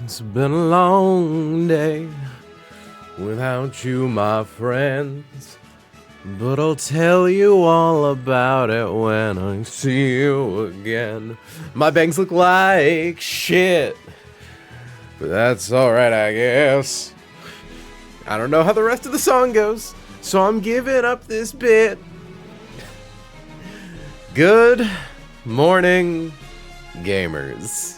It's been a long day without you, my friends, but I'll tell you all about it when I see you again. My bangs look like shit, but that's alright, I guess. I don't know how the rest of the song goes, so I'm giving up this bit. Good morning, gamers.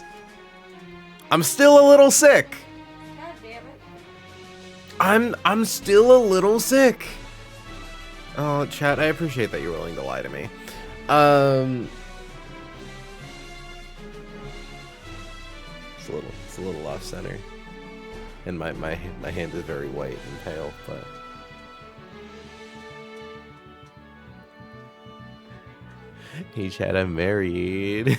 I'm still a little sick. God damn it. I'm still a little sick. Oh, chat, I appreciate that you're willing to lie to me. It's a little off center, and my hand is very white and pale, but. Hey, chat, I'm married.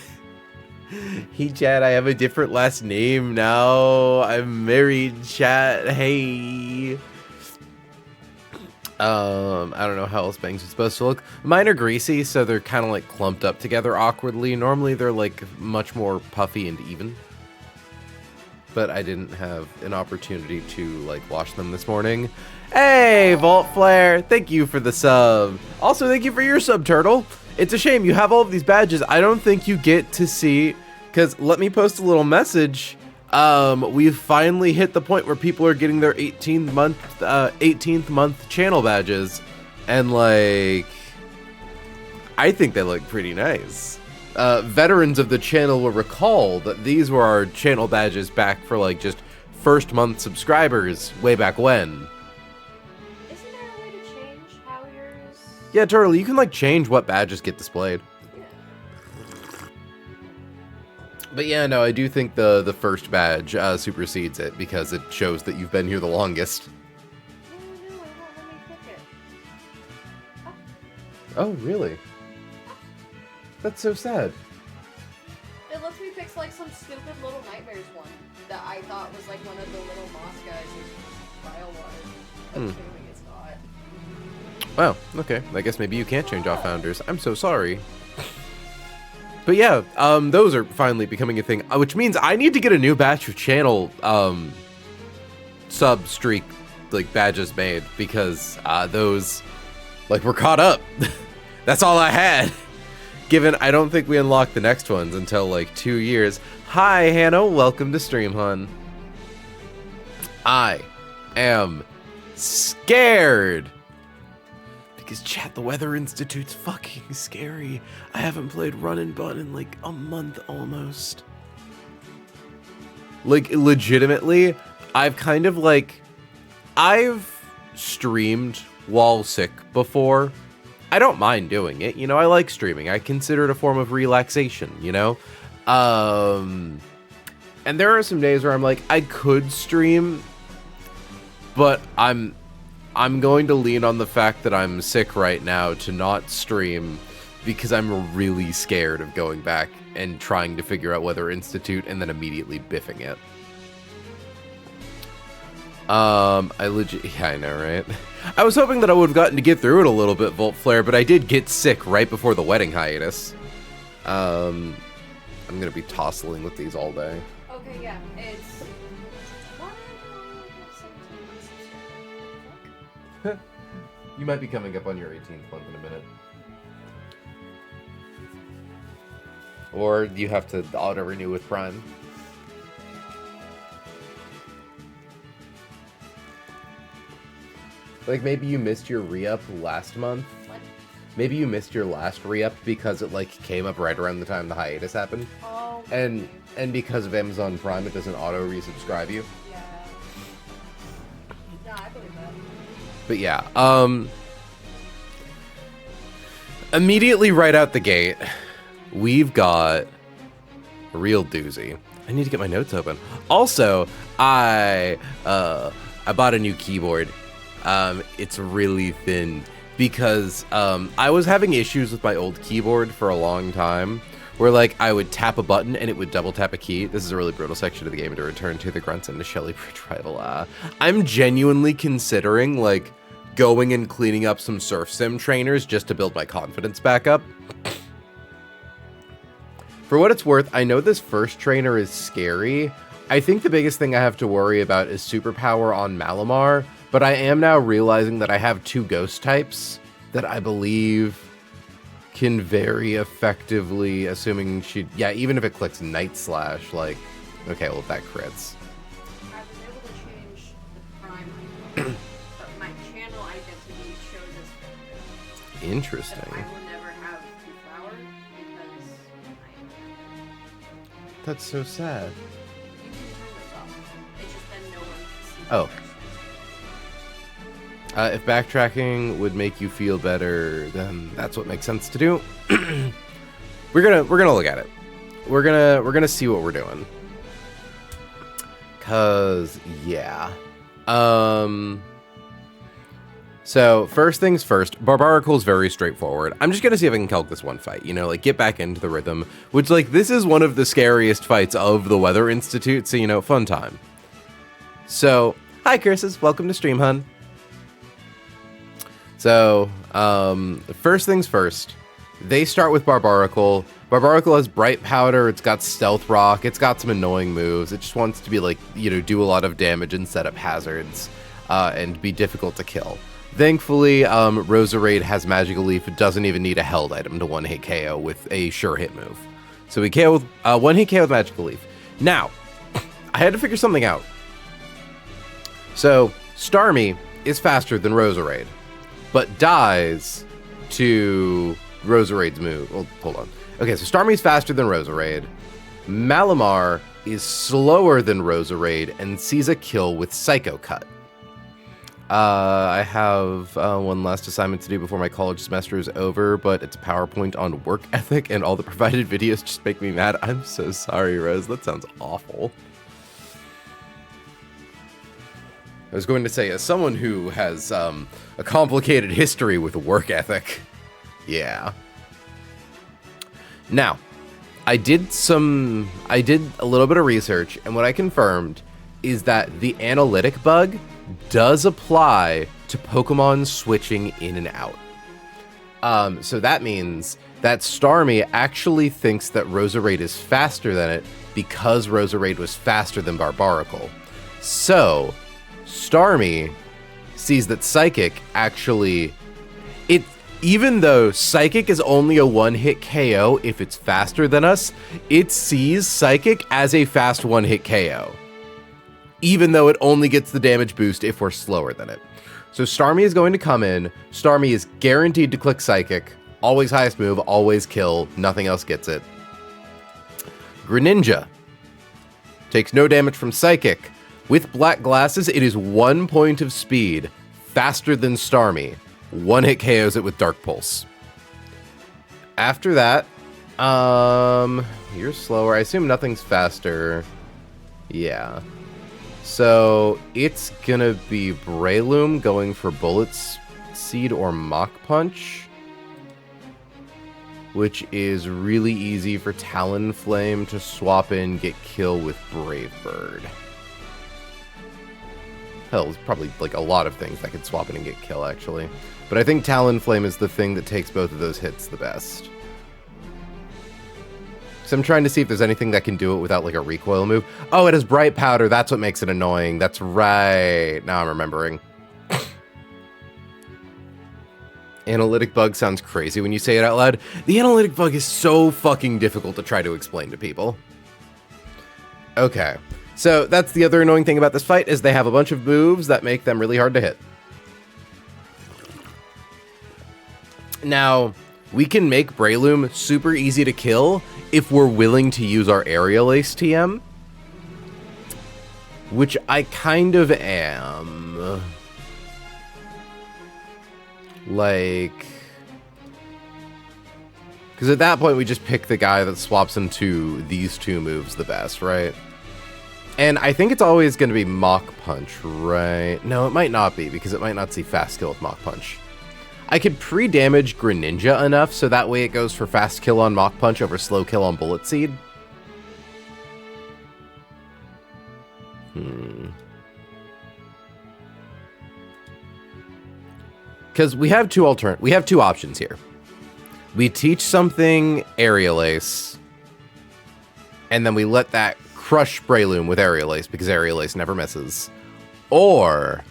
Hey, chat, I have a different last name now. I'm married, chat. Hey. I don't know how else bangs are supposed to look. Mine are greasy, so they're kind of like clumped up together awkwardly. Normally they're like much more puffy and even. But I didn't have an opportunity to like wash them this morning. Hey, Vault Flare, thank you for the sub. Also, thank you for your sub, Turtle. It's a shame you have all of these badges. I don't think you get to see, because let me post a little message. We've finally hit the point where people are getting their 18th month channel badges, and like, I think they look pretty nice. Veterans of the channel will recall that these were our channel badges back for like just first month subscribers way back when. Isn't there a way to change how yours? Yeah, Turtle, you can like change what badges get displayed. Yeah. But yeah, no, I do think the first badge supersedes it because it shows that you've been here the longest. No, it won't let me pick it. Oh, really? That's so sad. It lets me pick like some stupid Little Nightmares one that I thought was like one of the little moss guys whose bio water. Assuming it's not. Wow, okay. I guess maybe you can't change off founders. I'm so sorry. But yeah, those are finally becoming a thing, which means I need to get a new batch of channel sub streak like badges made because those like were caught up. That's all I had. Given I don't think we unlock the next ones until like 2 years. Hi, Hannah. Welcome to Stream Hun. I am scared. Because chat, the Weather Institute's fucking scary. I haven't played Run and Bun in like a month almost. Like, legitimately, I've kind of like... I've streamed while sick before. I don't mind doing it, you know, I like streaming. I consider it a form of relaxation, you know? And there are some days where I'm like, I could stream, but I'm going to lean on the fact that I'm sick right now to not stream because I'm really scared of going back and trying to figure out Weather Institute and then immediately biffing it. Yeah, I know, right? I was hoping that I would have gotten to get through it a little bit, Volt Flare, but I did get sick right before the wedding hiatus. I'm gonna be tossling with these all day. Okay, yeah, it's... You might be coming up on your 18th month in a minute. Or you have to auto-renew with Prime. Like, maybe you missed your re-up last month. What? Maybe you missed your last re-up because it, like, came up right around the time the hiatus happened. Oh, And because of Amazon Prime, it doesn't auto-resubscribe you. yeah. No, I believe that. But yeah, immediately right out the gate, we've got a real doozy. I need to get my notes open. Also, I bought a new keyboard. It's really thin because I was having issues with my old keyboard for a long time where like I would tap a button and it would double tap a key. This is a really brutal section of the game to return to the grunts and the Shelly Bridge rival. I'm genuinely considering like going and cleaning up some surf sim trainers just to build my confidence back up. For what it's worth, I know this first trainer is scary. I think the biggest thing I have to worry about is superpower on Malamar, but I am now realizing that I have 2 ghost types that I believe can very effectively, assuming she, yeah, even if it clicks Night Slash, like, okay, well, that crits. I was able to change the prime icon, but my channel identity shows as Victor. Interesting. So I will never have 2 flower because I am. That's so sad. You can turn this off. It's just then no one can see Oh. the first. If backtracking would make you feel better, then that's what makes sense to do. We're gonna look at it. We're gonna see what we're doing. Cause yeah. So first things first, Barbarical is very straightforward. I'm just gonna see if I can calc this one fight, you know, like get back into the rhythm, which like this is one of the scariest fights of the Weather Institute, so you know, fun time. So, hi Curses, welcome to Stream Hun. So, first things first, they start with Barbaracle. Barbaracle has Bright Powder, it's got Stealth Rock, it's got some annoying moves. It just wants to be like, do a lot of damage and set up hazards, and be difficult to kill. Thankfully, Roserade has Magical Leaf. It doesn't even need a held item to one-hit KO with a sure hit move. So we KO with, one-hit KO with Magical Leaf. Now, I had to figure something out. So, Starmie is faster than Roserade, but dies to Roserade's move. Well, hold on. Okay, so Starmie's faster than Roserade. Malamar is slower than Roserade and sees a kill with Psycho Cut. I have one last assignment to do before my college semester is over, but it's a PowerPoint on work ethic, and all the provided videos just make me mad. I'm so sorry, Rose. That sounds awful. I was going to say, as someone who has a complicated history with work ethic, yeah. Now, I did a little bit of research, and what I confirmed is that the analytic bug does apply to Pokemon switching in and out. So that means that Starmie actually thinks that Roserade is faster than it because Roserade was faster than Barbaracle. So, Starmie sees that Psychic actually... Even though Psychic is only a one-hit KO if it's faster than us, it sees Psychic as a fast one-hit KO. Even though it only gets the damage boost if we're slower than it. So Starmie is going to come in. Starmie is guaranteed to click Psychic. Always highest move, always kill. Nothing else gets it. Greninja takes no damage from Psychic. With Black Glasses, it is 1 point of speed faster than Starmie. One-hit KOs it with Dark Pulse. After that, you're slower. I assume nothing's faster. Yeah. So, it's gonna be Breloom going for Bullet Seed or Mach Punch, which is really easy for Talonflame to swap in, get kill with Brave Bird. Hell, there's probably like a lot of things that could swap in and get kill, actually. But I think Talonflame is the thing that takes both of those hits the best. So I'm trying to see if there's anything that can do it without like a recoil move. Oh, it has Bright Powder. That's what makes it annoying. That's right. Now I'm remembering. Analytic bug sounds crazy when you say it out loud. The analytic bug is so fucking difficult to try to explain to people. Okay. So that's the other annoying thing about this fight is they have a bunch of moves that make them really hard to hit. Now, we can make Breloom super easy to kill if we're willing to use our Aerial Ace TM, which I kind of am. Like, because at that point we just pick the guy that swaps into these two moves the best, right? And I think it's always going to be Mach Punch, right? No, it might not be, because it might not see fast kill with Mach Punch. I could pre-damage Greninja enough so that way it goes for fast kill on Mach Punch over slow kill on Bullet Seed. Because we have two options here. We teach something Aerial Ace, and then we let that crush Breloom with Aerial Ace because Aerial Ace never misses. Or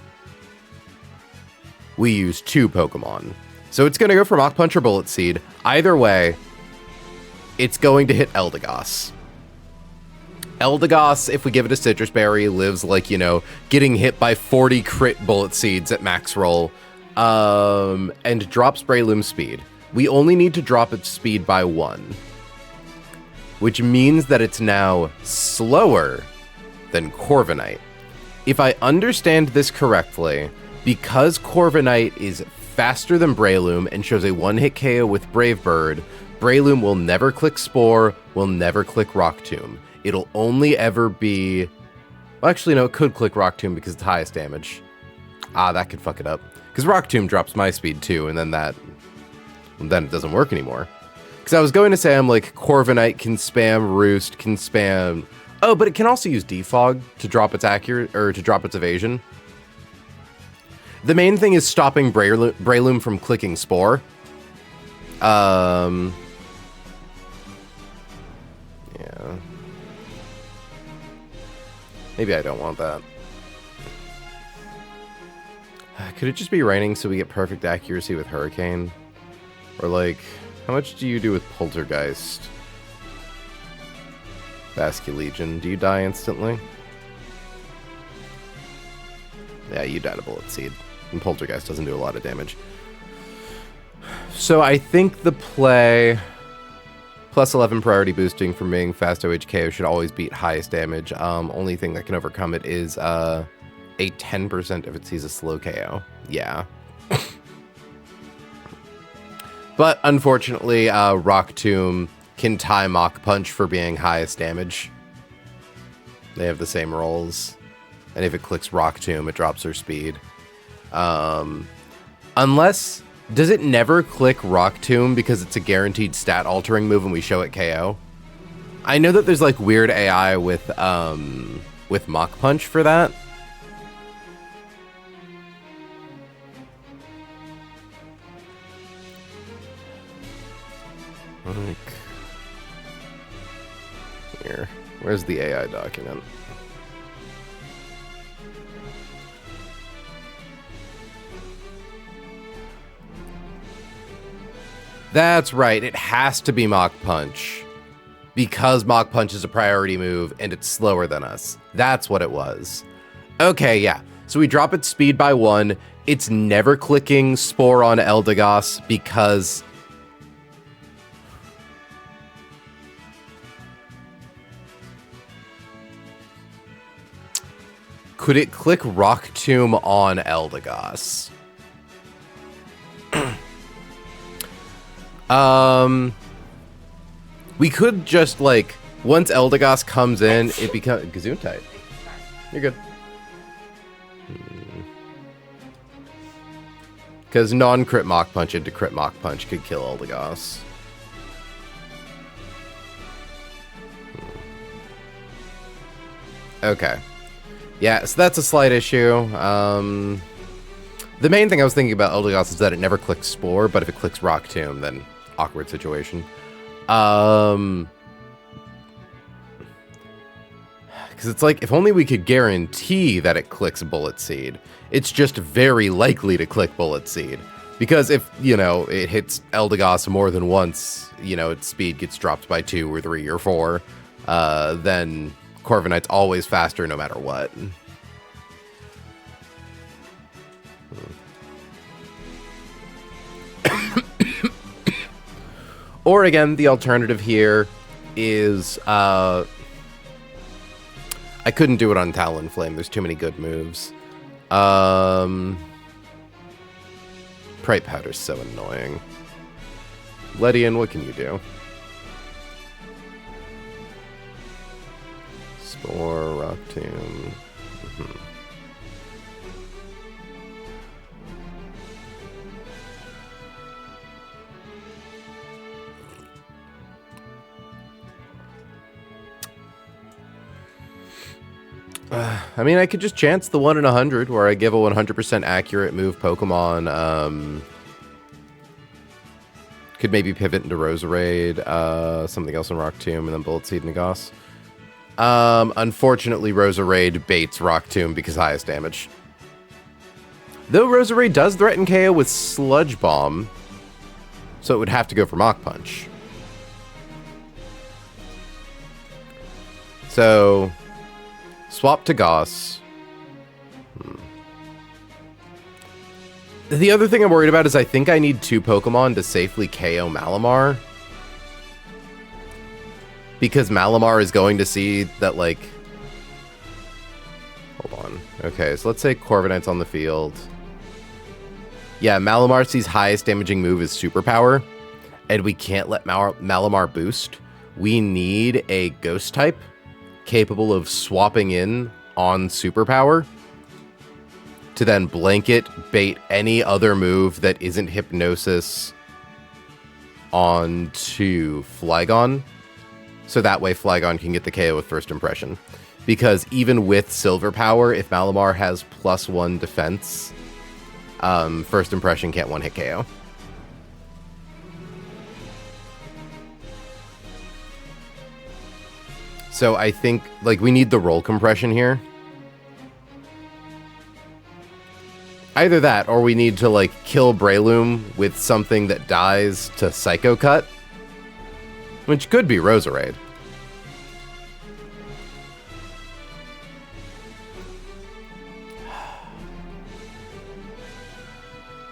we use two Pokemon. So it's going to go for Mach Punch or Bullet Seed. Either way, it's going to hit Eldegoss. Eldegoss, if we give it a Citrus Berry, lives like, getting hit by 40 crit Bullet Seeds at max roll, and drops Breloom's speed. We only need to drop its speed by 1, which means that it's now slower than Corviknight. If I understand this correctly, because Corviknight is faster than Breloom and shows a one-hit KO with Brave Bird, Breloom will never click Spore, will never click Rock Tomb. It'll only ever be... Well, actually, no, it could click Rock Tomb because it's highest damage. Ah, that could fuck it up. Because Rock Tomb drops my speed too, and then it doesn't work anymore. Because I was going to say, I'm like, Corviknight can spam Roost, can spam... Oh, but it can also use Defog to drop its to drop its evasion. The main thing is stopping Breloom from clicking Spore. Yeah. Maybe I don't want that. Could it just be raining so we get perfect accuracy with Hurricane? Or like, how much do you do with Poltergeist? Basculegion, do you die instantly? Yeah, you died a Bullet Seed. And Poltergeist doesn't do a lot of damage. So I think the play plus 11 priority boosting from being fast OHKO should always beat highest damage. Only thing that can overcome it is a 10% if it sees a slow KO. Yeah. But unfortunately, Rock Tomb can tie Mach Punch for being highest damage. They have the same rolls. And if it clicks Rock Tomb, it drops her speed. Unless... Does it never click Rock Tomb because it's a guaranteed stat altering move and we show it KO? I know that there's like weird AI with Mach Punch for that. Like, here, where's the AI document? That's right, it has to be Mach Punch. Because Mach Punch is a priority move and it's slower than us. That's what it was. Okay, yeah. So we drop its speed by 1. It's never clicking Spore on Eldegoss because... Could it click Rock Tomb on Eldegoss? We could just, like, once Eldegoss comes in, it becomes... Gesundheit. You're good. Because non-crit Mach Punch into crit Mach Punch could kill Eldegoss. Okay. Yeah, so that's a slight issue. The main thing I was thinking about Eldegoss is that it never clicks Spore, but if it clicks Rock Tomb, then awkward situation. Because it's like, if only we could guarantee that it clicks Bullet Seed. It's just very likely to click Bullet Seed. Because if, you know, it hits Eldegoss more than once, you know, its speed gets dropped by 2 or 3 or 4, then Corviknight's always faster no matter what. Or again, the alternative here is I couldn't do it on Talonflame. There's too many good moves. Prite Powder's so annoying. Ledian, what can you do? Spore, Rock Tomb. I mean, I could just chance the 1 in 100, where I give a 100% accurate move Pokemon. Could maybe pivot into Roserade, something else in Rock Tomb, and then Bullet Seed and Goss. Unfortunately, Roserade baits Rock Tomb because highest damage. Though Roserade does threaten KO with Sludge Bomb, so it would have to go for Mach Punch. So... swap to Goss. The other thing I'm worried about is I think I need 2 Pokemon to safely KO Malamar. Because Malamar is going to see that, like... Hold on. Okay, so let's say Corviknight's on the field. Yeah, Malamar sees highest damaging move is Superpower. And we can't let Malamar boost. We need a Ghost type capable of swapping in on Superpower to then blanket bait any other move that isn't Hypnosis onto Flygon. So that way Flygon can get the KO with First Impression. Because even with Silver Power, if Malamar has +1 defense, First impression can't one-hit KO. So I think, like, we need the roll compression here. Either that, or we need to, like, kill Breloom with something that dies to Psycho Cut. Which could be Roserade.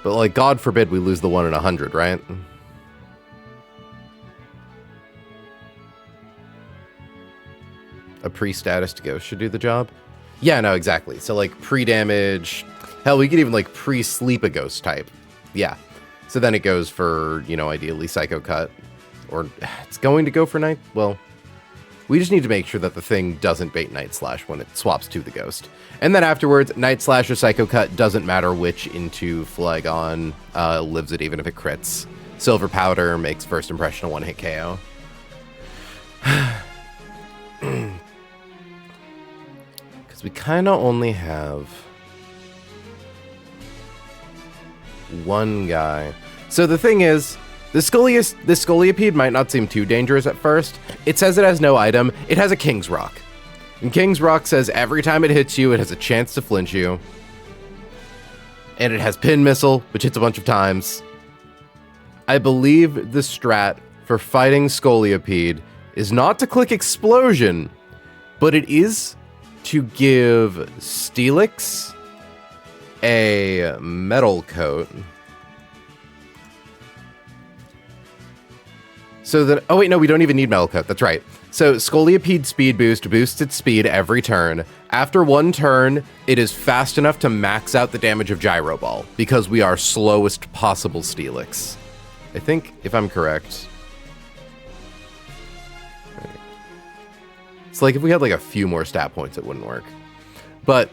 But, like, God forbid we lose the 1 in 100, right? A pre-status to go should do the job. Yeah, no, exactly. So, like, pre-damage... Hell, we could even, like, pre-sleep a ghost type. Yeah. So then it goes for, you know, ideally Psycho Cut. Or it's going to go for Night... Well, we just need to make sure that the thing doesn't bait Night Slash when it swaps to the ghost. And then afterwards, Night Slash or Psycho Cut, doesn't matter which into Flagon lives it, even if it crits. Silver Powder makes first impression a one-hit KO. Because we kind of only have one guy. So the thing is, the Scolipede might not seem too dangerous at first. It says it has no item. It has a King's Rock. And King's Rock says every time it hits you, it has a chance to flinch you. And it has Pin Missile, which hits a bunch of times. I believe the strat for fighting Scolipede is not to click Explosion, but it is to give Steelix a Metal Coat. So that, oh wait, no, we don't even need Metal Coat, that's right. So Scolipede Speed Boost boosts its speed every turn. After one turn, it is fast enough to max out the damage of Gyro Ball, because we are slowest possible Steelix. I think, if I'm correct. It's like if we had like a few more stat points, it wouldn't work. But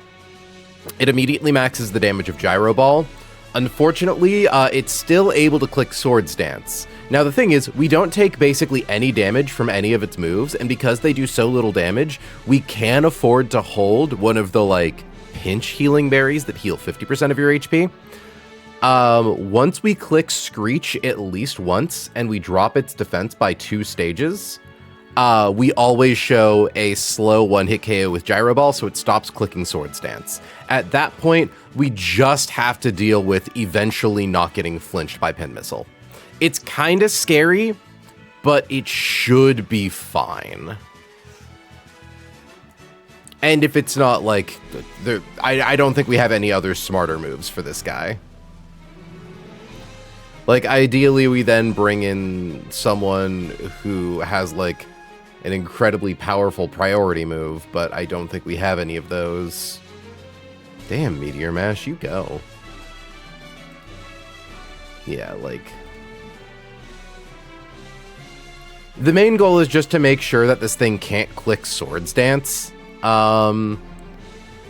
it immediately maxes the damage of Gyro Ball. Unfortunately, it's still able to click Swords Dance. Now, the thing is, we don't take basically any damage from any of its moves, and because they do so little damage, we can afford to hold one of the, like, pinch healing berries that heal 50% of your HP. Once we click Screech at least once, and we drop its defense by 2 stages, we always show a slow one-hit KO with Gyro Ball, so it stops clicking Swords Dance. At that point, we just have to deal with eventually not getting flinched by Pin Missile. It's kind of scary, but it should be fine. And if it's not, like, I don't think we have any other smarter moves for this guy. Like, ideally, we then bring in someone who has, like, an incredibly powerful priority move, but I don't think we have any of those. Damn, Meteor Mash, you go. Yeah, like... The main goal is just to make sure that this thing can't click Swords Dance. And,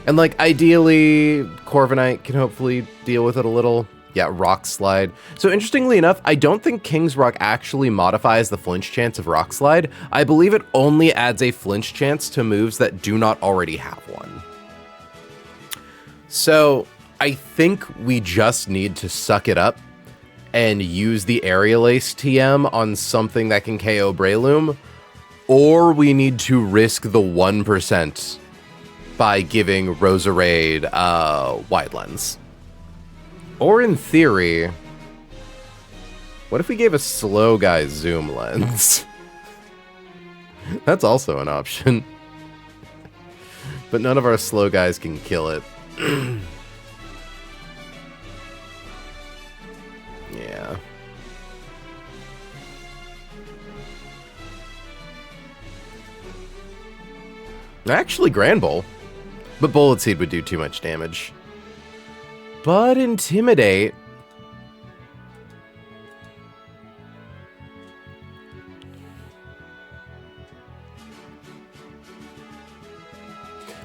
like, ideally, Corviknight can hopefully deal with it a little. Yeah, Rock Slide. So, interestingly enough, I don't think King's Rock actually modifies the flinch chance of Rock Slide. I believe it only adds a flinch chance to moves that do not already have one. So, I think we just need to suck it up and use the Aerial Ace TM on something that can KO Breloom, or we need to risk the 1% by giving Roserade Wide Lens. Or in theory, what if we gave a slow guy Zoom Lens? That's also an option. But none of our slow guys can kill it. Yeah. Actually, Grand Bowl. But Bullet Seed would do too much damage. But Intimidate...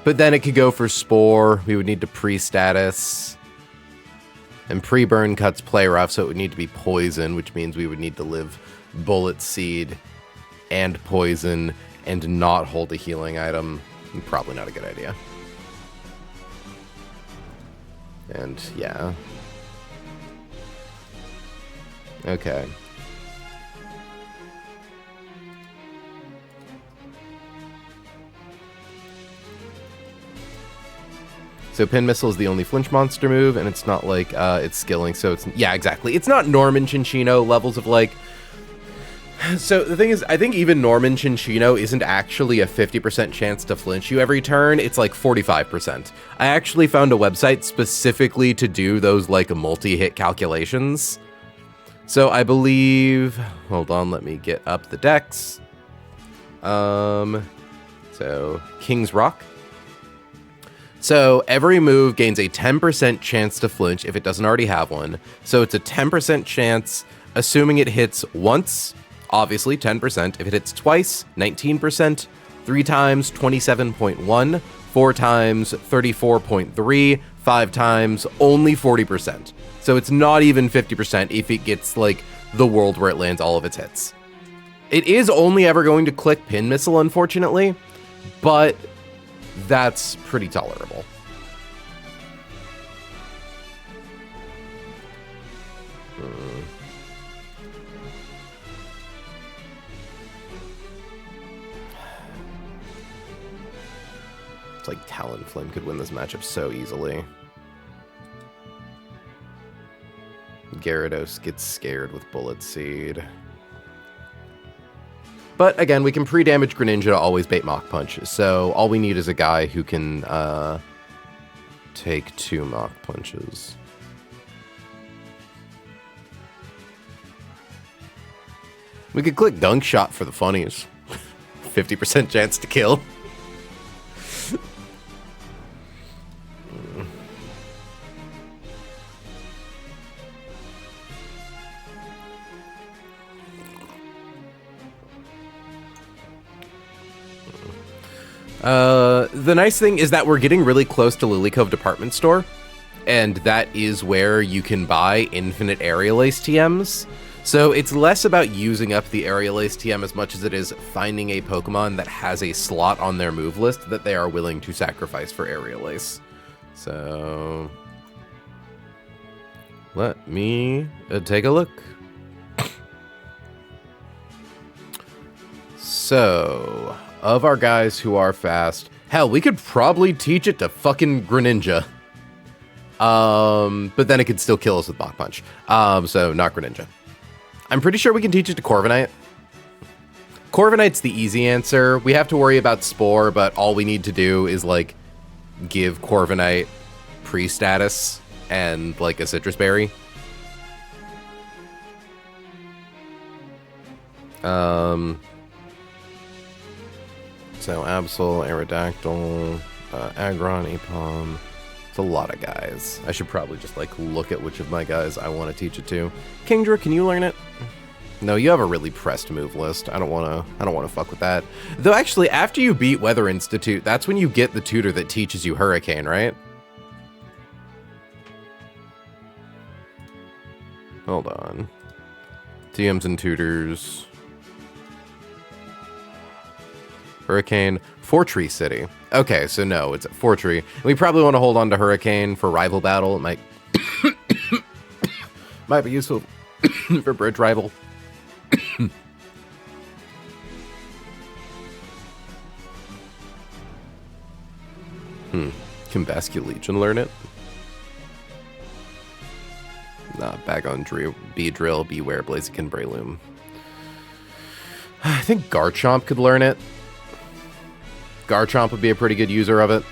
But then it could go for Spore. We would need to pre-status. And pre-burn cuts play rough, so it would need to be Poison, which means we would need to live Bullet Seed and Poison and not hold a healing item. Probably not a good idea. And, yeah. Okay. So Pin Missile is the only flinch monster move, and it's not like it's skilling, so it's... Yeah, exactly. It's not Norman Chinchino levels of, like... So the thing is, I think even Norman Chinchino isn't actually a 50% chance to flinch you every turn. It's like 45%. I actually found a website specifically to do those, like, multi-hit calculations. So I believe... Hold on, let me get up the decks. So, King's Rock. So every move gains a 10% chance to flinch if it doesn't already have one. So it's a 10% chance, assuming it hits once, obviously 10%. If it hits twice, 19%. 3 times, 27.1. 4 times, 34.3. 5 times, only 40%. So it's not even 50% if it gets, like, the world where it lands all of its hits. It is only ever going to click Pin Missile, unfortunately, but that's pretty tolerable. It's like Talonflame could win this matchup so easily. Gyarados gets scared with Bullet Seed. But again, we can pre-damage Greninja to always bait Mach Punch, so all we need is a guy who can take 2 Mach Punches. We could click Gunk Shot for the funnies. 50% chance to kill. The nice thing is that we're getting really close to Lily Cove Department Store, and that is where you can buy infinite Aerial Ace TMs. So it's less about using up the Aerial Ace TM as much as it is finding a Pokemon that has a slot on their move list that they are willing to sacrifice for Aerial Ace. So let me take a look. So, of our guys who are fast, hell, we could probably teach it to fucking Greninja. But then it could still kill us with Mach Punch. So not Greninja. I'm pretty sure we can teach it to Corviknight. Corviknight's the easy answer. We have to worry about Spore, but all we need to do is, like, give Corviknight pre-status and, like, a Citrus Berry. So Absol, Aerodactyl, Aggron, Aipom. It's a lot of guys. I should probably just, like, look at which of my guys I want to teach it to. Kingdra, can you learn it? No, you have a really pressed move list. I don't want to fuck with that. Though actually, after you beat Weather Institute, that's when you get the tutor that teaches you Hurricane, right? Hold on. TMs and tutors. Hurricane, Fortree City. Okay, so no, it's at Fortree. We probably want to hold on to Hurricane for rival battle. It might might be useful for bridge rival. Can Basculegion learn it? Nah, back on Beedrill, Beware, Blaziken, Breloom. I think Garchomp could learn it. Garchomp would be a pretty good user of it.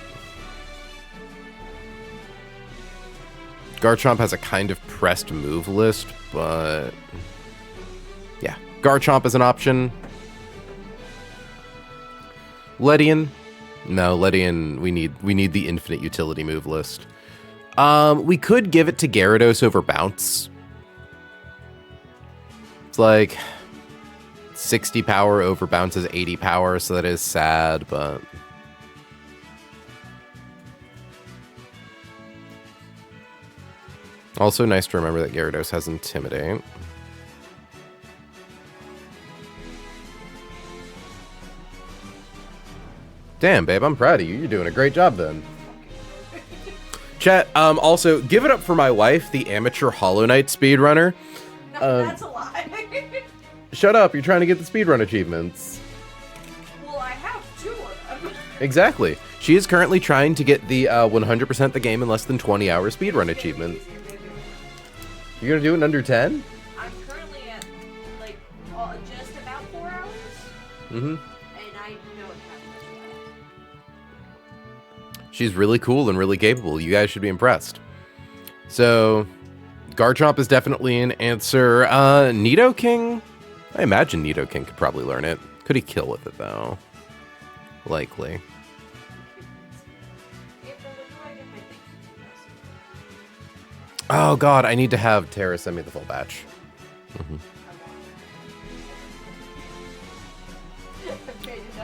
Garchomp has a kind of pressed move list, but yeah, Garchomp is an option. Ledian? No, Ledian, we need the infinite utility move list. We could give it to Gyarados over Bounce. It's like 60 power over Bounce's 80 power, so that is sad, but also nice to remember that Gyarados has Intimidate. Damn, babe, I'm proud of you. You're doing a great job then. Chat, also, give it up for my wife, the amateur Hollow Knight speedrunner. That's a lie. Shut up, you're trying to get the speedrun achievements. Well, I have 2 of them. Exactly. She is currently trying to get the 100% the game in less than 20-hour speedrun achievement. You're gonna do it in under 10? I'm currently at, like, just about 4 hours. Mm-hmm. And I don't have much left. She's really cool and really capable. You guys should be impressed. So, Garchomp is definitely an answer. Nidoking? I imagine Nidoking could probably learn it. Could he kill with it, though? Likely. Oh god, I need to have Tara send me the full batch.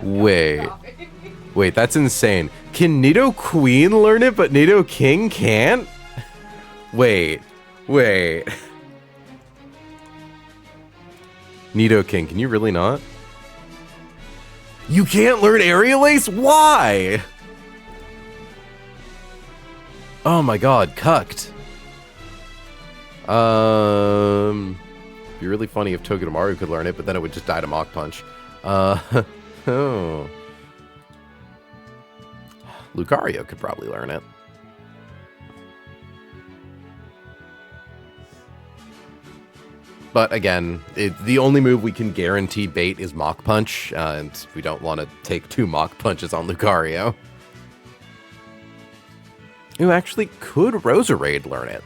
Wait. Wait, that's insane. Can Nidoqueen learn it, but Nidoking can't? Wait. Wait. Nidoking, can you really not? You can't learn Aerial Ace? Why? Oh my god, cucked. It'd be really funny if Togedemaru could learn it, but then it would just die to Mach Punch. Oh. Lucario could probably learn it. But again, the only move we can guarantee bait is Mach Punch, and we don't want to take 2 Mach Punches on Lucario. Who actually could Roserade learn it?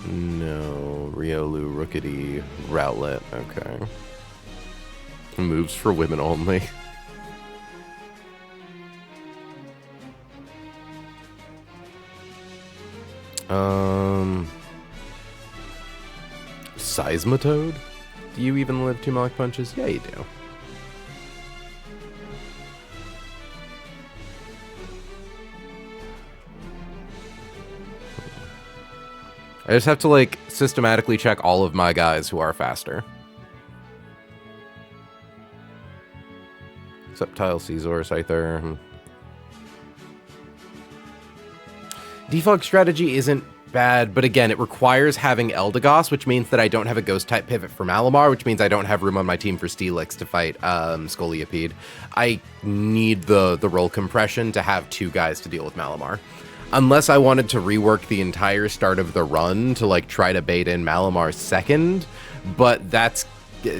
No, Riolu, Rookity, Rowlet, okay. Moves for women only. Seismitoad? Do you even live 2 Mach Punches? Yeah, you do. I just have to, like, systematically check all of my guys who are faster. Sceptile, Caesar, Scyther. Defog strategy isn't bad, but again, it requires having Eldegoss, which means that I don't have a Ghost-type pivot for Malamar, which means I don't have room on my team for Steelix to fight Scolipede. I need the roll compression to have 2 guys to deal with Malamar. Unless I wanted to rework the entire start of the run to, like, try to bait in Malamar's second, but that's...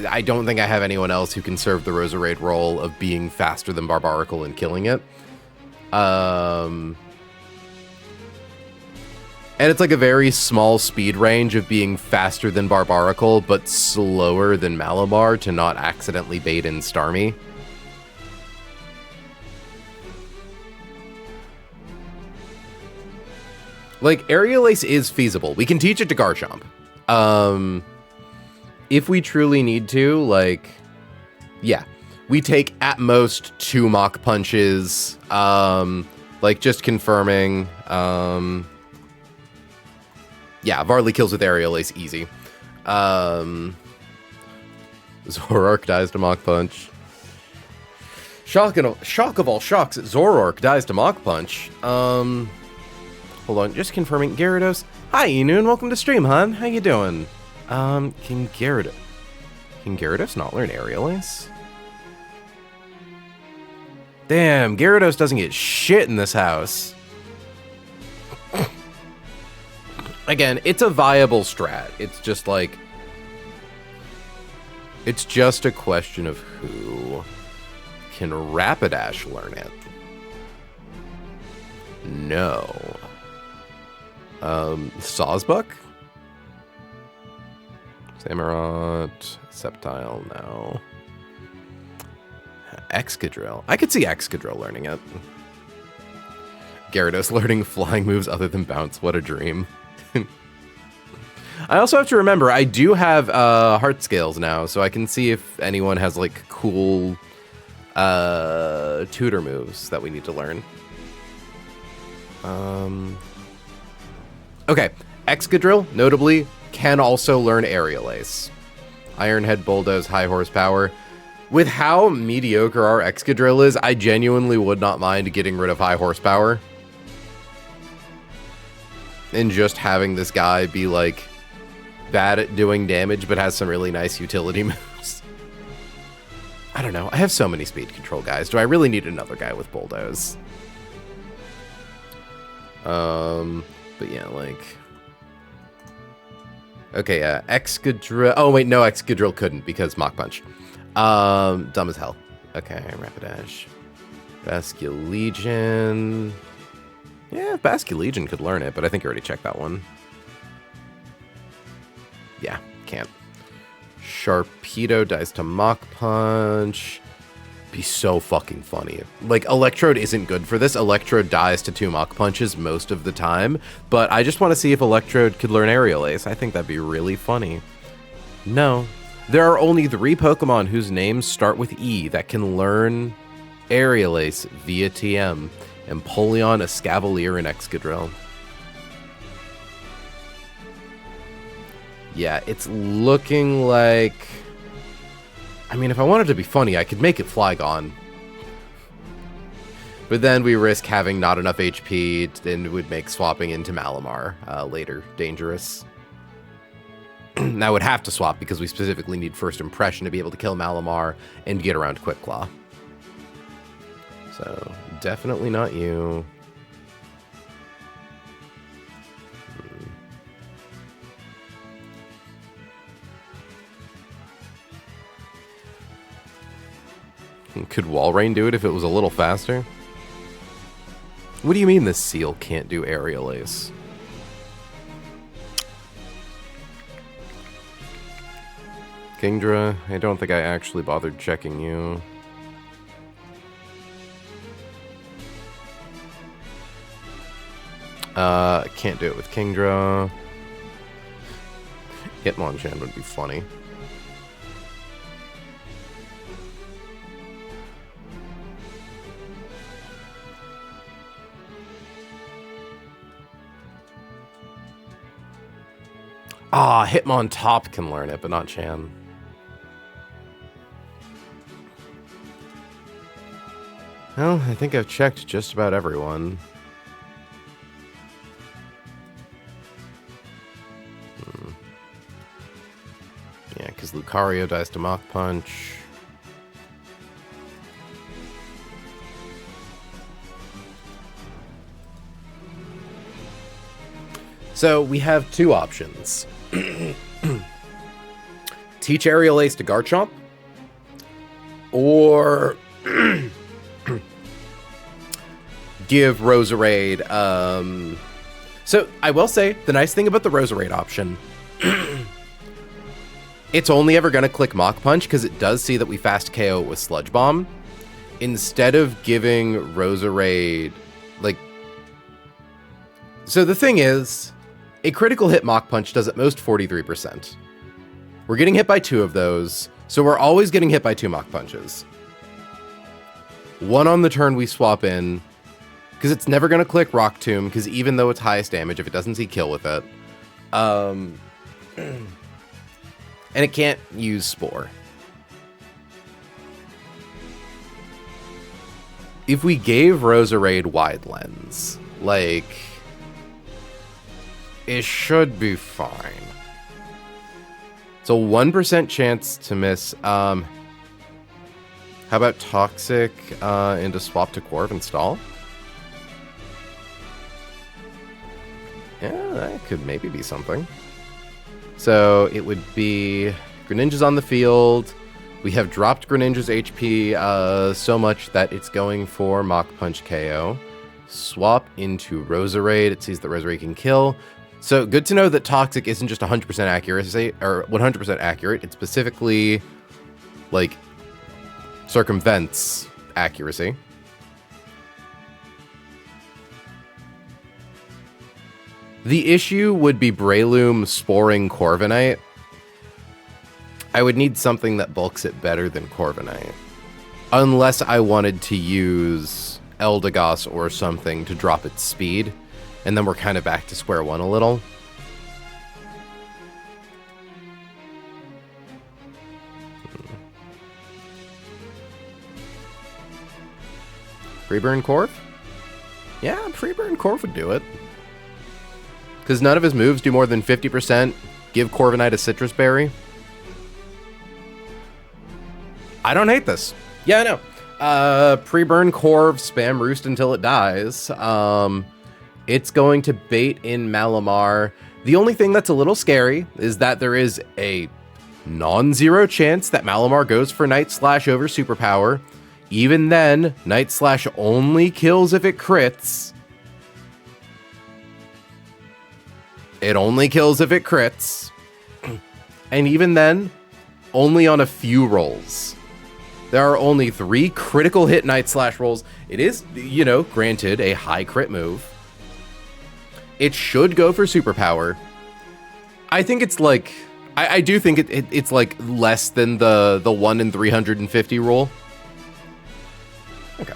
I don't think I have anyone else who can serve the Roserade role of being faster than Barbaracle and killing it. And it's like a very small speed range of being faster than Barbaracle, but slower than Malamar to not accidentally bait in Starmie. Like, Aerial Ace is feasible. We can teach it to Garchomp. If we truly need to, like, yeah. We take, at most, 2 Mach Punches. Like, just confirming. Yeah, Varley kills with Aerial Ace, easy. Zoroark dies to Mach Punch. Shock of all shocks, Zoroark dies to Mach Punch. Hold on, just confirming. Gyarados. Hi, Enoon. Welcome to stream, hon. How you doing? Can Gyarados not learn Aerial Ace? Damn, Gyarados doesn't get shit in this house. Again, it's a viable strat. It's just like... It's just a question of who can Rapidash learn it. No. Sawsbuck? Samurott, Sceptile, no. Excadrill. I could see Excadrill learning it. Gyarados learning flying moves other than Bounce. What a dream. I also have to remember, I do have heart scales now, so I can see if anyone has, like, cool tutor moves that we need to learn. Okay, Excadrill, notably, can also learn Aerial Ace. Ironhead Bulldoze, high horsepower. With how mediocre our Excadrill is, I genuinely would not mind getting rid of high horsepower. and just having this guy be like bad at doing damage but has some really nice utility moves. I don't know. I have so many speed control guys. Do I really need another guy with bulldoze? But yeah, like... Okay, Excadrill... Oh, wait, no, Excadrill couldn't because Mach Punch. Dumb as hell. Okay, Rapidash. Basculegion... Yeah, Basculegion could learn it, but I think I already checked that one. Yeah, can't. Sharpedo dies to Mach Punch. Be so fucking funny. Like, Electrode isn't good for this. Electrode dies to 2 Mach Punches most of the time, but I just want to see if Electrode could learn Aerial Ace. I think that'd be really funny. No. There are only 3 Pokemon whose names start with E that can learn Aerial Ace via TM. Empoleon, Escavalier, and Excadrill. Yeah, it's looking like... I mean, if I wanted to be funny, I could make it Flygon. But then we risk having not enough HP and would make swapping into Malamar later dangerous. I would have to swap because we specifically need First Impression to be able to kill Malamar and get around Quick Claw. So, definitely not you. Could Walrein do it if it was a little faster? What do you mean this seal can't do Aerial Ace? Kingdra, I don't think I actually bothered checking you. Can't do it with Kingdra. Hitmonchan would be funny. Ah, Hitmontop can learn it, but not Chan. Well, I think I've checked just about everyone. Yeah, because Lucario dies to Mach Punch. So we have 2 options. Teach Aerial Ace to Garchomp, or give Roserade. So I will say the nice thing about the Roserade option, it's only ever going to click Mach Punch because it does see that we fast KO it with Sludge Bomb. Instead of giving Roserade, like, so the thing is, a critical hit Mach Punch does at most 43%. We're getting hit by 2 of those, so we're always getting hit by 2 Mach Punches. 1 on the turn we swap in, because it's never going to click Rock Tomb, because even though it's highest damage, if it doesn't see kill with it, and it can't use Spore. If we gave Roserade Wide Lens, like... it should be fine. It's a 1% chance to miss. How about Toxic into Swap to Corv and Stall? Yeah, that could maybe be something. So it would be Greninja's on the field. We have dropped Greninja's HP so much that it's going for Mach Punch KO. Swap into Roserade. It sees that Roserade can kill. So good to know that Toxic isn't just 100% accuracy or 100% accurate. It specifically, like, circumvents accuracy. The issue would be Breloom sporing Corviknight. I would need something that bulks it better than Corviknight. Unless I wanted to use Eldegoss or something to drop its speed. And then we're kind of back to square one a little. Freeburn Corv? Yeah, Freeburn Corv would do it. Because none of his moves do more than 50%. Give Corviknight a citrus berry. I don't hate this. Yeah, I know. Pre-burn Corv, spam Roost until it dies. It's going to bait in Malamar. The only thing that's a little scary is that there is a non-zero chance that Malamar goes for Night Slash over Superpower. Even then, Night Slash only kills if it crits. It only kills if it crits. And even then, only on a few rolls. There are only 3 critical hit Night Slash rolls. It is, you know, granted, a high crit move. It should go for Superpower. I think it's like... I do think it's like less than the 1 in 350 rule. Okay.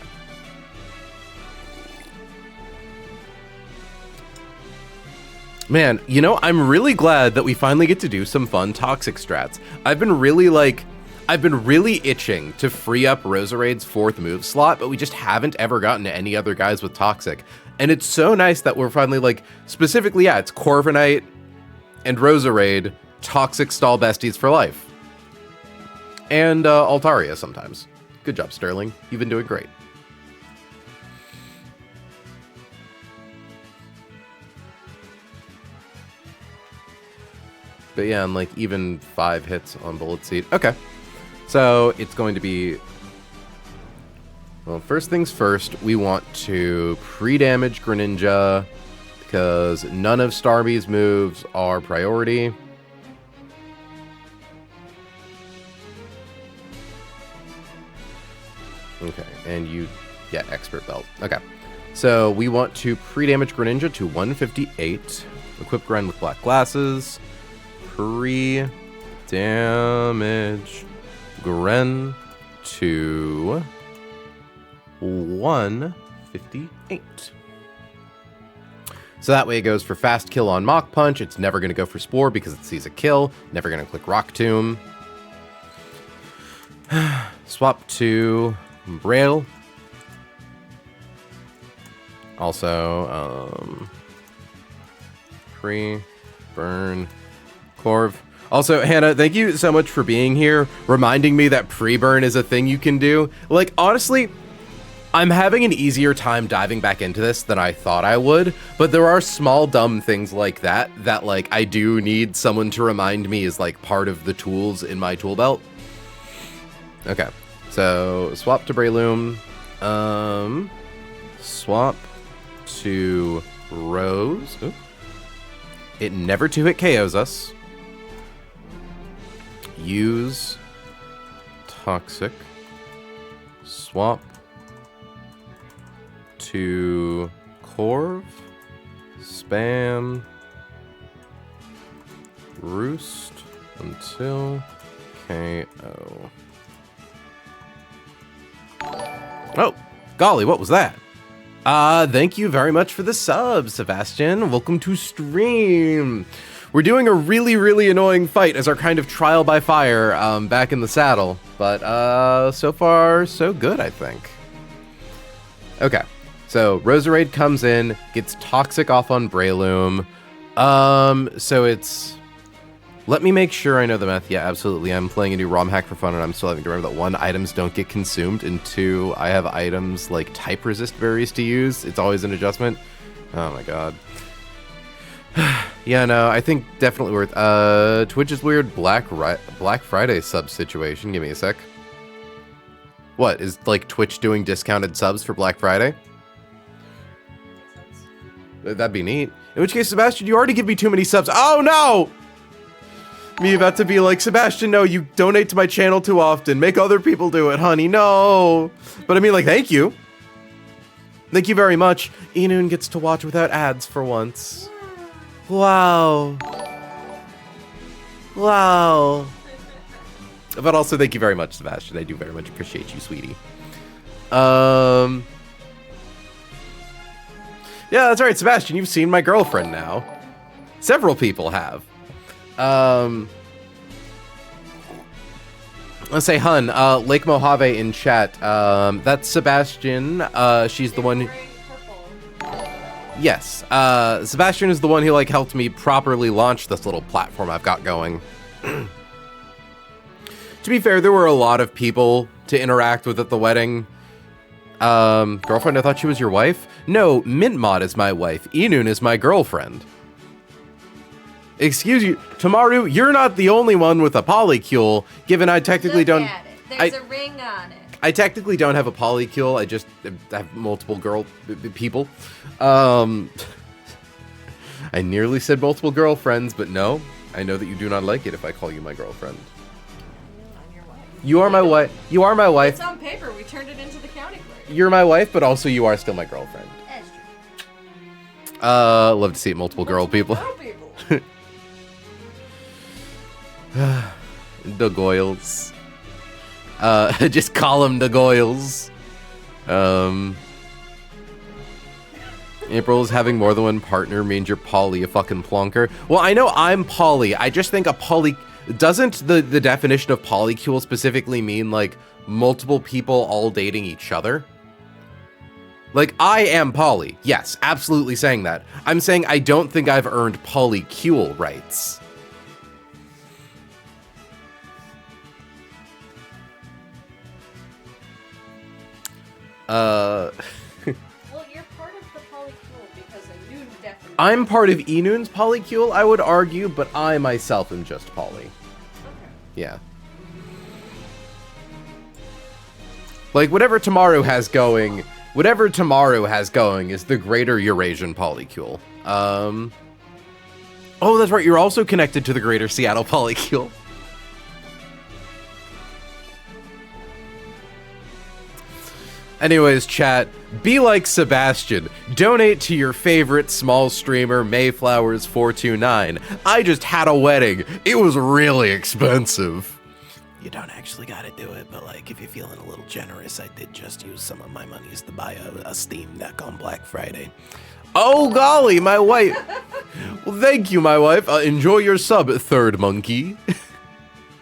Man, you know, I'm really glad that we finally get to do some fun toxic strats. I've been really itching to free up Roserade's 4th move slot, but we just haven't ever gotten to any other guys with toxic. And it's so nice that we're finally like, specifically, yeah, it's Corviknight and Roserade, toxic stall besties for life. And Altaria sometimes. Good job, Sterling. You've been doing great. But yeah, and like even 5 hits on Bullet Seed. Okay. So it's going to be... Well, first things first, we want to pre-damage Greninja because none of Starmie's moves are priority. Okay, and you... Yeah, Expert Belt. Okay. So we want to pre-damage Greninja to 158. Equip Gren with Black Glasses. Pre-damage Gren to 158. So that way it goes for fast kill on Mach Punch. It's never going to go for Spore because it sees a kill. Never going to click Rock Tomb. Swap to Braille. Also, pre-burn Corv. Also, Hannah, thank you so much for being here, reminding me that pre-burn is a thing you can do. Like, honestly, I'm having an easier time diving back into this than I thought I would, but there are small dumb things like that, like, I do need someone to remind me is, like, part of the tools in my tool belt. Okay, so, swap to Breloom. Swap to Rose. Ooh. It never 2-hit KOs us. Use Toxic. Swap to Corv. Spam. Roost until KO. Oh, golly, what was that? Thank you very much for the sub, Sebastian. Welcome to stream. We're doing a really, really annoying fight as our kind of trial by fire back in the saddle. But so far, so good, I think. Okay, so Roserade comes in, gets Toxic off on Breloom. So it's... Let me make sure I know the math. Yeah, absolutely. I'm playing a new ROM hack for fun, and I'm still having to remember that 1, items don't get consumed, and 2, I have items like type resist berries to use. It's always an adjustment. Oh my god. Yeah, no, I think definitely worth... Twitch's weird Black Friday sub situation. Give me a sec. What, is, like, Twitch doing discounted subs for Black Friday? That'd be neat. In which case, Sebastian, you already give me too many subs. Oh, no! Me about to be like, Sebastian, no, you donate to my channel too often. Make other people do it, honey. No. But I mean, like, thank you. Thank you very much. Inun gets to watch without ads for once. Wow. Wow. But also, thank you very much, Sebastian. I do very much appreciate you, sweetie. Yeah, that's right, Sebastian. You've seen my girlfriend now. Several people have. Let's say Hun, Lake Mojave in chat. That's Sebastian. She's the one. Yes, Sebastian is the one who, like, helped me properly launch this little platform I've got going. To be fair, there were a lot of people to interact with at the wedding. Girlfriend, I thought she was your wife? No, Mintmod is my wife. Inun is my girlfriend. Excuse you, Tamaru, you're not the only one with a polycule, given I technically Look don't... at it. There's a ring on it. I technically don't have a polycule, I just have multiple people. I nearly said multiple girlfriends, but no. I know that you do not like it if I call you my girlfriend. I'm your wife. You are my wife. You are my wife. It's on paper. We turned it into the county clerk. You're my wife, but also you are still my girlfriend. That's true. Love to see it multiple girl people. Girl people. The Goyles. Just call them the Goyles. April is having more than one partner means you're poly, a fucking plonker. Well, I know I'm poly. I just think a poly... Doesn't the definition of polycule specifically mean, like, multiple people all dating each other? Like, I am poly. Yes, absolutely saying that. I'm saying I don't think I've earned polycule rights. Well, you're part of the polycule because Inun definitely... I'm part of Inun's polycule, I would argue, but I myself am just poly. Okay. Yeah. Like, whatever Tamaru has going is the greater Eurasian polycule. Oh, that's right, you're also connected to the greater Seattle polycule. Anyways, chat, be like Sebastian. Donate to your favorite small streamer, Mayflowers429. I just had a wedding. It was really expensive. You don't actually gotta do it, but like, if you're feeling a little generous, I did just use some of my monies to buy a Steam Deck on Black Friday. Oh golly, my wife. Well, thank you, my wife. Enjoy your sub, third monkey.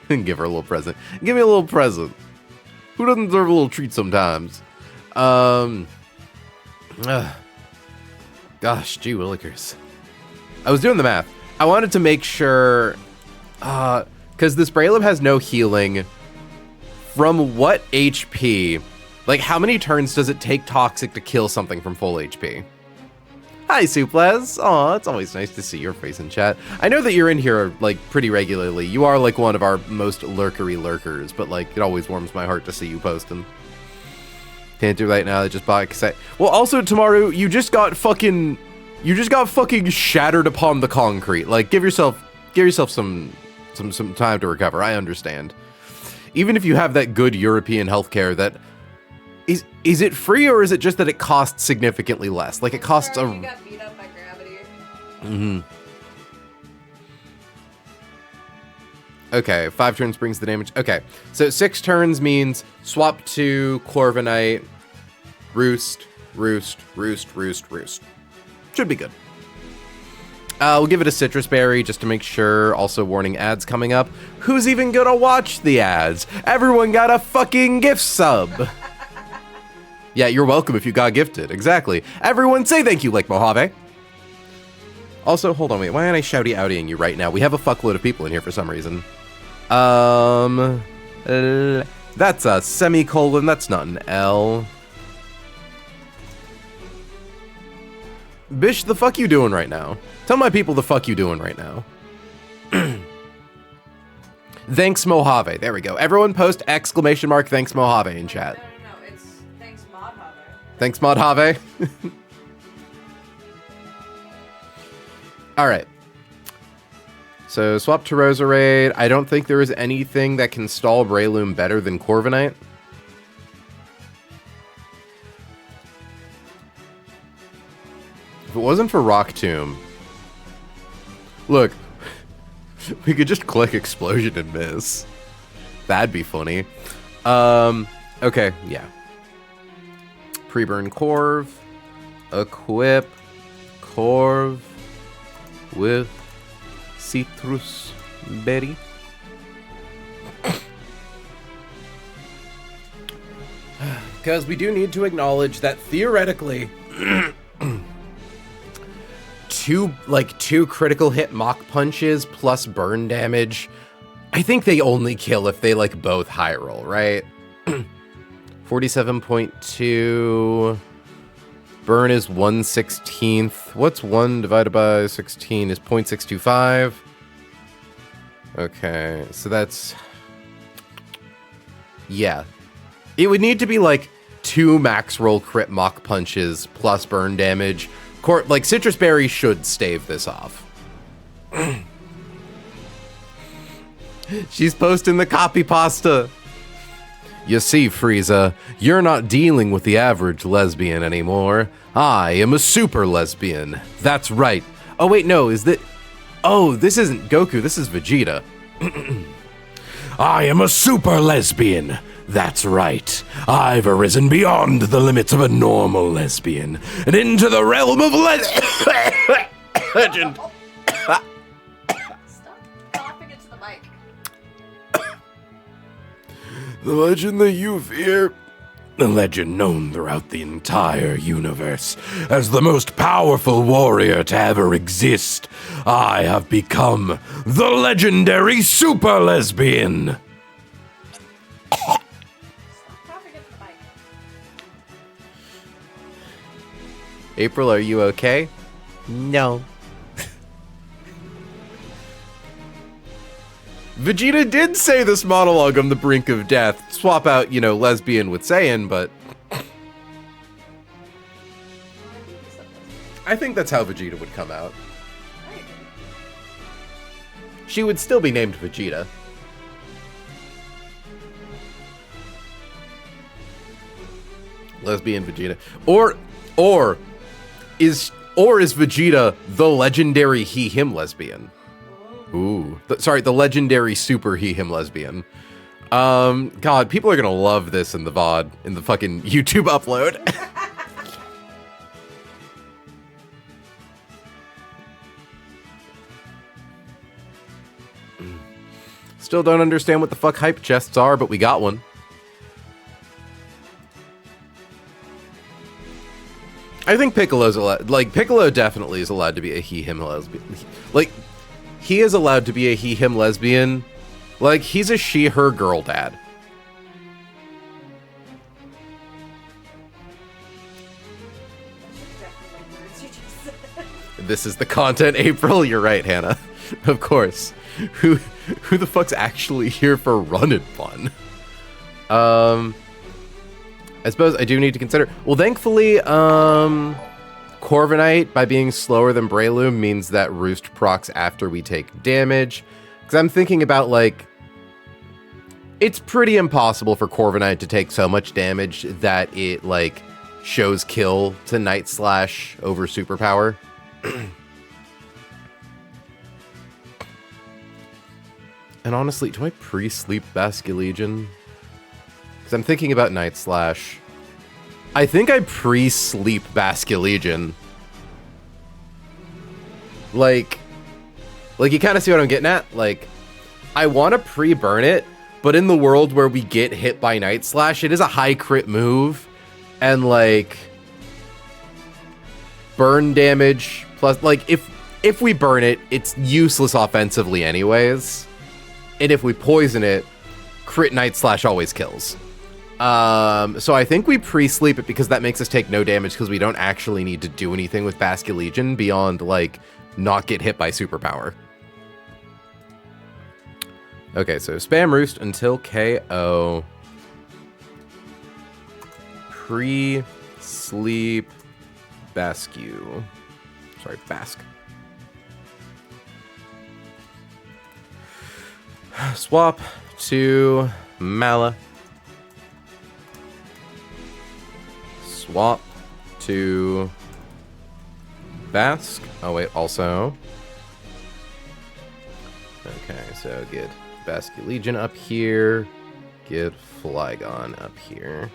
And give her a little present. Give me a little present. Who doesn't deserve a little treat sometimes? Gosh, gee willikers. I was doing the math. I wanted to make sure, because this Braleb has no healing. From what HP? Like, how many turns does it take Toxic to kill something from full HP? Hi, Suples. Aw, it's always nice to see your face in chat. I know that you're in here, like, pretty regularly. You are, like, one of our most lurkery lurkers, but, like, it always warms my heart to see you posting. Can't do right now, I just bought cassette. Well, also, Tamaru, you just got fucking shattered upon the concrete. Like, give yourself some time to recover. I understand. Even if you have that good European healthcare, that is it free, or is it just that it costs significantly less? Like, it costs You got beat up by gravity. Mm-hmm. Okay, 5 turns brings the damage. Okay, so 6 turns means swap to Corviknight, Roost. Should be good. We'll give it a Citrus Berry just to make sure. Also, warning, ads coming up. Who's even gonna watch the ads? Everyone got a fucking gift sub. Yeah, you're welcome if you got gifted. Exactly. Everyone say thank you, Lake Mojave. Also, hold on, wait. Why aren't I shouty-outying you right now? We have a fuckload of people in here for some reason. That's a semicolon. That's not an L. Bish, the fuck you doing right now? Tell my people the fuck you doing right now. Thanks Mojave. There we go. Everyone post exclamation mark thanks Mojave in chat. No, it's thanks Mojave. Thanks Mojave. All right. So swap to Roserade. I don't think there is anything that can stall Breloom better than Corviknight. If it wasn't for Rock Tomb, look, we could just click Explosion and miss. That'd be funny. Okay, yeah. Pre-burn Corv. Equip Corv with Citrus Berry. Because we do need to acknowledge that theoretically two critical hit Mach punches plus burn damage. I think they only kill if they like both high roll, right? 47.2. Burn is 1/16. What's 1 divided by 16 is 0.625. Okay, so that's... Yeah. It would need to be like 2 max roll crit Mach punches plus burn damage. Like, Citrus Berry should stave this off. She's posting the copy pasta. You see, Frieza, you're not dealing with the average lesbian anymore. I am a super lesbian. That's right. Oh, wait, no, is that... Oh, this isn't Goku, this is Vegeta. I am a super lesbian. That's right. I've arisen beyond the limits of a normal lesbian and into the realm of legend. Stop coughing into the mic. The legend that you fear, a legend known throughout the entire universe as the most powerful warrior to ever exist. I have become the legendary super lesbian. Stop coughing into the mic. April, are you okay? No. Vegeta did say this monologue on the brink of death. Swap out, lesbian with Saiyan, but... I think that's how Vegeta would come out. She would still be named Vegeta. Lesbian Vegeta. Or is Vegeta the legendary he-him lesbian? Ooh. The legendary super he-him lesbian. God, people are gonna love this in the VOD, in the fucking YouTube upload. Still don't understand what the fuck hype chests are, but we got one. I think Piccolo's allowed, Piccolo definitely is allowed to be a he-him lesbian. He is allowed to be a he-him lesbian. He's a she-her girl dad. This is the content, April. You're right, Hannah. Of course. Who the fuck's actually here for run and bun? I suppose I do need to consider... Well, thankfully, Corviknight, by being slower than Breloom, means that Roost procs after we take damage. Because I'm thinking about, it's pretty impossible for Corviknight to take so much damage that it, shows kill to Night Slash over Superpower. And honestly, do I pre-sleep Basculegion? Because I'm thinking about Night Slash. I think I pre-sleep Basculegion. You kind of see what I'm getting at? I want to pre-burn it, but in the world where we get hit by Night Slash, it is a high crit move. And, burn damage plus, if we burn it, it's useless offensively anyways. And if we poison it, crit Night Slash always kills. So I think we pre-sleep it because that makes us take no damage because we don't actually need to do anything with Basculegion beyond, not get hit by Superpower. Okay, so spam Roost until KO. Pre-sleep Bascu. Sorry, Bask. Swap to Mala. Swap to Bask. Oh wait, also. Okay, so get Basculegion up here. Get Flygon up here.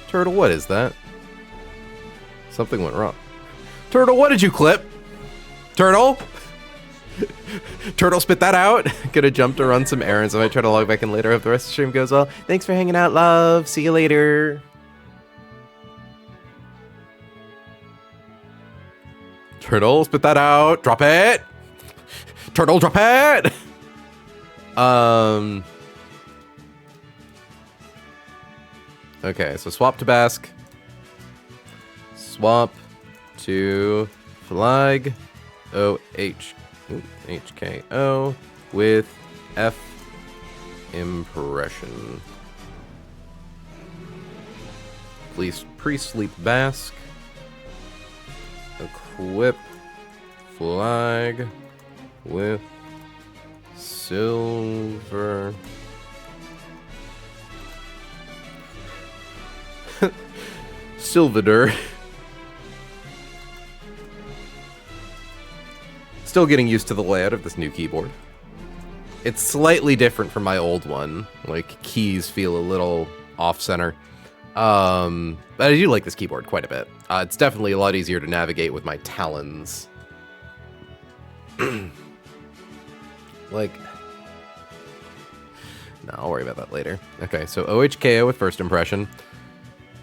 Turtle, what is that? Something went wrong. Turtle, what did you clip? Turtle? Turtle, spit that out. Gonna jump to run some errands. I might try to log back in later. Hope the rest of the stream goes well. Thanks for hanging out, love. See you later. Turtle, spit that out. Drop it. Turtle, drop it. Okay, so swap to Basque. Swap to flag. HKO with F impression. Please pre-sleep Basque. Equip flag with silver. Sylvader. Still getting used to the layout of this new keyboard. It's slightly different from my old one. Like, keys feel a little off-center. But I do like this keyboard quite a bit. It's definitely a lot easier to navigate with my talons. Like... No, I'll worry about that later. Okay, so OHKO with first impression.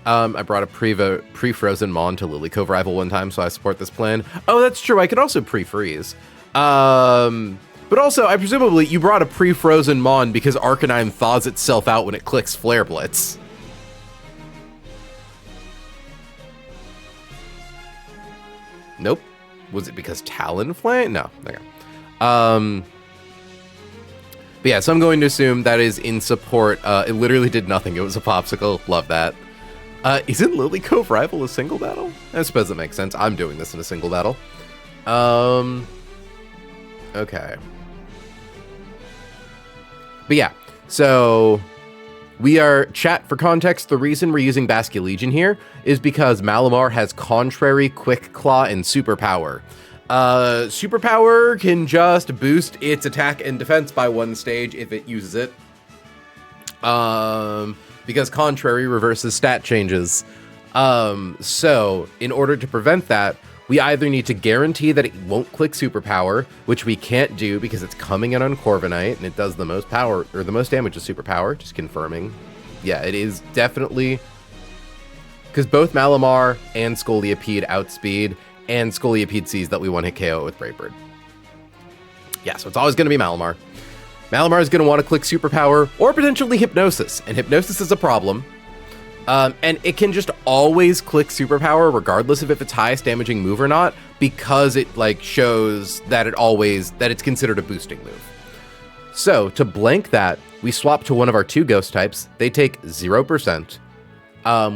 I brought a pre-frozen Mon to Lily Cove Rival one time, so I support this plan. Oh, that's true. I could also pre-freeze. But also, I presumably, you brought a pre-frozen Mon because Arcanine thaws itself out when it clicks Flare Blitz. Nope. Was it because Talonflame? No. Okay. But yeah, so I'm going to assume that is in support. It literally did nothing. It was a popsicle. Love that. Isn't Lily Cove Rival a single battle? I suppose that makes sense. I'm doing this in a single battle. Okay. But yeah, so we are, chat, for context, the reason we're using Basculegion here is because Malamar has Contrary, Quick Claw, and Superpower. Superpower can just boost its attack and defense by one stage if it uses it. Because Contrary reverses stat changes. So, in order to prevent that, we either need to guarantee that it won't click Superpower, which we can't do because it's coming in on Corviknight, and it does the most power, or the most damage with Superpower, just confirming. Yeah, it is definitely... Because both Malamar and Scolipede outspeed, and Scolipede sees that we one-hit KO it with Brave Bird. Yeah, so it's always going to be Malamar. Malamar is going to want to click Superpower, or potentially Hypnosis, and Hypnosis is a problem. And it can just always click Superpower, regardless of if it's highest damaging move or not, because it like shows that it's considered a boosting move. So to blank that, we swap to one of our two ghost types. They take 0%.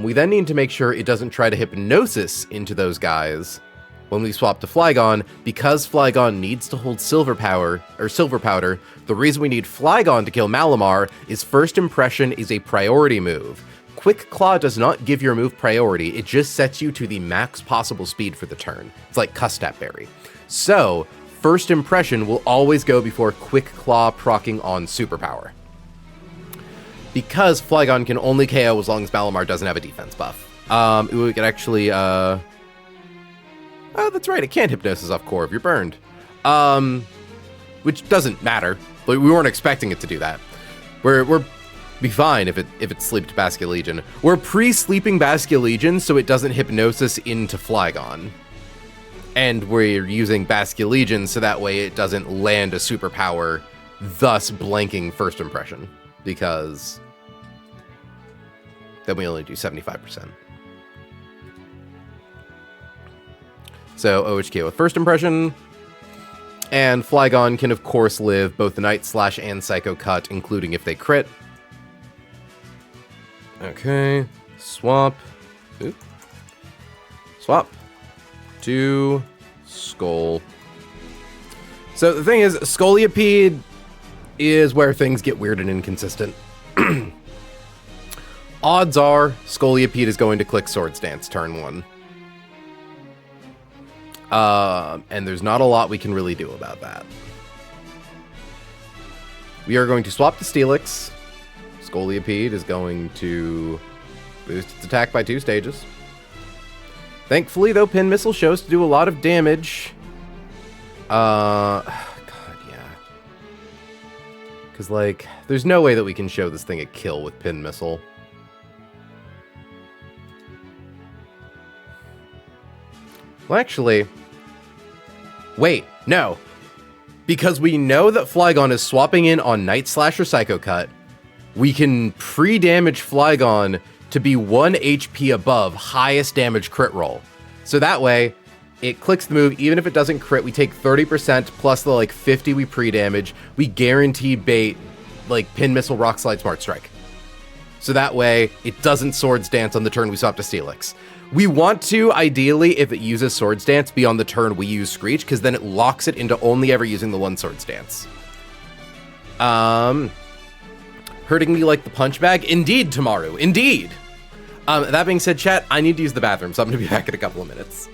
We then need to make sure it doesn't try to Hypnosis into those guys when we swap to Flygon, because Flygon needs to hold Silver Powder. The reason we need Flygon to kill Malamar is First Impression is a priority move. Quick Claw does not give your move priority, it just sets you to the max possible speed for the turn. It's like Custap Berry. So, First Impression will always go before Quick Claw proccing on Superpower. Because Flygon can only KO as long as Malamar doesn't have a defense buff. We could actually, Oh, that's right, it can't Hypnosis off Core if you're burned. Which doesn't matter. Like, we weren't expecting it to do that. We're be fine if it sleeped Basculegion. We're pre-sleeping Basculegion so it doesn't Hypnosis into Flygon. And we're using Basculegion so that way it doesn't land a Superpower, thus blanking First Impression. Because then we only do 75%. So OHK with First Impression. And Flygon can of course live both the Night Slash and Psycho Cut, including if they crit. Okay, swap. Oop. Swap to Skull. So the thing is, Scolipede is where things get weird and inconsistent. Odds are Scolipede is going to click Swords Dance turn 1. And there's not a lot we can really do about that. We are going to swap to Steelix. Scolipede is going to boost its attack by 2 stages. Thankfully, though, Pin Missile shows to do a lot of damage. God, yeah. Because, like, there's no way that we can show this thing a kill with Pin Missile. Well, actually, Wait, no. Because we know that Flygon is swapping in on Night Slash or Psycho Cut, we can pre-damage Flygon to be 1 HP above highest damage crit roll. So that way, it clicks the move, even if it doesn't crit, we take 30% plus the like 50 we pre-damage, we guarantee bait like Pin Missile, Rock Slide, Smart Strike. So that way, it doesn't Swords Dance on the turn we swap to Steelix. We want to, ideally, if it uses Swords Dance, be on the turn we use Screech, because then it locks it into only ever using the one Swords Dance. Hurting me like the punch bag? Indeed, Tamaru, indeed! That being said, chat, I need to use the bathroom, so I'm going to be back in a couple of minutes.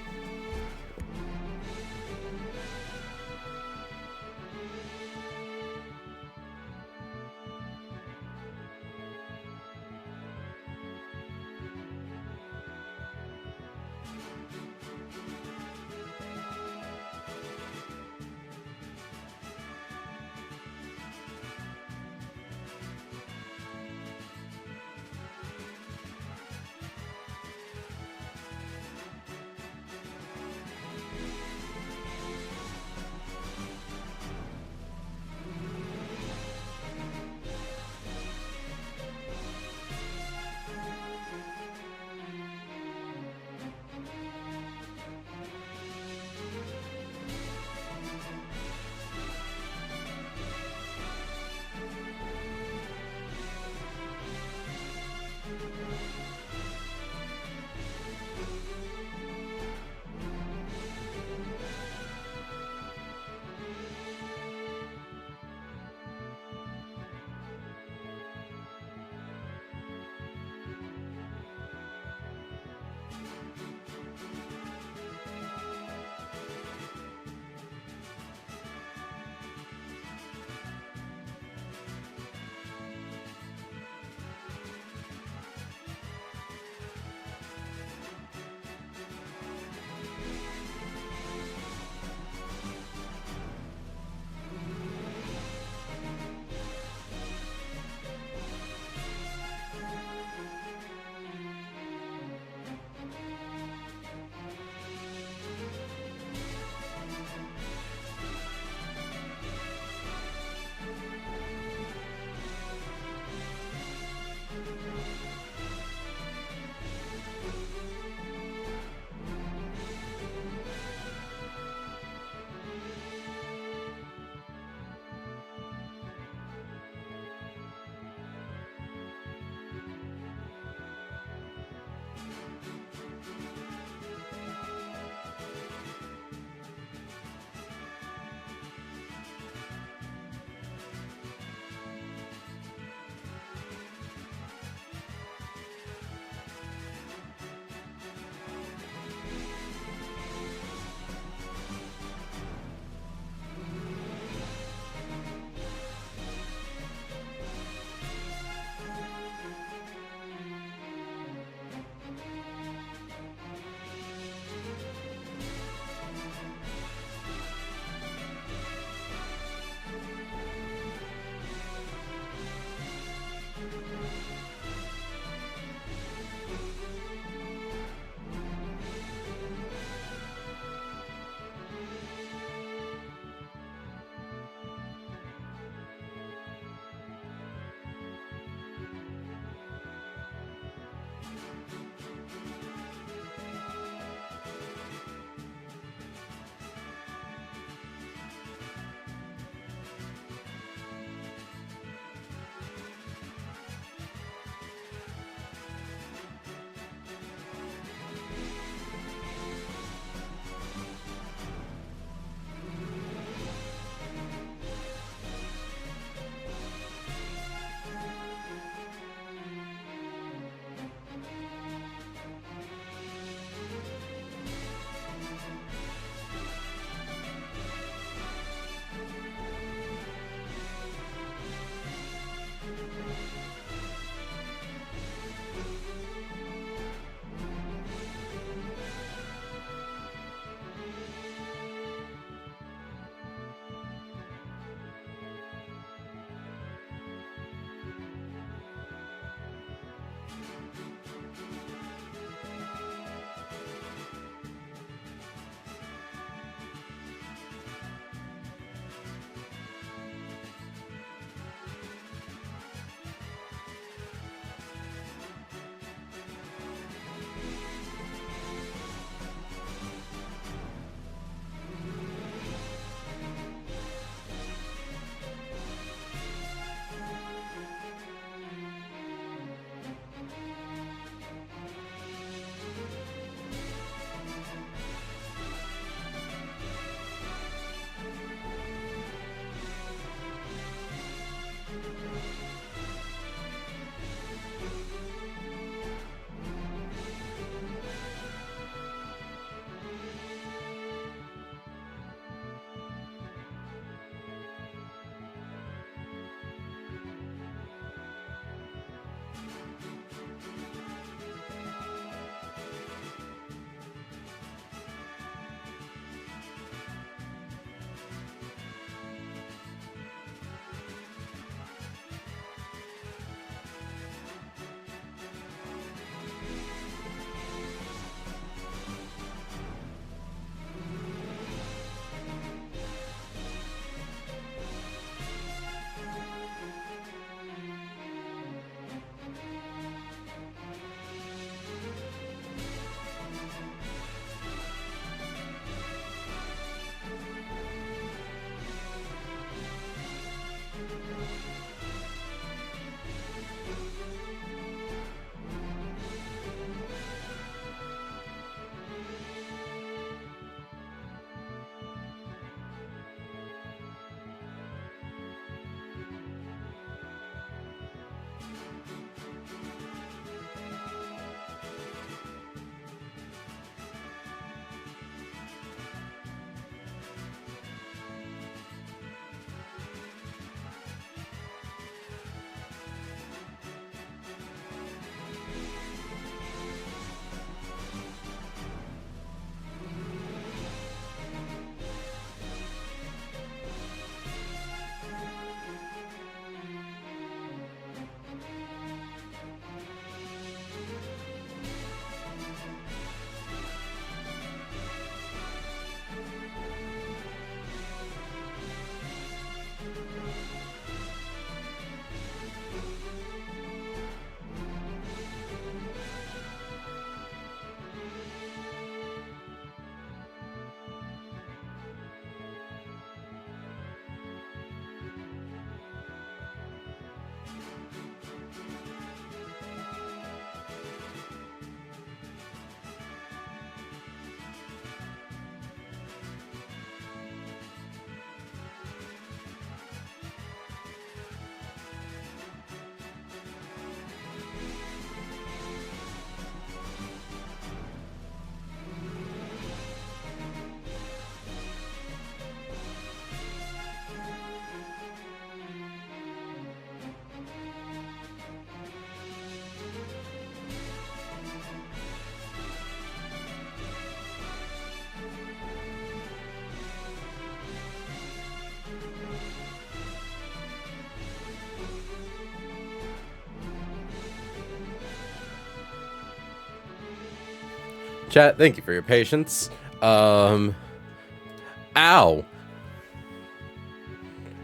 Chat, thank you for your patience. Ow.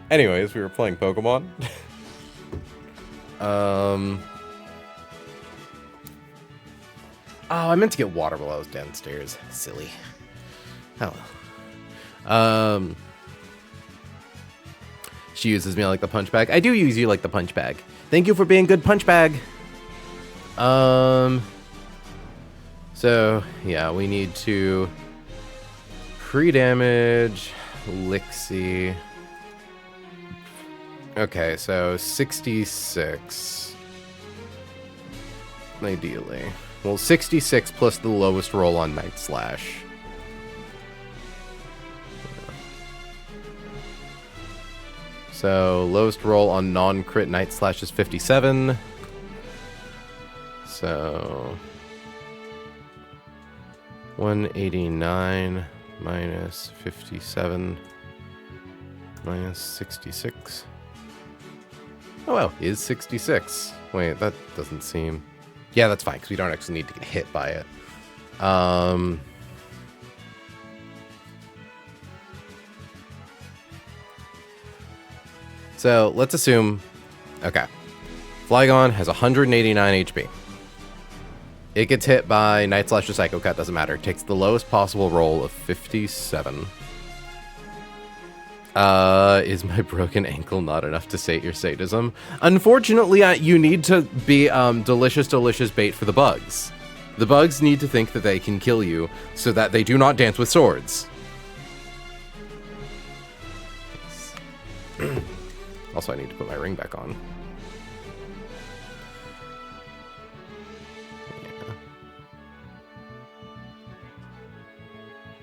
Anyways, we were playing Pokemon. Oh, I meant to get water while I was downstairs. Silly. Oh well. She uses me like the punch bag. I do use you like the punch bag. Thank you for being good punch bag. So, yeah, we need to pre-damage Lixie. Okay, so 66. Ideally. Well, 66 plus the lowest roll on Night Slash. So, lowest roll on non-crit Night Slash is 57. So... 189 minus 57 minus 66. Oh, well, is 66. Wait, that doesn't seem... Yeah, that's fine, because we don't actually need to get hit by it. So, let's assume... Okay. Flygon has 189 HP. It gets hit by Night Slash or Psycho Cut, doesn't matter. It takes the lowest possible roll of 57. Is my broken ankle not enough to sate your sadism? Unfortunately, you need to be delicious bait for the bugs. The bugs need to think that they can kill you so that they do not dance with swords. Also, I need to put my ring back on.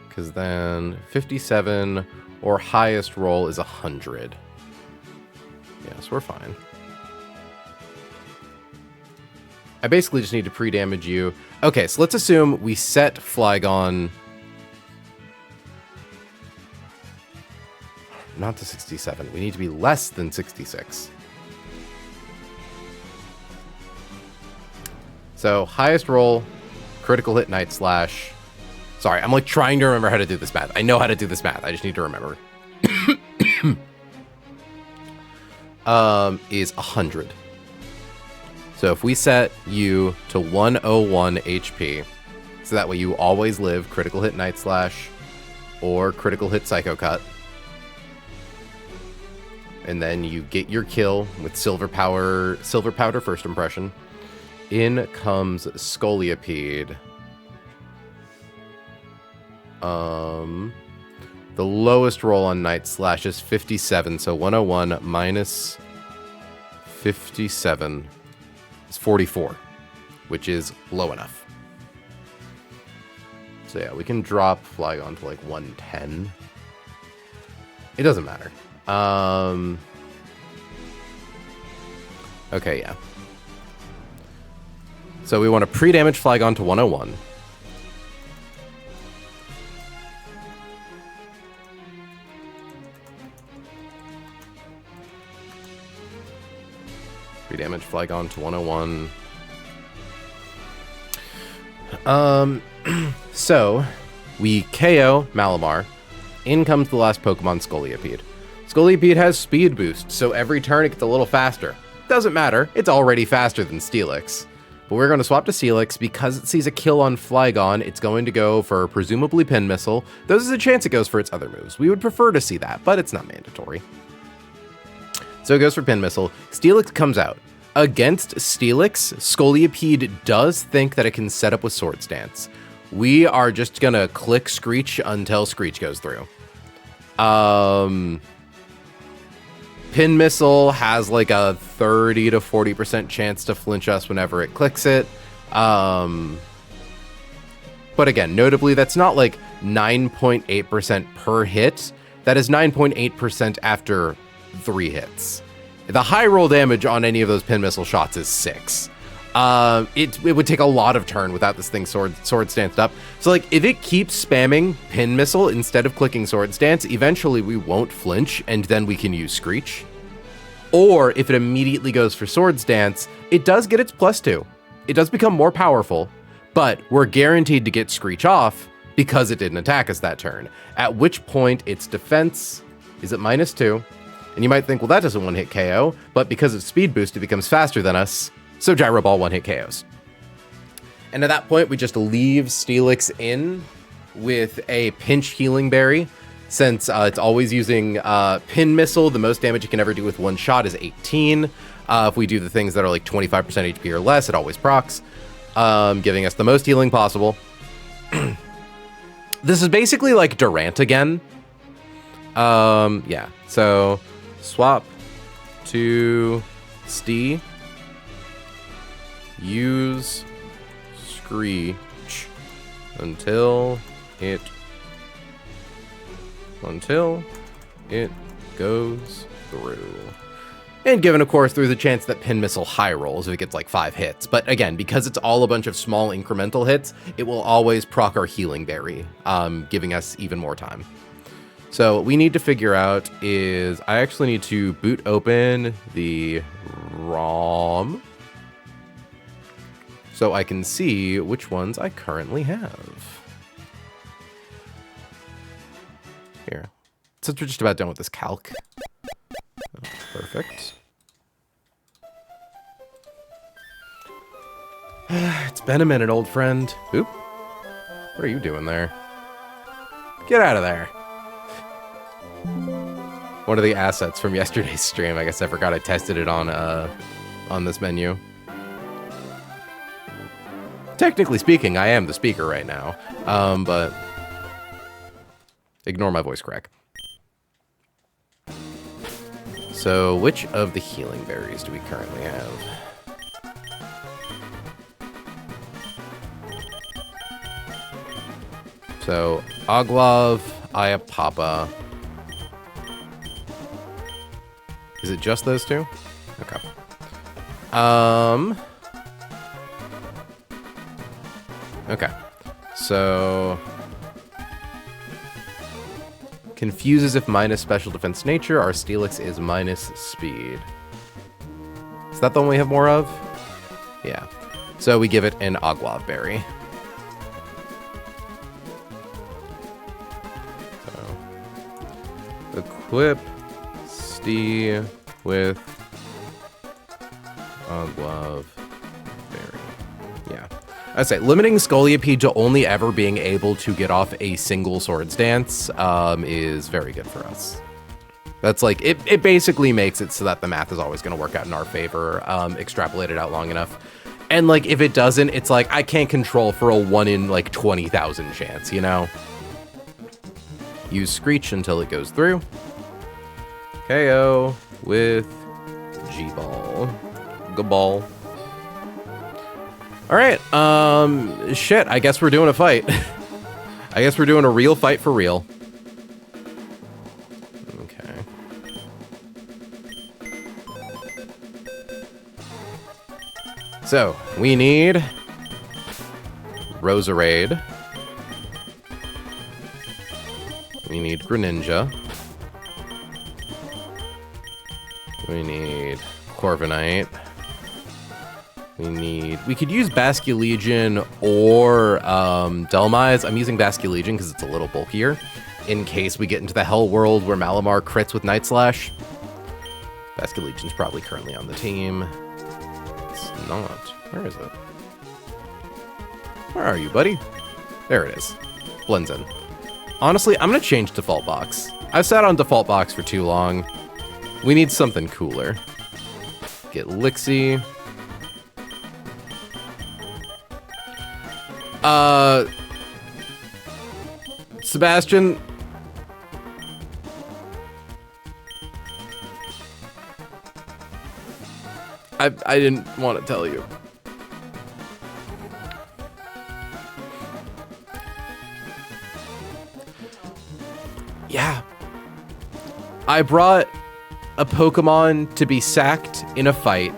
Because then 57 or highest roll is 100. Yeah, so we're fine. I basically just need to pre-damage you. Okay, so let's assume we set Flygon... Not to 67. We need to be less than 66. So, highest roll, critical hit Night Slash... Sorry, I'm like trying to remember how to do this math. I know how to do this math. I just need to remember. Is 100. So if we set you to 101 HP, so that way you always live critical hit Night Slash or critical hit Psycho Cut. And then you get your kill with Silver Powder First Impression. In comes Scolipede. The lowest roll on Night Slash is 57, so 101 minus 57 is 44, which is low enough. So yeah, we can drop Flygon to like 110. It doesn't matter. Okay, yeah. So we want to pre-damage Flygon to 101. Pre-damage Flygon to 101. So, we KO Malamar. In comes the last Pokemon, Scolipede. Scolipede has speed boost, so every turn it gets a little faster. Doesn't matter, it's already faster than Steelix. But we're going to swap to Steelix because it sees a kill on Flygon. It's going to go for presumably Pin Missile. There's a chance it goes for its other moves. We would prefer to see that, but it's not mandatory. So it goes for Pin Missile. Steelix comes out. Against Steelix, Scolipede does think that it can set up with Swords Dance. We are just going to click Screech until Screech goes through. Pin Missile has like a 30 to 40% chance to flinch us whenever it clicks it. But again, notably, that's not like 9.8% per hit. That is 9.8% after 3 hits. The high roll damage on any of those Pin Missile shots is 6. It would take a lot of turn without this thing sword stanced up. So like if it keeps spamming Pin Missile instead of clicking Sword Stance, eventually we won't flinch and then we can use Screech. Or if it immediately goes for Sword Stance, it does get its +2. It does become more powerful, but we're guaranteed to get Screech off because it didn't attack us that turn, at which point its defense is at -2. And you might think, well, that doesn't one-hit KO, but because of speed boost, it becomes faster than us, so Gyro Ball one-hit KOs. And at that point, we just leave Steelix in with a pinch healing berry. Since it's always using pin missile, the most damage it can ever do with one shot is 18. If we do the things that are like 25% HP or less, it always procs, giving us the most healing possible. This is basically like Durant again. Yeah, so swap to Stee. Use Screech until it goes through. And given, of course, there's a chance that Pin Missile high rolls if it gets like 5 hits. But again, because it's all a bunch of small incremental hits, it will always proc our Healing Berry, giving us even more time. So what we need to figure out is I actually need to boot open the ROM so I can see which ones I currently have. Here. Since we're just about done with this calc. Oh, perfect. It's been a minute, old friend. Oop. What are you doing there? Get out of there. One of the assets from yesterday's stream. I guess I forgot I tested it on this menu. Technically speaking, I am the speaker right now. But ignore my voice crack. So, which of the healing berries do we currently have? So, Aglav, Ayapapa. Is it just those two? Okay. Okay. So, confuses if minus special defense nature. Our Steelix is minus speed. Is that the one we have more of? Yeah. So we give it an Aglav berry. So equip Stee with Aglav berry. Yeah. I say limiting Scolipede to only ever being able to get off a single Swords Dance is very good for us. That's like it basically makes it so that the math is always going to work out in our favor, extrapolated out long enough. And like if it doesn't, it's like I can't control for a 1 in like 20,000 chance, you know. Use Screech until it goes through. KO with G-Ball. G-Ball. All right, shit, I guess we're doing a fight. I guess we're doing a real fight for real. Okay. So, we need Roserade. We need Greninja. We need Corviknight. We could use Basculegion or Delmise. I'm using Basculegion because it's a little bulkier in case we get into the Hell World where Malamar crits with Night Slash. Basculegion's probably currently on the team. It's not. Where is it? Where are you, buddy? There it is. Blends in. Honestly, I'm going to change Default Box. I've sat on Default Box for too long. We need something cooler. Get Lixie. Sebastian. I didn't want to tell you. Yeah. I brought a Pokemon to be sacked in a fight,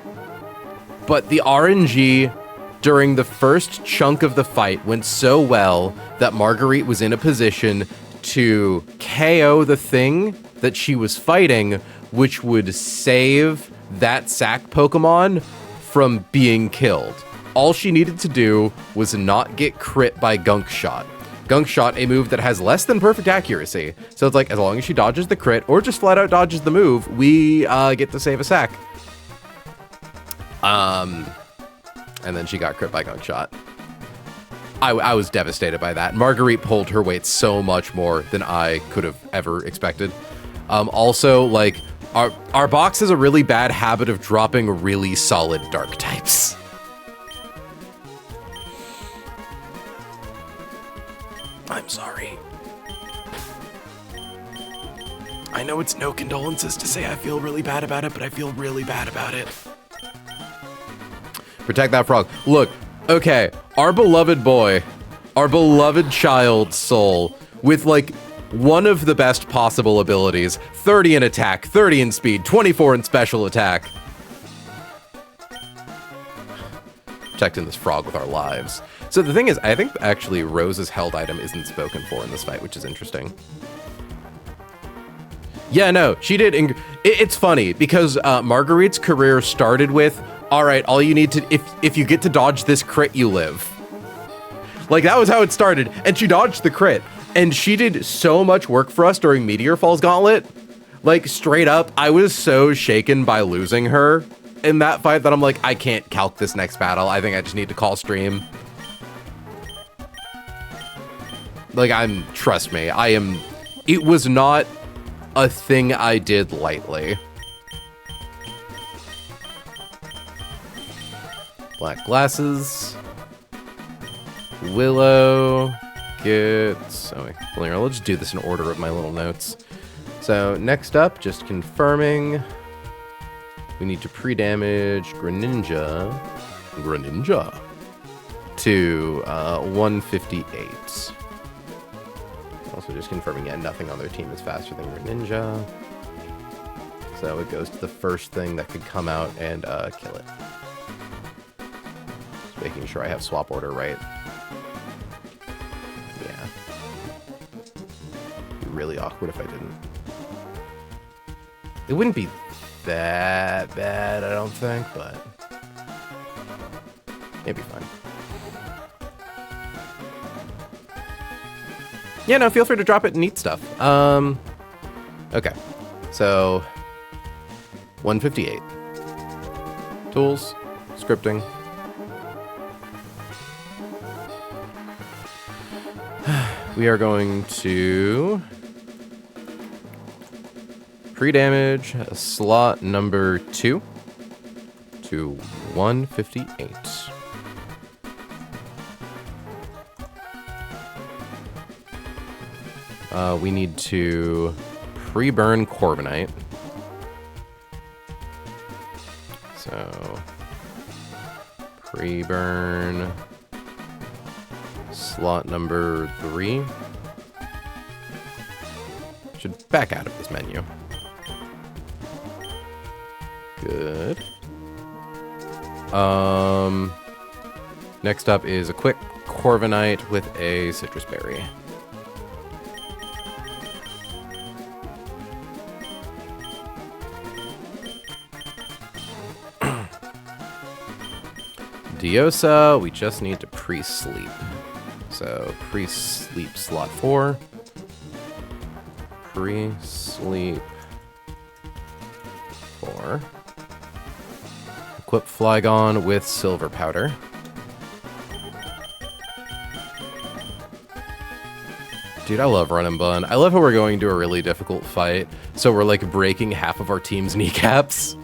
but the RNG during the first chunk of the fight went so well that Marguerite was in a position to KO the thing that she was fighting, which would save that sack Pokemon from being killed. all she needed to do was not get crit by Gunk Shot. Gunk Shot, a move that has less than perfect accuracy. So it's like, as long as she dodges the crit, or just flat out dodges the move, we get to save a sack. And then she got crit by Gunk Shot. I was devastated by that. Marguerite pulled her weight so much more than I could have ever expected. Also, like, our box has a really bad habit of dropping really solid dark types. I'm sorry. I know it's no condolences to say I feel really bad about it, but I feel really bad about it. Protect that frog. Look, okay, our beloved boy, our beloved child soul, with like one of the best possible abilities, 30 in attack, 30 in speed, 24 in special attack. Protecting this frog with our lives. So the thing is, I think actually Rose's held item isn't spoken for in this fight, which is interesting. Yeah, no, she did. It's funny because Marguerite's career started with, all right, all you need to, if you get to dodge this crit, you live. Like, that was how it started. And she dodged the crit. And she did so much work for us during Meteor Falls Gauntlet. Like, straight up, I was so shaken by losing her in that fight that I'm like, I can't calc this next battle. I think I just need to call stream. Like, trust me, it was not a thing I did lightly. Black glasses. Willow gets, oh wait, well, let's just do this in order of my little notes. So next up, just confirming, we need to pre-damage Greninja to 158. Also just confirming, yeah, nothing on their team is faster than Greninja. So it goes to the first thing that could come out and kill it. Just making sure I have swap order right. Yeah. It'd be really awkward if I didn't. It wouldn't be that bad, I don't think, but it'd be fine. Yeah, no, feel free to drop it and eat stuff. Okay. So, 158. Tools, scripting. We are going to pre-damage slot number 2 to 158. We need to pre-burn Corviknight. So, pre-burn slot number 3. Should back out of this menu. Good. Next up is a quick Corviknight with a citrus berry. Diosa, we just need to pre-sleep. So, pre-sleep slot 4. Pre-sleep 4. Equip Flygon with Silver Powder. Dude, I love Run and Bun. I love how we're going to a really difficult fight, so we're like breaking half of our team's kneecaps.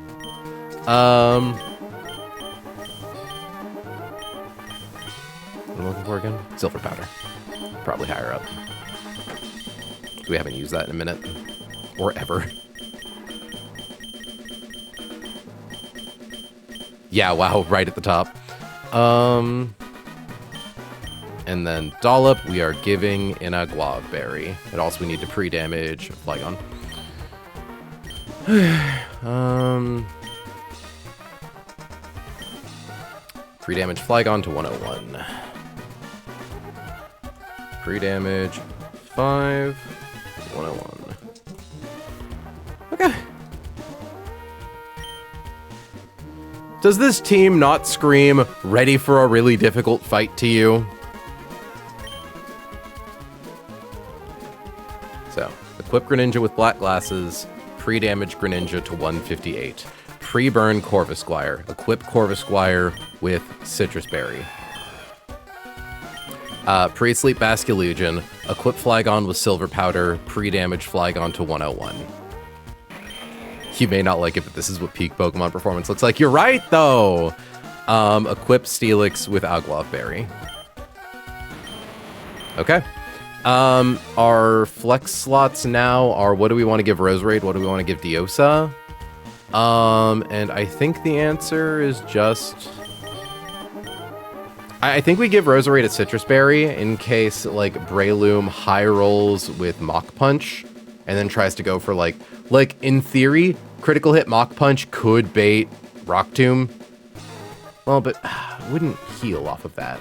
What am I looking for again? Silver Powder. Probably higher up. We haven't used that in a minute. Or ever. Yeah, wow, right at the top. And then Dollop, we are giving in a Guava Berry. And also we need to pre-damage Flygon. Pre-damage Flygon to 101. Pre-damage 5, 101. Okay. Does this team not scream, ready for a really difficult fight to you? So, equip Greninja with black glasses, pre-damage Greninja to 158. Pre-burn Corvisquire. Equip Corvisquire with Citrus Berry. Pre-sleep Basculegion. Equip Flygon with Silver Powder. Pre-damage Flygon to 101. You may not like it, but this is what peak Pokemon performance looks like. You're right, though! Equip Steelix with Agloff Berry. Okay. Our flex slots now are what do we want to give Roserade, what do we want to give Diosa? And I think the answer is just... I think we give Roserade a Citrus Berry in case, like, Breloom high rolls with Mach Punch and then tries to go for, like, in theory, critical hit Mach Punch could bait Rock Tomb. Well, but wouldn't heal off of that.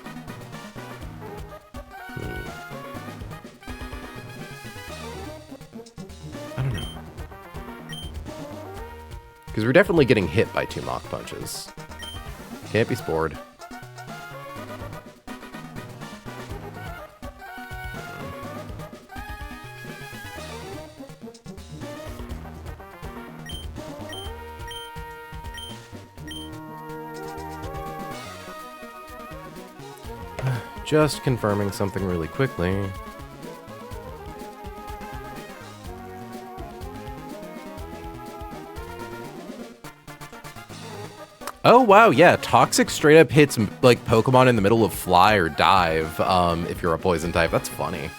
I don't know. Because we're definitely getting hit by 2 Mach Punches. Can't be Spored. Just confirming something really quickly. Oh, wow, yeah. Toxic straight up hits, like, Pokemon in the middle of Fly or Dive, if you're a Poison type. That's funny.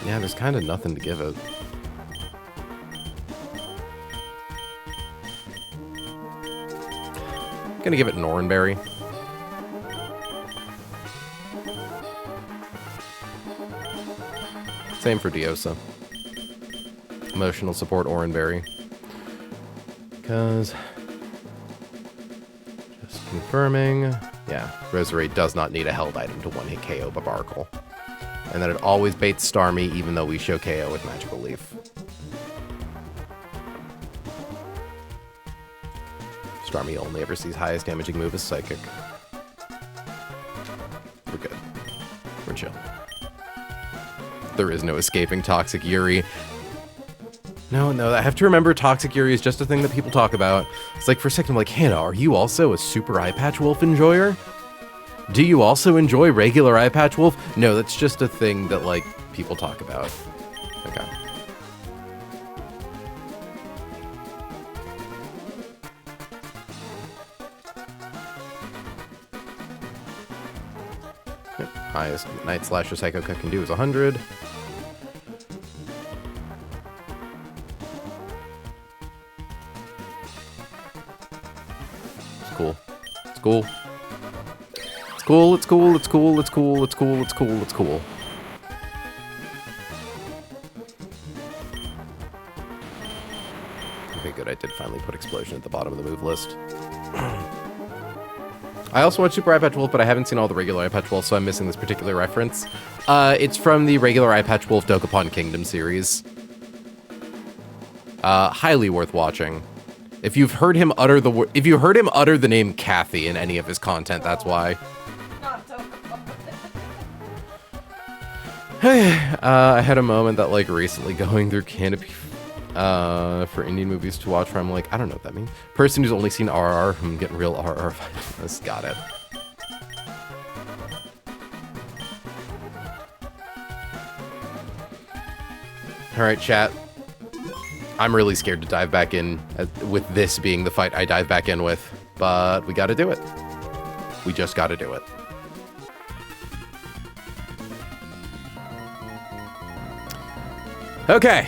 Yeah, there's kind of nothing to give it. Gonna give it Norenberry. Same for Diosa. Emotional support Oranberry. Because... just confirming... yeah, Roserade does not need a held item to one-hit KO Barbaracle. And that it always baits Starmie even though we show KO with Magical Leaf. Starmie only ever sees highest damaging move as Psychic. We're good. We're chill. There is no escaping Toxic Yuri. No, I have to remember Toxic Yuri is just a thing that people talk about. It's like for a second I'm like, Hannah, are you also a super Eye Patch Wolf enjoyer? Do you also enjoy regular Eye Patch Wolf? No, that's just a thing that, like, people talk about. Okay. Yep. Highest Night Slasher Psycho Cut can do is 100. It's cool. It's cool. Cool, it's cool, it's cool, it's cool, it's cool, it's cool, it's cool. Okay, good, I did finally put Explosion at the bottom of the move list. I also watched Super Eye Patch Wolf, but I haven't seen all the regular Eye Patch Wolf, so I'm missing this particular reference. It's from the regular Eye Patch Wolf Dokapon Kingdom series. Highly worth watching. If you've heard him utter the name Kathy in any of his content, that's why. I had a moment that, like, recently going through Canopy for Indian movies to watch where I'm like, I don't know what that means. Person who's only seen RR, I'm getting real RR vibes. Got it. Alright, chat. I'm really scared to dive back in with this being the fight I dive back in with, but we gotta do it. We just gotta do it. Okay.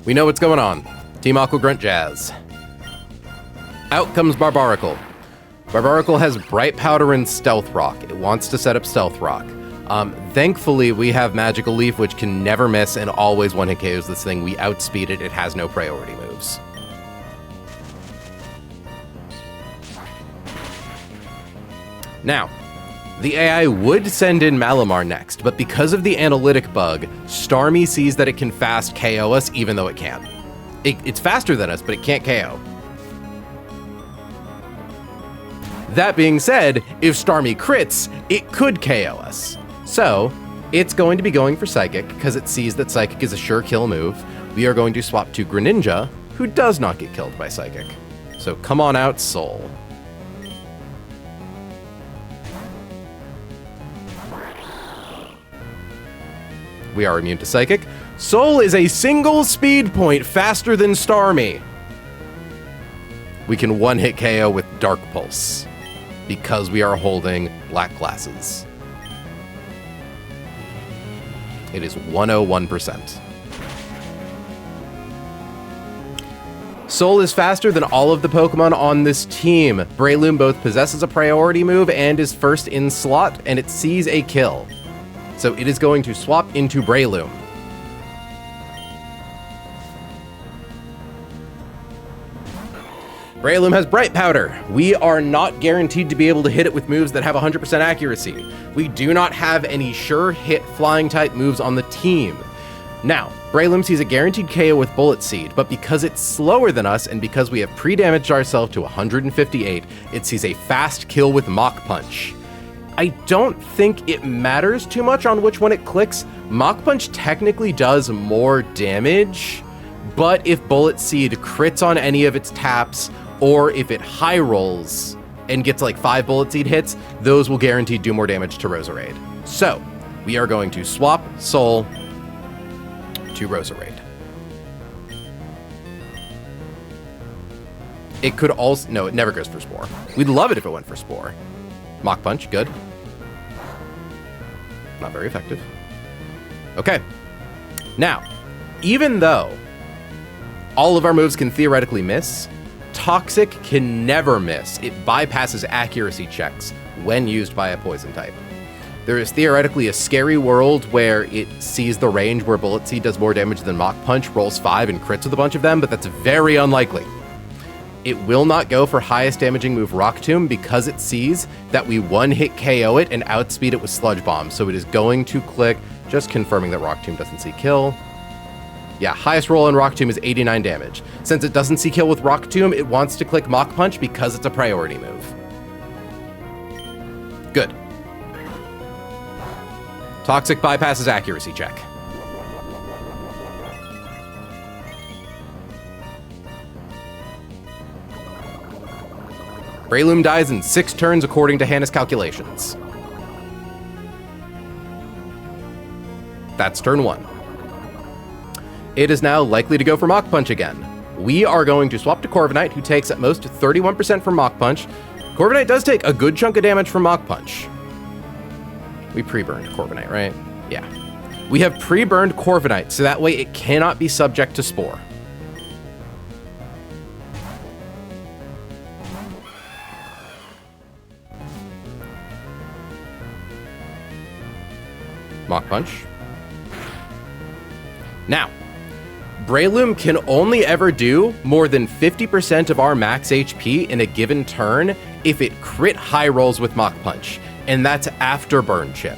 We know what's going on. Team Aqua Grunt Jazz. Out comes Barbaracle. Barbaracle has Bright Powder and Stealth Rock. It wants to set up Stealth Rock. Thankfully, we have Magical Leaf, which can never miss and always one-hit KOs this thing. We outspeed it. It has no priority moves. Now, the AI would send in Malamar next, but because of the analytic bug, Starmie sees that it can fast KO us even though it can't. It's faster than us, but it can't KO. That being said, if Starmie crits, it could KO us. So, it's going to be going for Psychic, because it sees that Psychic is a sure kill move. We are going to swap to Greninja, who does not get killed by Psychic. So come on out, Soul. We are immune to Psychic. Soul is a single speed point faster than Starmie. We can one-hit KO with Dark Pulse, because we are holding black glasses. It is 101%. Soul is faster than all of the Pokemon on this team. Breloom both possesses a priority move and is first in slot, and it sees a kill. So it is going to swap into Breloom. Breloom has Bright Powder. We are not guaranteed to be able to hit it with moves that have 100% accuracy. We do not have any sure hit flying type moves on the team. Now, Breloom sees a guaranteed KO with Bullet Seed, but because it's slower than us and because we have pre-damaged ourselves to 158, it sees a fast kill with Mach Punch. I don't think it matters too much on which one it clicks. Mach Punch technically does more damage, but if Bullet Seed crits on any of its taps, or if it high rolls and gets like 5 Bullet Seed hits, those will guaranteed do more damage to Roserade. So, we are going to swap Soul to Roserade. It could also, no, it never goes for Spore. We'd love it if it went for Spore. Mach Punch, good. Not very effective. Okay. Now, even though all of our moves can theoretically miss, Toxic can never miss. It bypasses accuracy checks when used by a poison type. There is theoretically a scary world where it sees the range where Bullet Seed does more damage than Mach Punch, rolls 5 and crits with a bunch of them, but that's very unlikely. It will not go for highest damaging move Rock Tomb because it sees that we one-hit KO it and outspeed it with Sludge Bomb, so it is going to click, just confirming that Rock Tomb doesn't see kill. Yeah, highest roll on Rock Tomb is 89 damage. Since it doesn't see kill with Rock Tomb, it wants to click Mach Punch because it's a priority move. Good. Toxic bypasses accuracy check. Breloom dies in 6 turns according to Hannah's calculations. That's turn 1. It is now likely to go for Mach Punch again. We are going to swap to Corviknight, who takes at most 31% from Mach Punch. Corviknight does take a good chunk of damage from Mach Punch. We pre-burned Corviknight, right? Yeah. We have pre-burned Corviknight, so that way it cannot be subject to Spore. Mach Punch. Now, Breloom can only ever do more than 50% of our max HP in a given turn if it crit high rolls with Mach Punch, and that's after Burn Chip.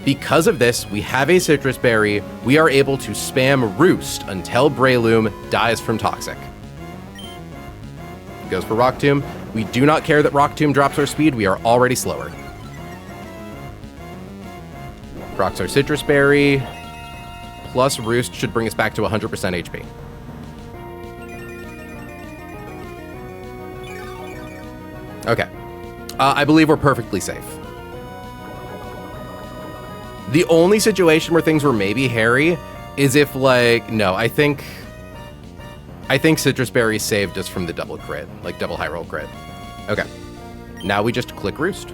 Because of this, we have a Citrus Berry. We are able to spam Roost until Breloom dies from Toxic. Goes for Rock Tomb. We do not care that Rock Tomb drops our speed. We are already slower. Procs our Citrus Berry. Plus Roost should bring us back to 100% HP. Okay. I believe we're perfectly safe. The only situation where things were maybe hairy is if, like, no, I think Citrus Berry saved us from the double crit, like double high roll crit. Okay. Now we just click Roost.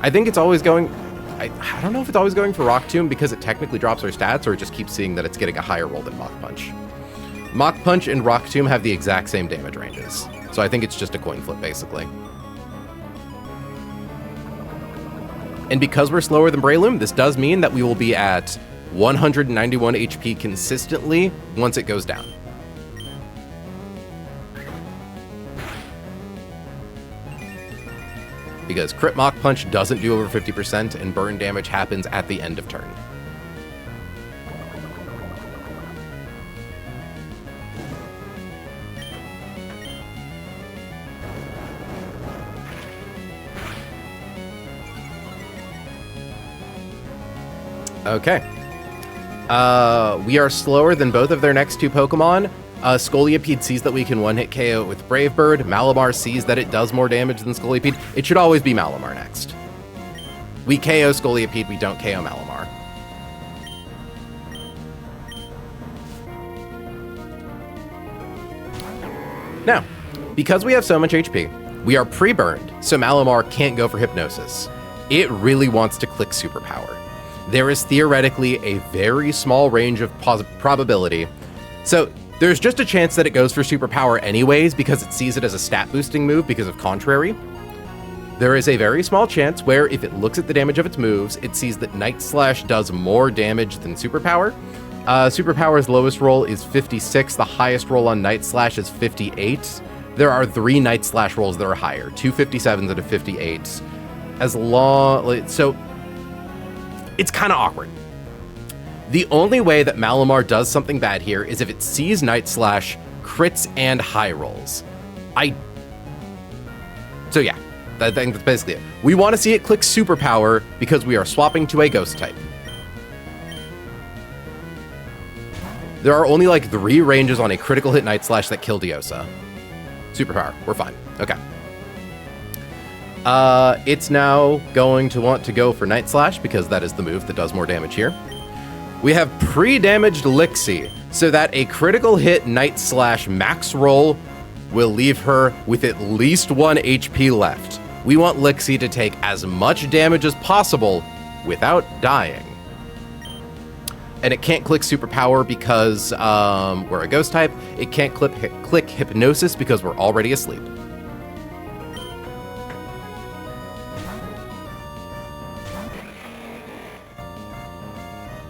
I think it's always going... I don't know if it's always going for Rock Tomb because it technically drops our stats, or it just keeps seeing that it's getting a higher roll than Mach Punch. Mach Punch and Rock Tomb have the exact same damage ranges, so I think it's just a coin flip, basically. And because we're slower than Breloom, this does mean that we will be at 191 HP consistently once it goes down. Because crit Mach Punch doesn't do over 50% and burn damage happens at the end of turn. Okay. We are slower than both of their next two Pokemon. Scolipede sees that we can one-hit KO it with Brave Bird. Malamar sees that it does more damage than Scolipede. It should always be Malamar next. We KO Scolipede, we don't KO Malamar. Now, because we have so much HP, we are pre-burned, so Malamar can't go for Hypnosis. It really wants to click Superpower. There is theoretically a very small range of probability. So there's just a chance that it goes for Superpower anyways because it sees it as a stat boosting move because of Contrary. There is a very small chance where if it looks at the damage of its moves, it sees that Night Slash does more damage than Superpower. Superpower's lowest roll is 56. The highest roll on Night Slash is 58. There are 3 Night Slash rolls that are higher, 2 57s and a 58. So it's kind of awkward. The only way that Malamar does something bad here is if it sees Night Slash, crits, and high rolls. So yeah, I think that's basically it. We want to see it click Superpower because we are swapping to a Ghost type. There are only like 3 ranges on a critical hit Night Slash that kill Diosa. Superpower, we're fine. Okay. It's now going to want to go for Night Slash because that is the move that does more damage here. We have pre-damaged Lixie, so that a critical hit Night Slash max roll will leave her with at least 1 HP left. We want Lixie to take as much damage as possible without dying. And it can't click Superpower because we're a Ghost type. It can't click Hypnosis because we're already asleep.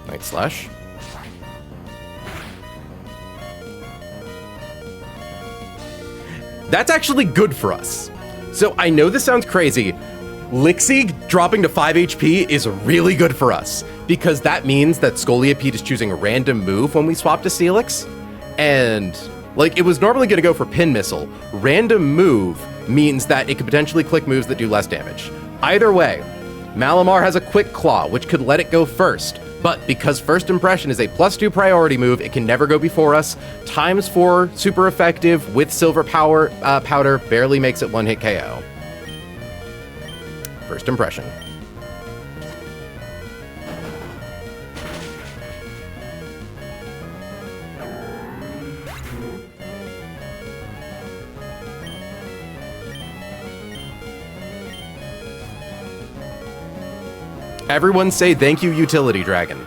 Night Slash. That's actually good for us. So I know this sounds crazy. Lixie dropping to 5 HP is really good for us because that means that Scolipede is choosing a random move when we swap to Steelix. And like it was normally going to go for Pin Missile. Random move means that it could potentially click moves that do less damage. Either way, Malamar has a Quick Claw, which could let it go first. But because First Impression is a +2 priority move, it can never go before us. ×4 super effective with Silver Powder barely makes it 1-hit KO. First Impression. Everyone say thank you, Utility Dragon.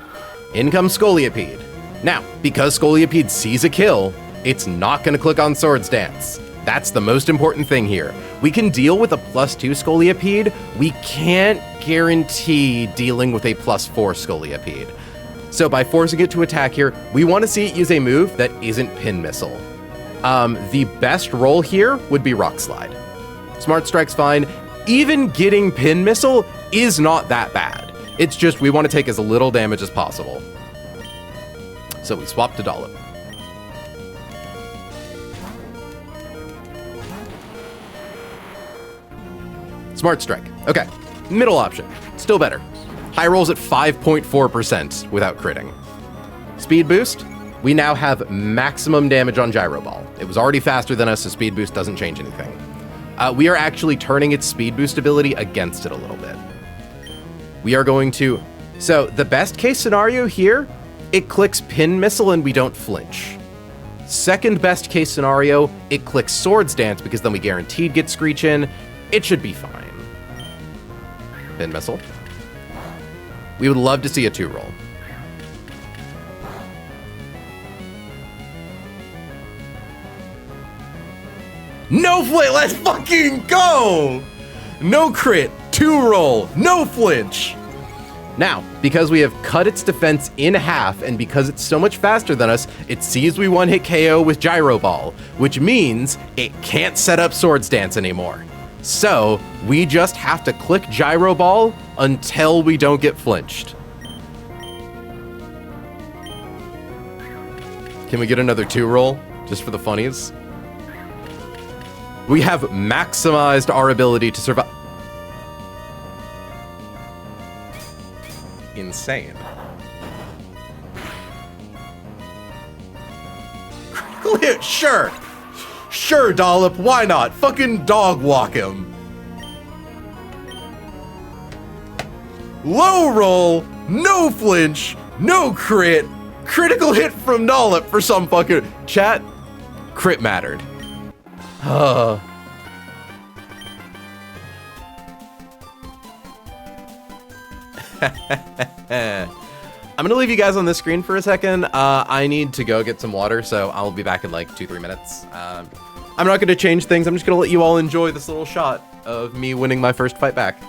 In comes Scolipede. Now, because Scolipede sees a kill, it's not going to click on Swords Dance. That's the most important thing here. We can deal with a +2 Scolipede. We can't guarantee dealing with a +4 Scolipede. So by forcing it to attack here, we want to see it use a move that isn't Pin Missile. The best roll here would be Rock Slide. Smart Strike's fine. Even getting Pin Missile is not that bad. It's just we want to take as little damage as possible. So we swap to Dollop. Smart Strike. Okay, middle option. Still better. High rolls at 5.4% without critting. Speed Boost. We now have maximum damage on Gyro Ball. It was already faster than us, so Speed Boost doesn't change anything. We are actually turning its Speed Boost ability against it a little bit. We are going to... So the best case scenario here, it clicks Pin Missile and we don't flinch. Second best case scenario, it clicks Swords Dance because then we guaranteed get Screech in. It should be fine. Pin Missile. We would love to see a 2-roll. No flip, let's fucking go! No crit, 2-roll, no flinch. Now, because we have cut its defense in half, and because it's so much faster than us, it sees we one-hit KO with Gyro Ball, which means it can't set up Swords Dance anymore. So, we just have to click Gyro Ball until we don't get flinched. Can we get another 2-roll, just for the funnies? We have maximized our ability to survive. Insane. Critical hit, sure. Sure, Dollop, why not? Fucking dog walk him. Low roll, no flinch, no crit. Critical hit from Dollop for some fucking... Chat, crit mattered. I'm gonna leave you guys on this screen for a second. I need to go get some water, so I'll be back in like 2-3 minutes. I'm not gonna change things. I'm just gonna let you all enjoy this little shot of me winning my first fight back.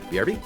BRB.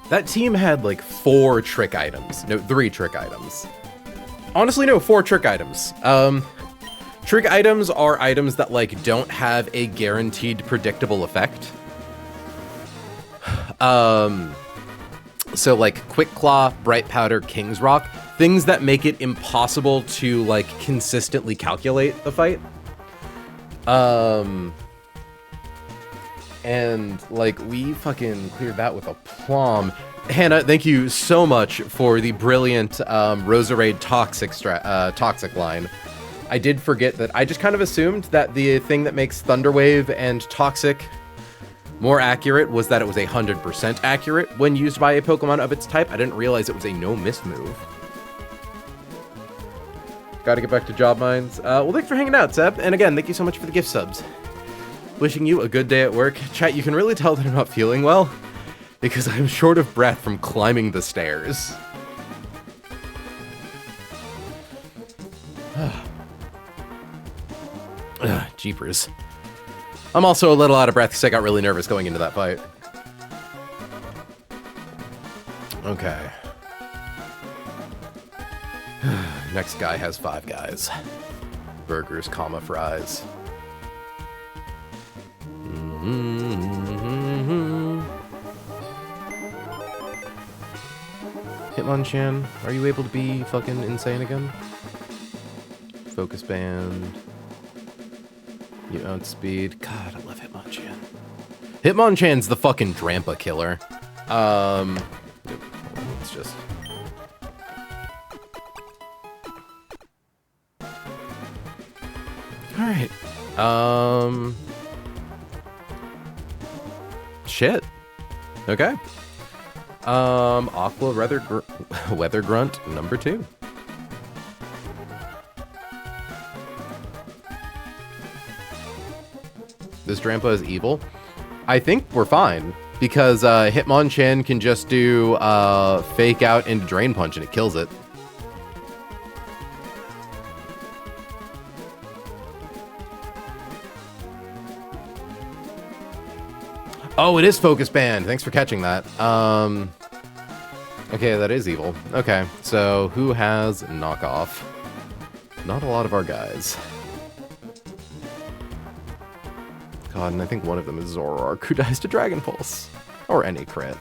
That team had like 4 trick items. No, 3 trick items. Honestly, no, 4 trick items. Trick items are items that like don't have a guaranteed predictable effect. So like Quick Claw, Bright Powder, King's Rock, things that make it impossible to like consistently calculate the fight. And like we fucking cleared that with a plum. Hannah, thank you so much for the brilliant Roserade Toxic line. I did forget that. I just kind of assumed that the thing that makes Thunderwave and Toxic more accurate was that it was 100% accurate when used by a Pokemon of its type. I didn't realize it was a no-miss move. Gotta get back to job mines. Well, thanks for hanging out, Seb. And again, thank you so much for the gift subs. Wishing you a good day at work. Chat, you can really tell that I'm not feeling well because I'm short of breath from climbing the stairs. Jeepers. I'm also a little out of breath because I got really nervous going into that fight. Okay. Next guy has 5 guys. Burgers, comma, fries. Hitmonchan, are you able to be fucking insane again? Focus Band. You outspeed. God, I love Hitmonchan. Hitmonchan's the fucking Drampa killer. Let's just... Alright. Shit. Okay. Aqua Weather Grunt number 2. This Drampa is evil. I think we're fine because Hitmonchan can just do Fake Out into Drain Punch and it kills it. Oh, it is Focus Band. Thanks for catching that. Okay, that is evil. Okay, so who has knockoff? Not a lot of our guys. God, and I think one of them is Zoroark, who dies to Dragon Pulse. Or any crit.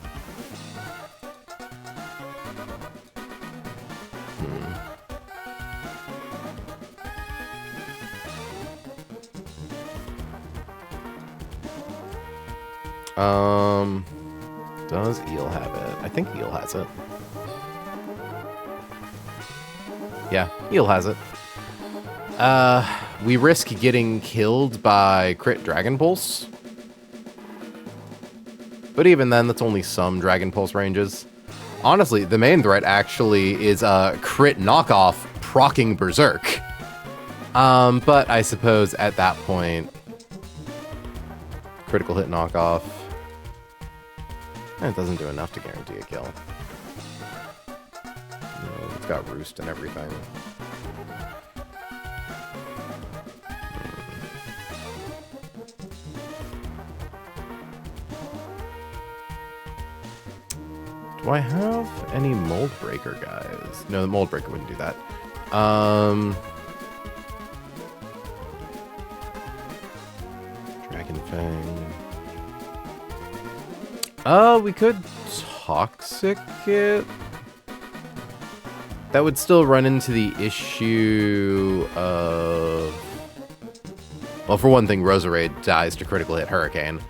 Does Eel have it? I think Eel has it. Yeah, Eel has it. We risk getting killed by crit Dragon Pulse. But even then, that's only some Dragon Pulse ranges. Honestly, the main threat actually is crit knockoff proccing Berserk. But I suppose at that point, critical hit knockoff, it doesn't do enough to guarantee a kill. You know, it's got Roost and everything. Do I have any Mold Breaker guys? No, the Mold Breaker wouldn't do that. Dragon Fang. We could Toxic it. That would still run into the issue of... Well, for one thing, Roserade dies to critical hit Hurricane.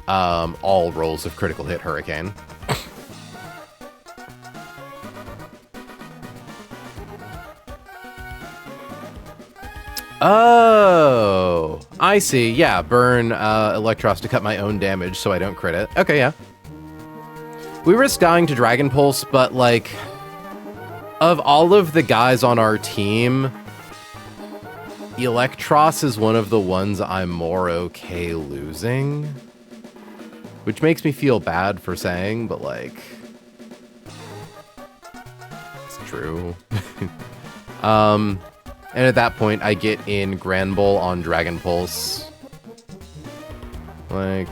All rolls of critical hit Hurricane. Oh, I see. Yeah, burn Electros to cut my own damage so I don't crit it. Okay, yeah. We risk dying to Dragon Pulse, but like, of all of the guys on our team, Electros is one of the ones I'm more okay losing. Which makes me feel bad for saying, but like, it's true. And at that point, I get in Granbull on Dragon Pulse. Like,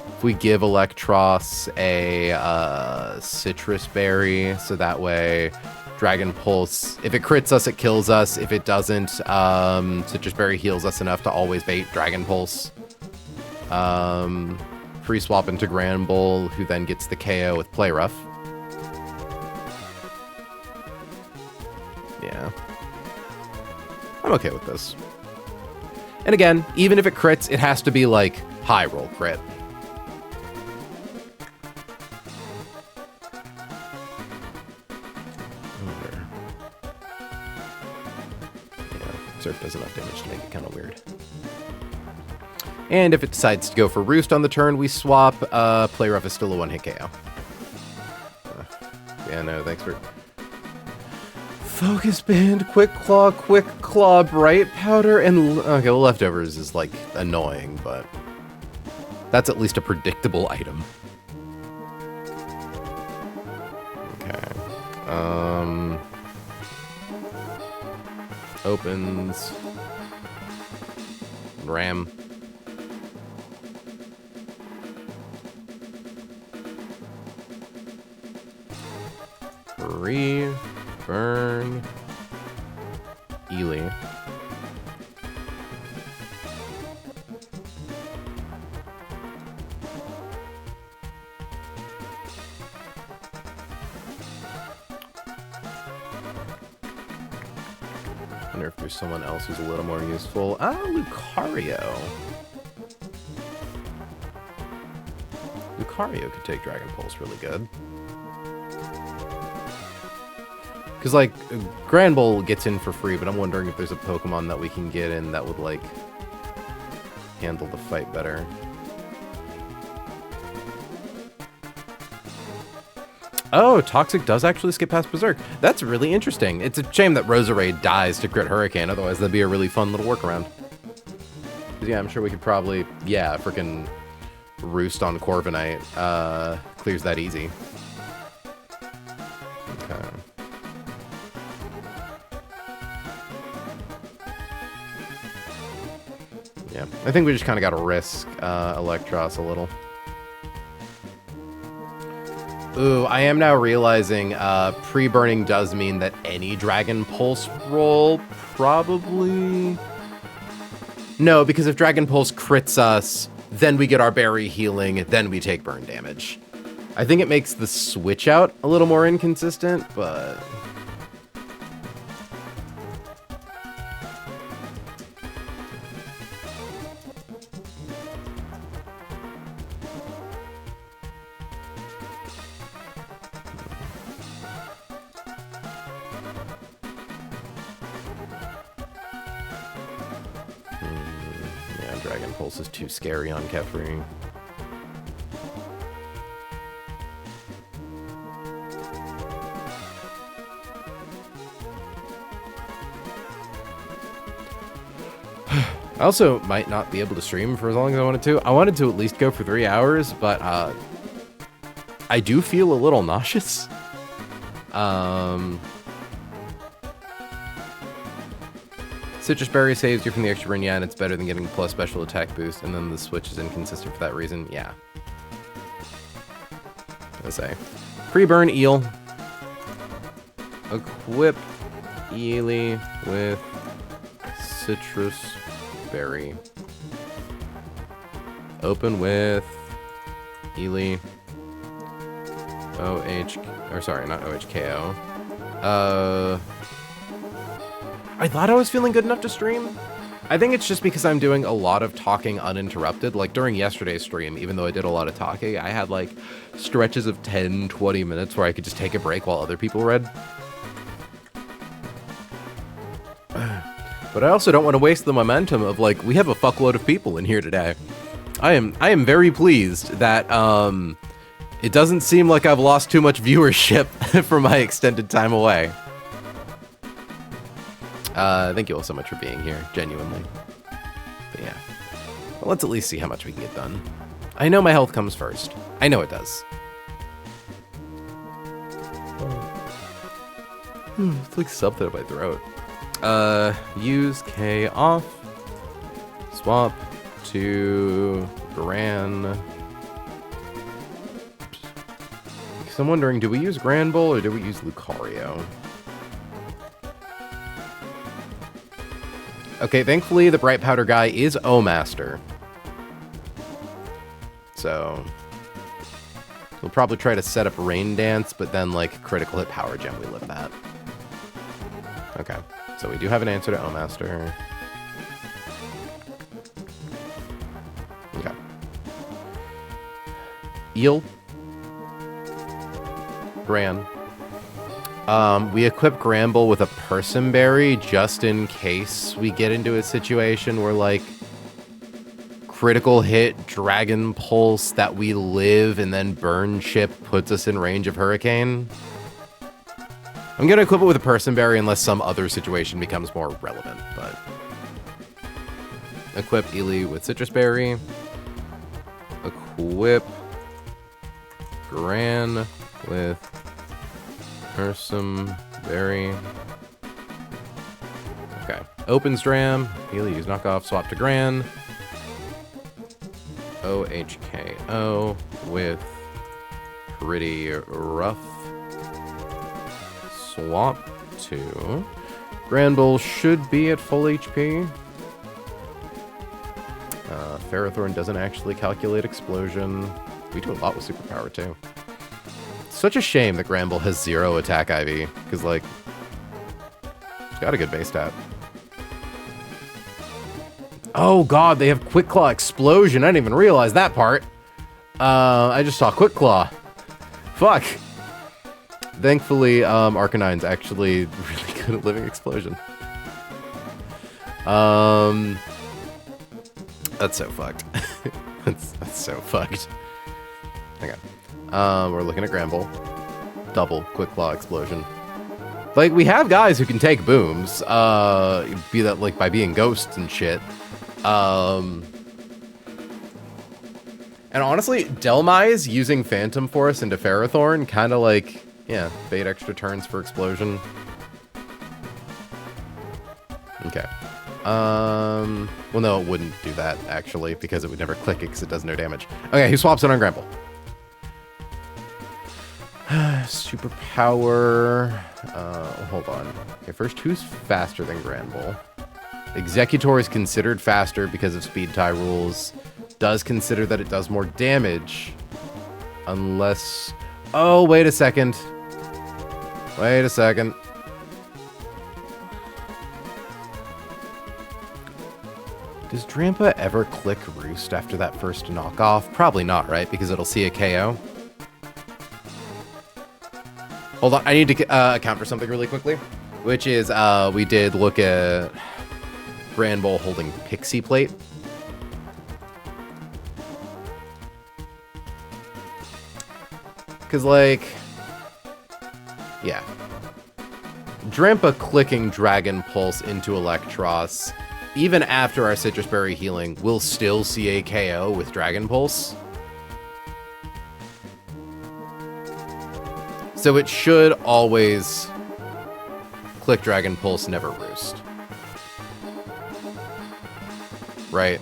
if we give Electros a Citrus Berry, so that way Dragon Pulse, if it crits us, it kills us. If it doesn't, Citrus Berry heals us enough to always bait Dragon Pulse. Free swap into Granbull, who then gets the KO with Play Rough. Yeah. I'm okay with this. And again, even if it crits, it has to be like high roll crit. Yeah, Surf does enough damage to make it kind of weird. And if it decides to go for Roost on the turn, we swap. Play Rough is still a one-hit KO. Yeah, no, thanks for... Focus Band, Quick Claw, Bright Powder, and... Okay, the Leftovers is, like, annoying, but... That's at least a predictable item. Okay. Opens... Ram. Free... Burn. Ely. Wonder if there's someone else who's a little more useful. Lucario. Lucario could take Dragon Pulse really good. Because, like, Granbull gets in for free, but I'm wondering if there's a Pokemon that we can get in that would, like, handle the fight better. Oh, Toxic does actually skip past Berserk. That's really interesting. It's a shame that Roserade dies to crit Hurricane, otherwise that'd be a really fun little workaround. Because, yeah, I'm sure we could probably, yeah, frickin' Roost on Corviknight clears that easy. Okay. Yeah, I think we just kind of got to risk Electros a little. Ooh, I am now realizing pre-burning does mean that any Dragon Pulse roll probably... No, because if Dragon Pulse crits us, then we get our berry healing, then we take burn damage. I think it makes the switch out a little more inconsistent, but... Yeah, Dragon Pulse is too scary on Kefri. I also might not be able to stream for as long as I wanted to. I wanted to at least go for 3 hours, but I do feel a little nauseous. Citrus Berry saves you from the extra burn, yeah, and it's better than getting plus special attack boost, and then the switch is inconsistent for that reason, yeah. Let's say. Pre-burn eel. Equip Ely with Citrus Berry. Open with Ely. Or sorry, not OHKO. I thought I was feeling good enough to stream. I think it's just because I'm doing a lot of talking uninterrupted. Like during yesterday's stream, even though I did a lot of talking, I had like stretches of 10, 20 minutes where I could just take a break while other people read. But I also don't want to waste the momentum of like, we have a fuckload of people in here today. I am very pleased that it doesn't seem like I've lost too much viewership for my extended time away. Thank you all so much for being here, genuinely. But yeah, well, let's at least see how much we can get done. I know my health comes first. I know it does. It's like something in my throat. Use K off. Swap to Gran. Because I'm wondering, do we use Gran Bull or do we use Lucario? Okay, thankfully the Bright Powder guy is O-Master. So we'll probably try to set up Rain Dance, but then like critical hit Power Gem, we live that. Okay, so we do have an answer to O-Master. Okay. Eel. Gran. We equip Gramble with a Persimberry just in case we get into a situation where, like, critical hit, Dragon Pulse, that we live, and then Burn Chip puts us in range of Hurricane. I'm going to equip it with a Persimberry unless some other situation becomes more relevant, but... Equip Ely with Citrus Berry. Equip Gran with... Persimberry. Okay. Opens Dram. Ely use knockoff. Swap to Gran. OHKO with Pretty Rough. Swap to Granbull should be at full HP. Ferrothorn doesn't actually calculate explosion. We do a lot with superpower too. Such a shame that Gramble has 0 attack IV, because, like, it's got a good base stat. Oh, God, they have Quick Claw Explosion. I didn't even realize that part. I just saw Quick Claw. Fuck. Thankfully, Arcanine's actually really good at Living Explosion. That's so fucked. that's so fucked. Okay. We're looking at Gramble. Double Quick Claw Explosion. Like, we have guys who can take booms, be that, like, by being ghosts and shit. And honestly, Delmise using Phantom Force into Ferrothorn kind of, like, yeah, bait extra turns for Explosion. Okay. Well, no, it wouldn't do that, actually, because it would never click it because it does no damage. Okay, he swaps it on Gramble. superpower. Hold on. Okay, first, who's faster than Granbull? Executor is considered faster because of speed tie rules. Does consider that it does more damage. Unless... Oh, wait a second. Wait a second. Does Drampa ever click Roost after that first knockoff? Probably not, right? Because it'll see a KO. Hold on, I need to account for something really quickly. Which is, we did look at Granbull holding Pixie Plate. Because, like... Yeah. Drampa clicking Dragon Pulse into Electros, even after our Citrus Berry healing, will still see a KO with Dragon Pulse. So it should always click Dragon Pulse, never Roost. Right?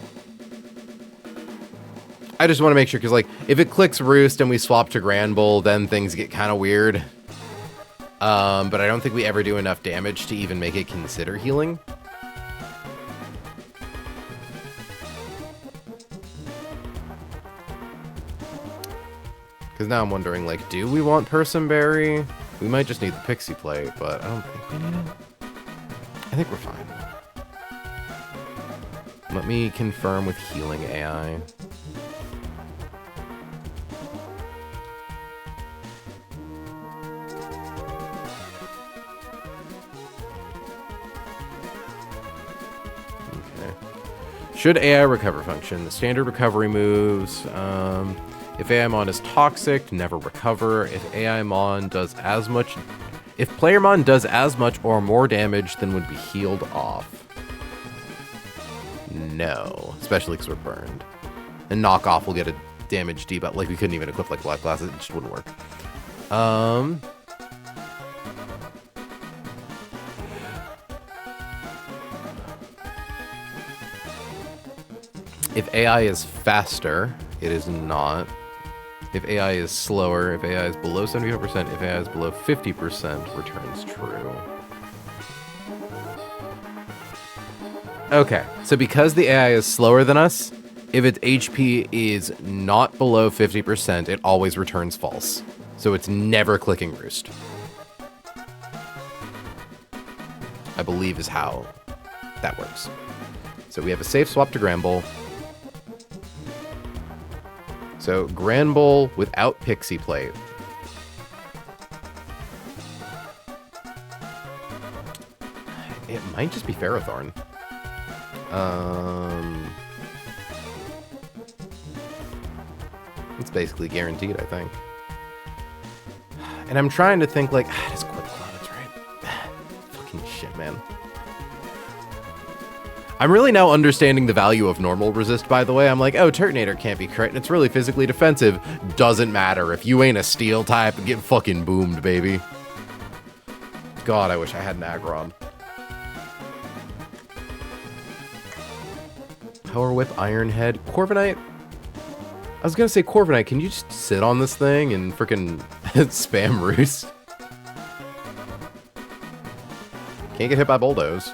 I just want to make sure, because, like, if it clicks Roost and we swap to Granbull, then things get kind of weird. But I don't think we ever do enough damage to even make it consider healing. Because now I'm wondering, like, do we want Persimberry? We might just need the Pixie Plate, but I don't think we need it. I think we're fine. Let me confirm with healing AI. Should AI recover function? The standard recovery moves. If AImon is toxic, never recover. If AImon does as much... If Playermon does as much or more damage than would be healed off. No. Especially because we're burned. And knockoff will get a damage debuff. Like, we couldn't even equip, like, Black Glass. It just wouldn't work. If AI is faster, it is not. If AI is slower, if AI is below 75%, if AI is below 50%, returns true. Okay, so because the AI is slower than us, if its HP is not below 50%, it always returns false. So it's never clicking Roost. I believe is how that works. So we have a safe swap to Granbull. So, Granbull without Pixie Plate. It might just be Ferrothorn. It's basically guaranteed, I think. And I'm trying to think, like, it's Quick Claw, that's right. Fucking shit, man. I'm really now understanding the value of normal resist, by the way. I'm like, oh, Turtonator can't be crit, and it's really physically defensive. Doesn't matter. If you ain't a steel type, get fucking boomed, baby. God, I wish I had an Aggron. Power Whip, Iron Head, Corviknight. I was gonna say, Corviknight, can you just sit on this thing and freaking spam Roost? Can't get hit by Bulldoze.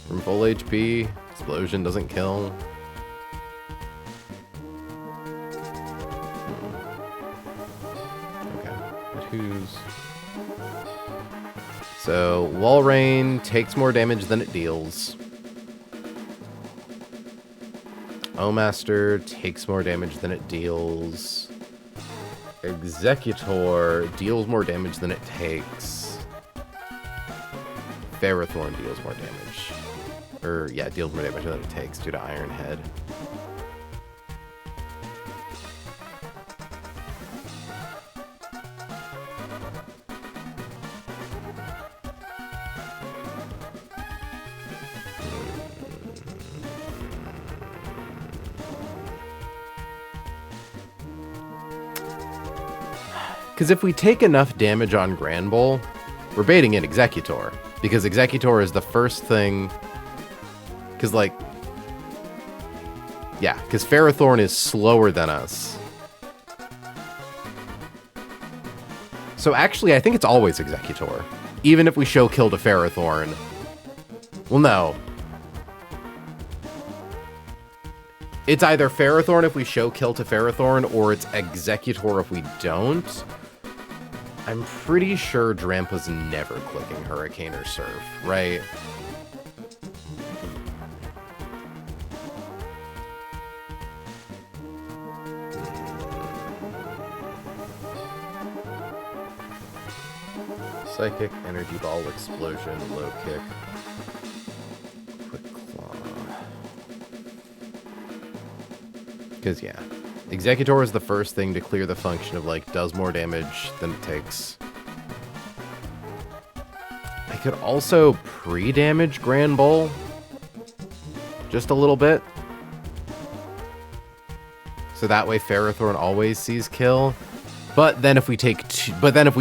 From full HP, Explosion doesn't kill. Okay, but who's... So, Walrein takes more damage than it deals. O-Master takes more damage than it deals. Executor deals more damage than it takes. Ferrothorn deals more damage. Or, yeah, deals more damage than it takes due to Iron Head. Because if we take enough damage on Granbull, we're baiting in Executor. Because Executor is the first thing... Because, like... Yeah, because Ferrothorn is slower than us. So actually, I think it's always Executor. Even if we show kill to Ferrothorn. Well, no. It's either Ferrothorn if we show kill to Ferrothorn, or it's Executor if we don't. I'm pretty sure Drampa's never clicking Hurricane or Surf, right? Psychic, Energy Ball, Explosion, Low Kick. Quick Claw. Because, yeah. Executor is the first thing to clear the function of, like, does more damage than it takes. I could also pre-damage Grand Bull. Just a little bit. So that way Ferrothorn always sees kill. But then if we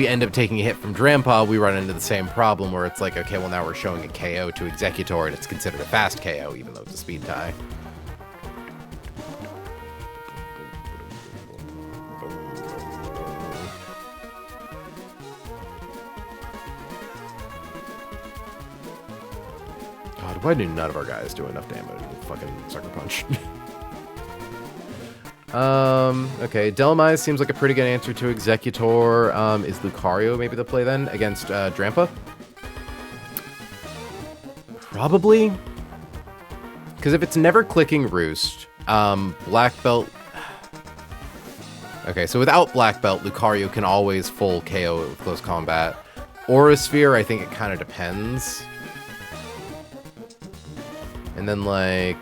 end up taking a hit from Drampa, we run into the same problem where it's like, okay, well now we're showing a KO to Executor and it's considered a fast KO, even though it's a speed tie. God, why do none of our guys do enough damage with fucking Sucker Punch? Okay, Delmise seems like a pretty good answer to Executor. Is Lucario maybe the play then against Drampa? Probably. Because if it's never clicking Roost, Black Belt... Okay, so without Black Belt, Lucario can always full KO with close combat. Aura Sphere, I think it kind of depends. And then, like...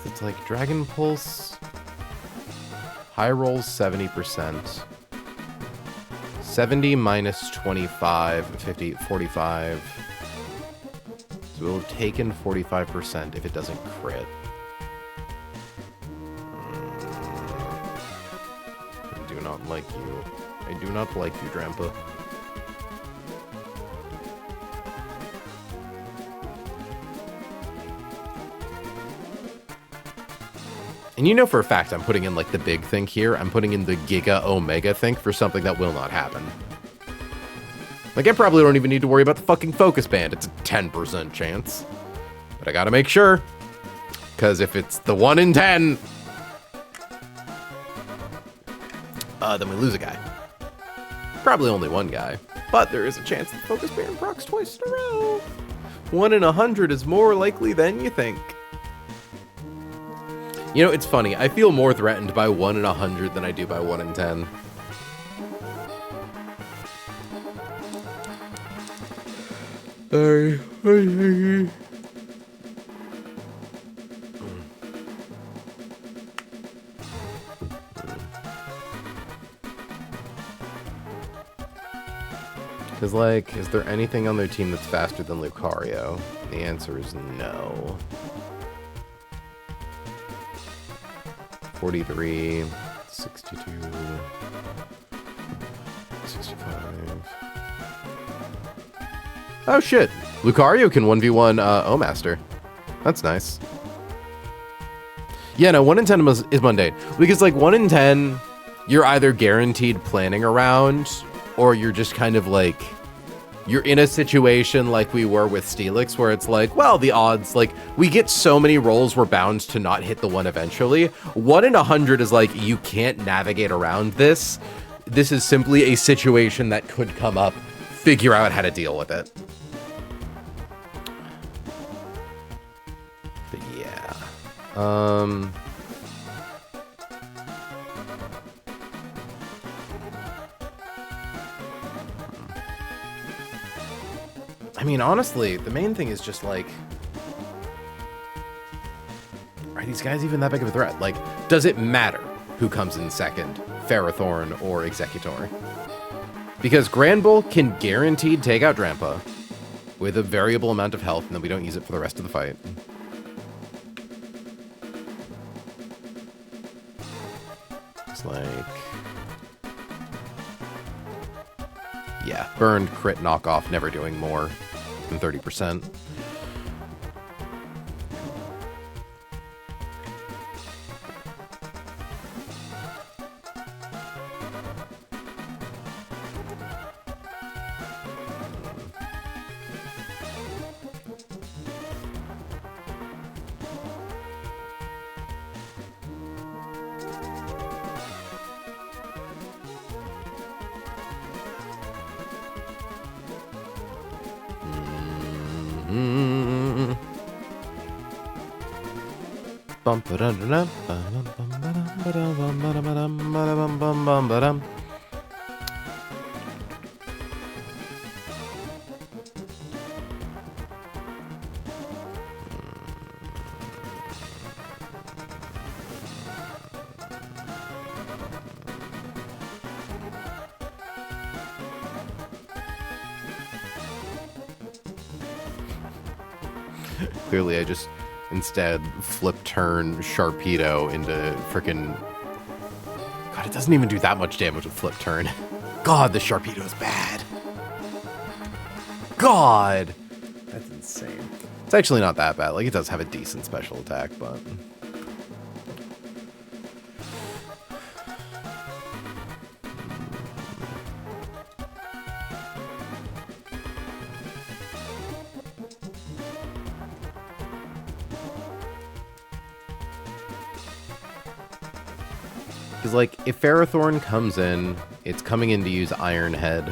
It's like Dragon Pulse, high rolls 70%, 70 minus 25, 50, 45. So we'll have taken 45% if it doesn't crit. I do not like you. I do not like you, Drampa. And you know for a fact I'm putting in, like, the big think here. I'm putting in the Giga Omega think for something that will not happen. Like, I probably don't even need to worry about the fucking Focus Band. It's a 10% chance. But I gotta make sure. Because if it's the 1 in 10... then we lose a guy. Probably only one guy. But there is a chance that the Focus Band procs twice in a row. 1 in 100 is more likely than you think. You know, it's funny. I feel more threatened by 1 in 100 than I do by 1 in 10. Because, like, is there anything on their team that's faster than Lucario? The answer is no. 43, 62, 65. Oh shit! Lucario can 1v1 O-Master. That's nice. Yeah, no, 1 in 10 is mundane. Because, like, 1 in 10, you're either guaranteed planning around, or you're just kind of like... You're in a situation like we were with Steelix, where it's like, well, the odds, like, we get so many rolls we're bound to not hit the 1 eventually. 1 in 100 is like, you can't navigate around this. This is simply a situation that could come up. Figure out how to deal with it. But yeah. I mean, honestly, the main thing is just, like, are these guys even that big of a threat? Like, does it matter who comes in second Ferrothorn or Executor. Because Granbull can guaranteed take out Drampa with a variable amount of health, and then we don't use it for the rest of the fight. It's like... yeah, burned, crit, knockoff, never doing more than 30%. Clearly, I just instead flip turn Sharpedo into frickin'... God, it doesn't even do that much damage with flip turn. God, the Sharpedo is bad. God! That's insane. It's actually not that bad. Like, it does have a decent special attack, but... Because, like, if Ferrothorn comes in, it's coming in to use Iron Head.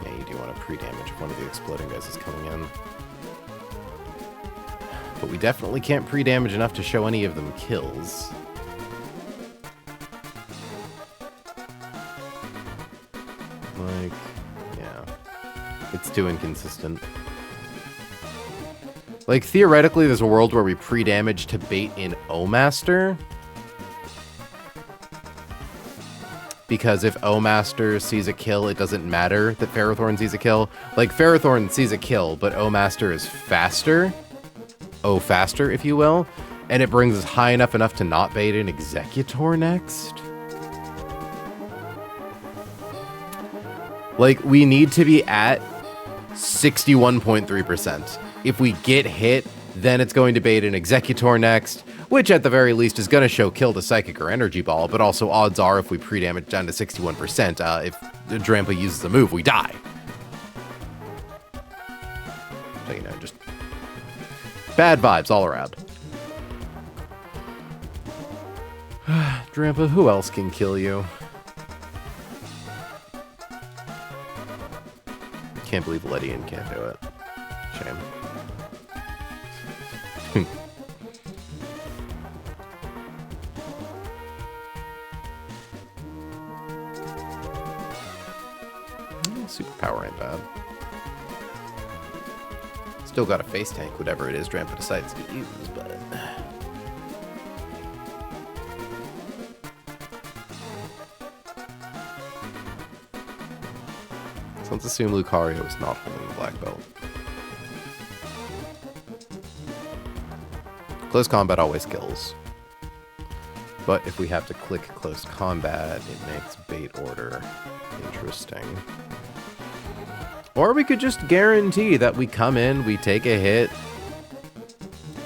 Yeah, you do want to pre-damage if one of the exploding guys is coming in. But we definitely can't pre-damage enough to show any of them kills. Like, yeah. It's too inconsistent. Like, theoretically, there's a world where we pre-damage to bait in O-Master. Because if O-Master sees a kill, it doesn't matter that Ferrothorn sees a kill. Like, Ferrothorn sees a kill, but O-Master is faster. O-Faster, if you will. And it brings us high enough to not bait in Executor next. Like, we need to be at 61.3%. If we get hit, then it's going to bait an Executor next, which at the very least is going to show kill to Psychic or Energy Ball, but also odds are if we pre-damage down to 61%, if Drampa uses a move, we die. So, you know, just bad vibes all around. Drampa, who else can kill you? Can't believe Ledian can't do it. Shame. Superpower ain't bad. Still got a face tank, whatever it is Drampa decides to use, but... So let's assume Lucario is not holding the black belt. Close combat always kills. But if we have to click close combat, it makes bait order interesting. Or we could just guarantee that we come in, we take a hit,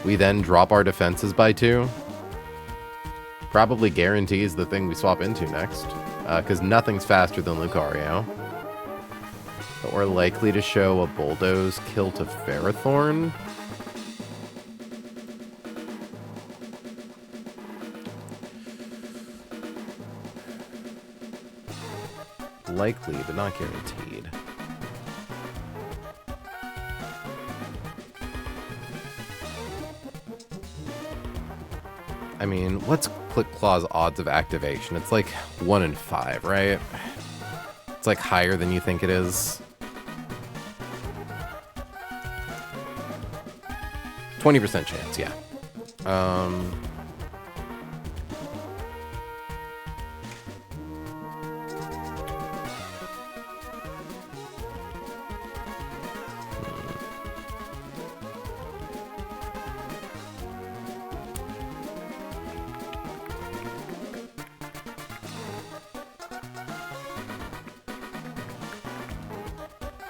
we then drop our defenses by 2. Probably guarantees the thing we swap into next, because nothing's faster than Lucario. But we're likely to show a Bulldoze kill to Ferrothorn. Likely, but not guaranteed. I mean, what's Click Claw's odds of activation? It's like 1 in 5, right? It's like higher than you think it is. 20% chance, yeah.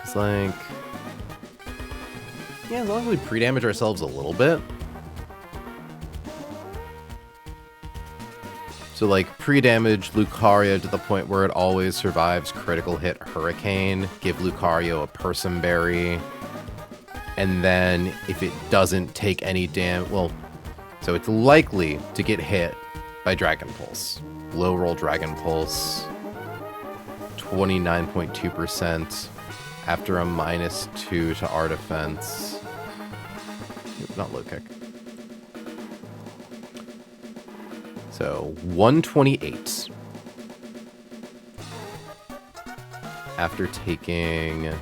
It's like, yeah, as long as we pre-damage ourselves a little bit. So like pre-damage Lucario to the point where it always survives critical hit Hurricane, give Lucario a Person Berry, and then if it doesn't take any damage, well, so it's likely to get hit by Dragon Pulse. Low roll Dragon Pulse, 29.2% after a -2 to our defense. Not low kick. So 128 after taking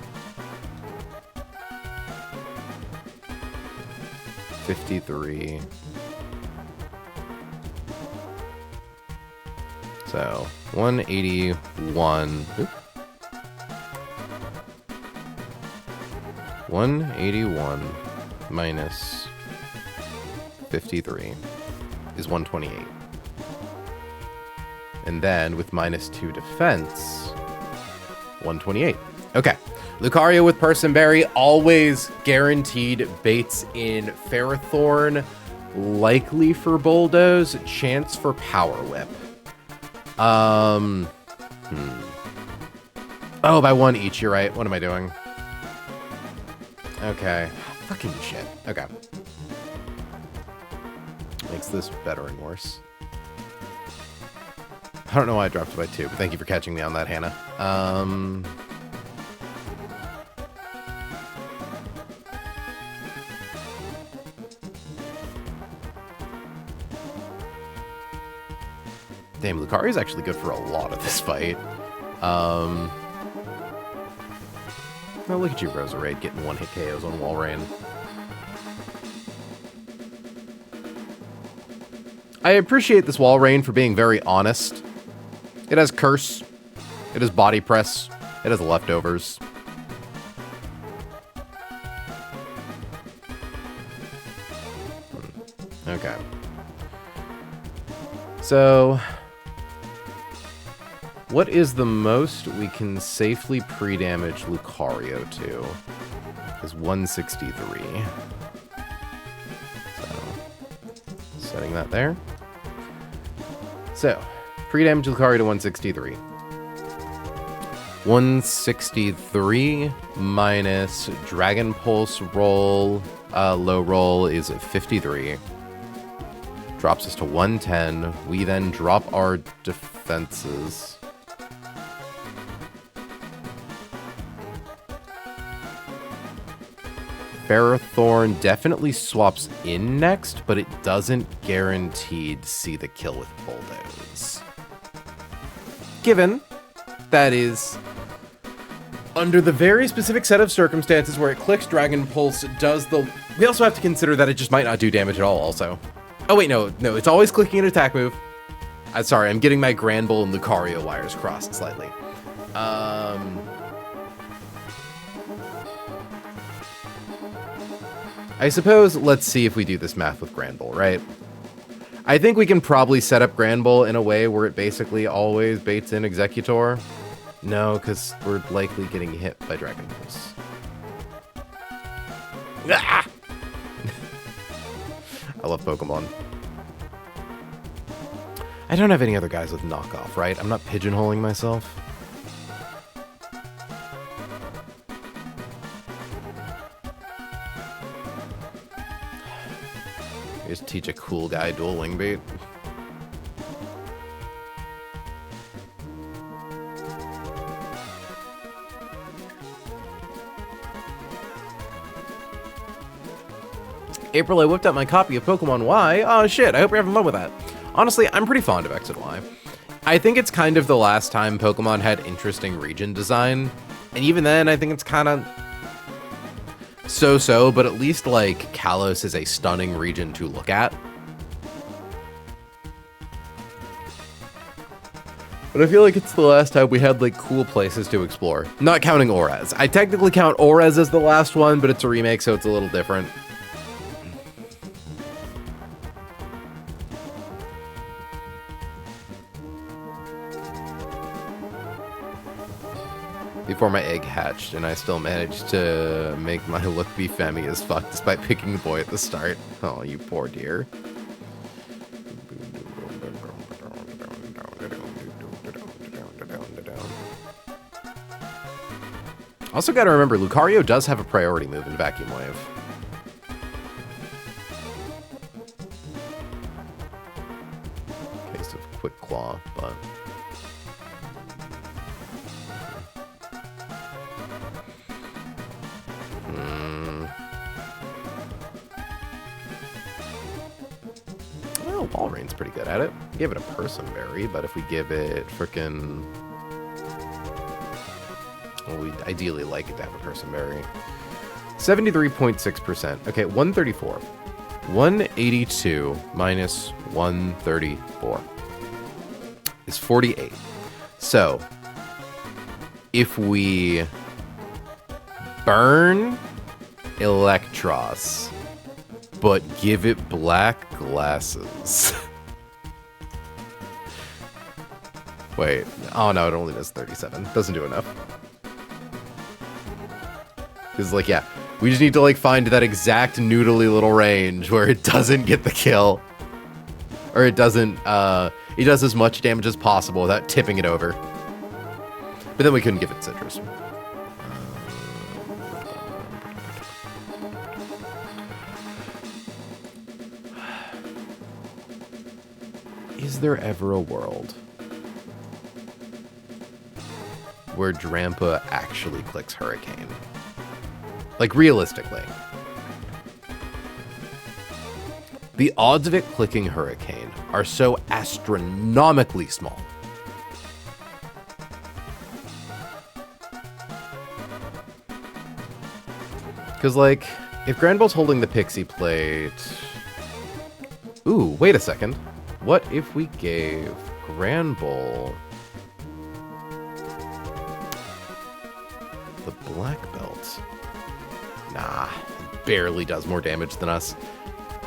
53. So 181. Oop. 181 minus 53 is 128. And then with -2 defense, 128. Okay. Lucario with Person Berry, always guaranteed baits in Ferrothorn, likely for Bulldoze, chance for Power Whip. Oh, by 1 each, you're right. What am I doing? Okay. Fucking shit. Okay. Makes this better and worse. I don't know why I dropped it by 2, but thank you for catching me on that, Hannah. Damn, Lucario's actually good for a lot of this fight. Oh, look at you, Roserade, getting 1-hit KOs on Walrein. I appreciate this Walrein for being very honest. It has Curse. It has Body Press. It has Leftovers. Okay. So, what is the most we can safely pre-damage Lucario to? Is 163. So, setting that there. So, pre-damage Lucario to 163. 163 minus Dragon Pulse roll, low roll is 53. Drops us to 110. We then drop our defenses. Ferrothorn definitely swaps in next, but it doesn't guaranteed see the kill with Bulldoze. Given that is under the very specific set of circumstances where it clicks Dragon Pulse, does the... We also have to consider that it just might not do damage at all also. Oh wait, no, it's always clicking an attack move. Sorry, I'm getting my Granbull and Lucario wires crossed slightly. I suppose let's see if we do this math with Granbull, right? I think we can probably set up Granbull in a way where it basically always baits in Executor. No, because we're likely getting hit by Dragon Pulse. Ah! I love Pokemon. I don't have any other guys with knockoff, right? I'm not pigeonholing myself. Just teach a cool guy dual wing bait. April, I whipped out my copy of Pokemon Y. Oh shit, I hope you're having fun with that. Honestly, I'm pretty fond of X and Y. I think it's kind of the last time Pokemon had interesting region design. And even then, I think it's kind of so-so, but at least, like, Kalos is a stunning region to look at. But I feel like it's the last time we had, like, cool places to explore. Not counting Orez. I technically count Orez as the last one, but it's a remake, so it's a little different. Before my egg hatched, and I still managed to make my look be femmy as fuck, despite picking the boy at the start. Oh, you poor dear. Also gotta remember, Lucario does have a priority move in Vacuum Wave. Case of Quick Claw, but... Well, Walreign's pretty good at it. Give it a Personberry, but if we give it frickin'... Well, we'd ideally like it to have a Personberry. 73.6%. Okay, 134. 182 minus 134 is 48. So, if we burn Electros, but give it black glasses. Wait. Oh, no, it only does 37. Doesn't do enough. Because, like, yeah, we just need to, like, find that exact noodly little range where it doesn't get the kill. Or it doesn't, it does as much damage as possible without tipping it over. But then we couldn't give it Citrus. Is there ever a world where Drampa actually clicks Hurricane? Like, realistically. The odds of it clicking Hurricane are so astronomically small. Because, like, if Granbull's holding the Pixie Plate... Ooh, wait a second. What if we gave Granbull the Black Belt? Nah, it barely does more damage than us.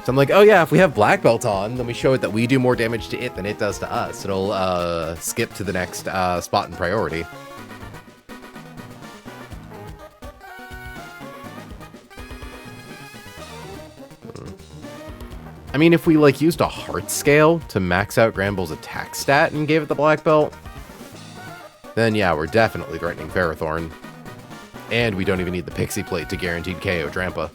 So I'm like, oh yeah, if we have Black Belt on, then we show it that we do more damage to it than it does to us. It'll skip to the next spot in priority. I mean, if we, like, used a heart scale to max out Granbull's attack stat and gave it the Black Belt, then yeah, we're definitely threatening Ferrothorn. And we don't even need the Pixie Plate to guaranteed KO Drampa.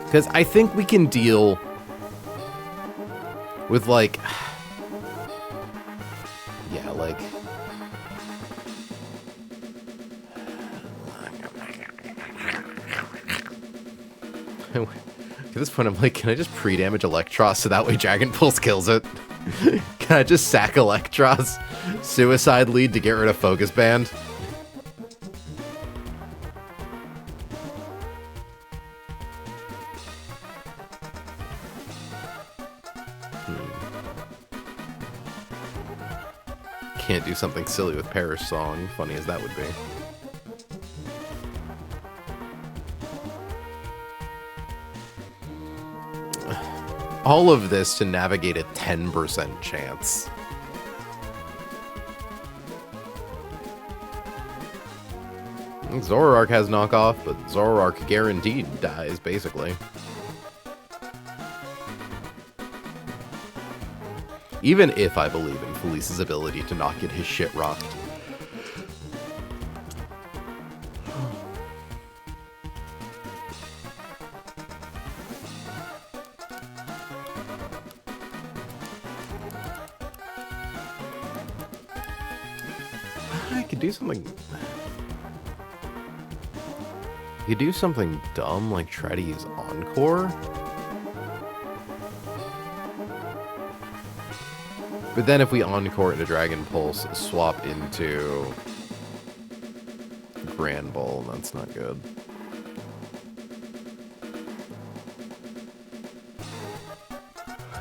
Because I think we can deal with, like... Yeah, like... At this point, I'm like, can I just pre-damage Electros so that way Dragon Pulse kills it? Can I just sack Electros? Suicide lead to get rid of Focus Band? Can't do something silly with Perish Song, funny as that would be. All of this to navigate a 10% chance. Zoroark has knockoff, but Zoroark guaranteed dies, basically. Even if I believe in Felice's ability to not get his shit rocked. I could do something. You could do something dumb like try to use Encore. But then if we Encore into Dragon Pulse, swap into Grand Ball, that's not good.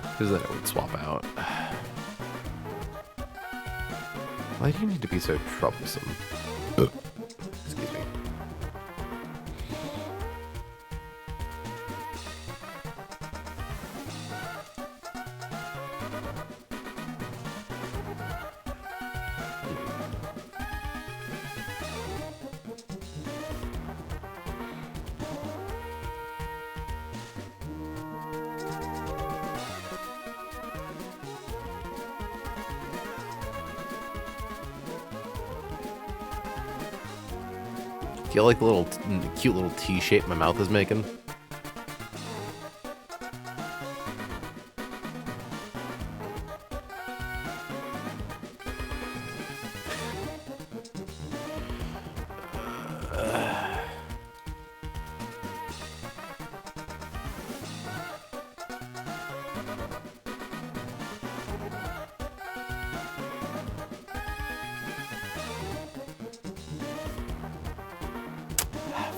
Because then it would swap out. Why do you need to be so troublesome? Excuse me. Do you like the little cute little T shape my mouth is making?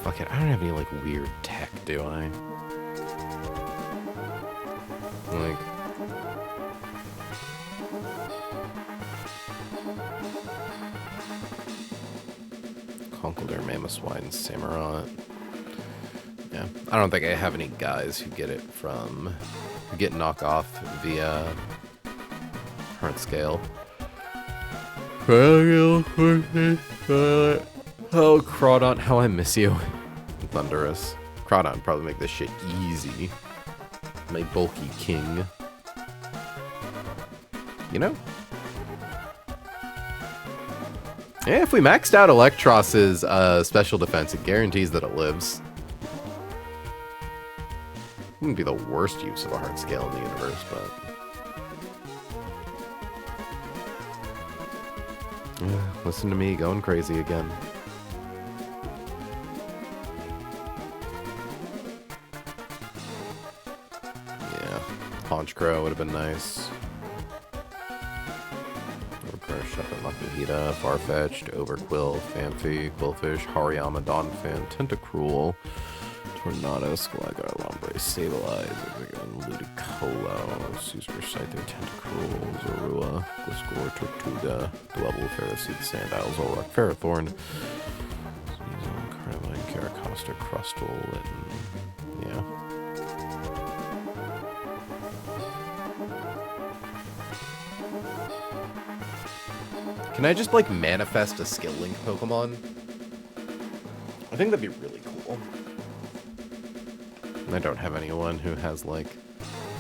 Fuck it, I don't have any, like, weird tech, do I? Like... Conkeldurr, Mamoswine, Samurott. Yeah, I don't think I have any guys who get it from... who get knockoff via... Heartscale. Oh, Crawdon, how I miss you. Thunderous. Crawdon probably make this shit easy. My bulky king. You know? Yeah, if we maxed out Electros's special defense, it guarantees that it lives. Wouldn't be the worst use of a heart scale in the universe, but... listen to me going crazy again. Haunch Crow would have been nice. Makuhita, Farfetch'd, Overquill, Phanpy, Quillfish, Hariyama, Donphan, Tentacruel, Tornado, Skalagar, Lombre, Sableye, Ludicolo, Caesar, Scyther, Tentacruel, Zorua, Gliscor, Tortuga, Dwebble, Ferroseed, Sandile, Zolrock, Ferrothorn, Sneasel, Carmine, Caracosta, Crustle, and yeah. Can I just, like, manifest a Skill Link Pokemon? I think that'd be really cool. I don't have anyone who has, like,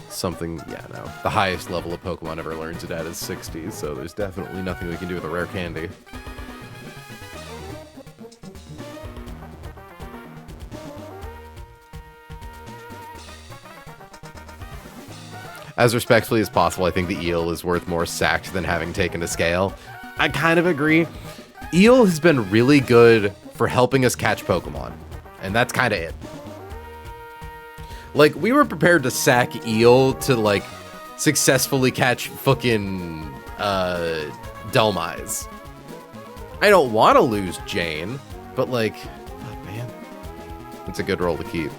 something... Yeah, no. The highest level of Pokemon ever learns it at is 60, so there's definitely nothing we can do with a rare candy. As respectfully as possible, I think the Eel is worth more sacked than having taken a scale. I kind of agree. Eel has been really good for helping us catch Pokemon, and that's kind of it. Like, we were prepared to sack Eel to, like, successfully catch fucking, Delmise. I don't want to lose Jane, but, like, fuck, man. It's a good role to keep.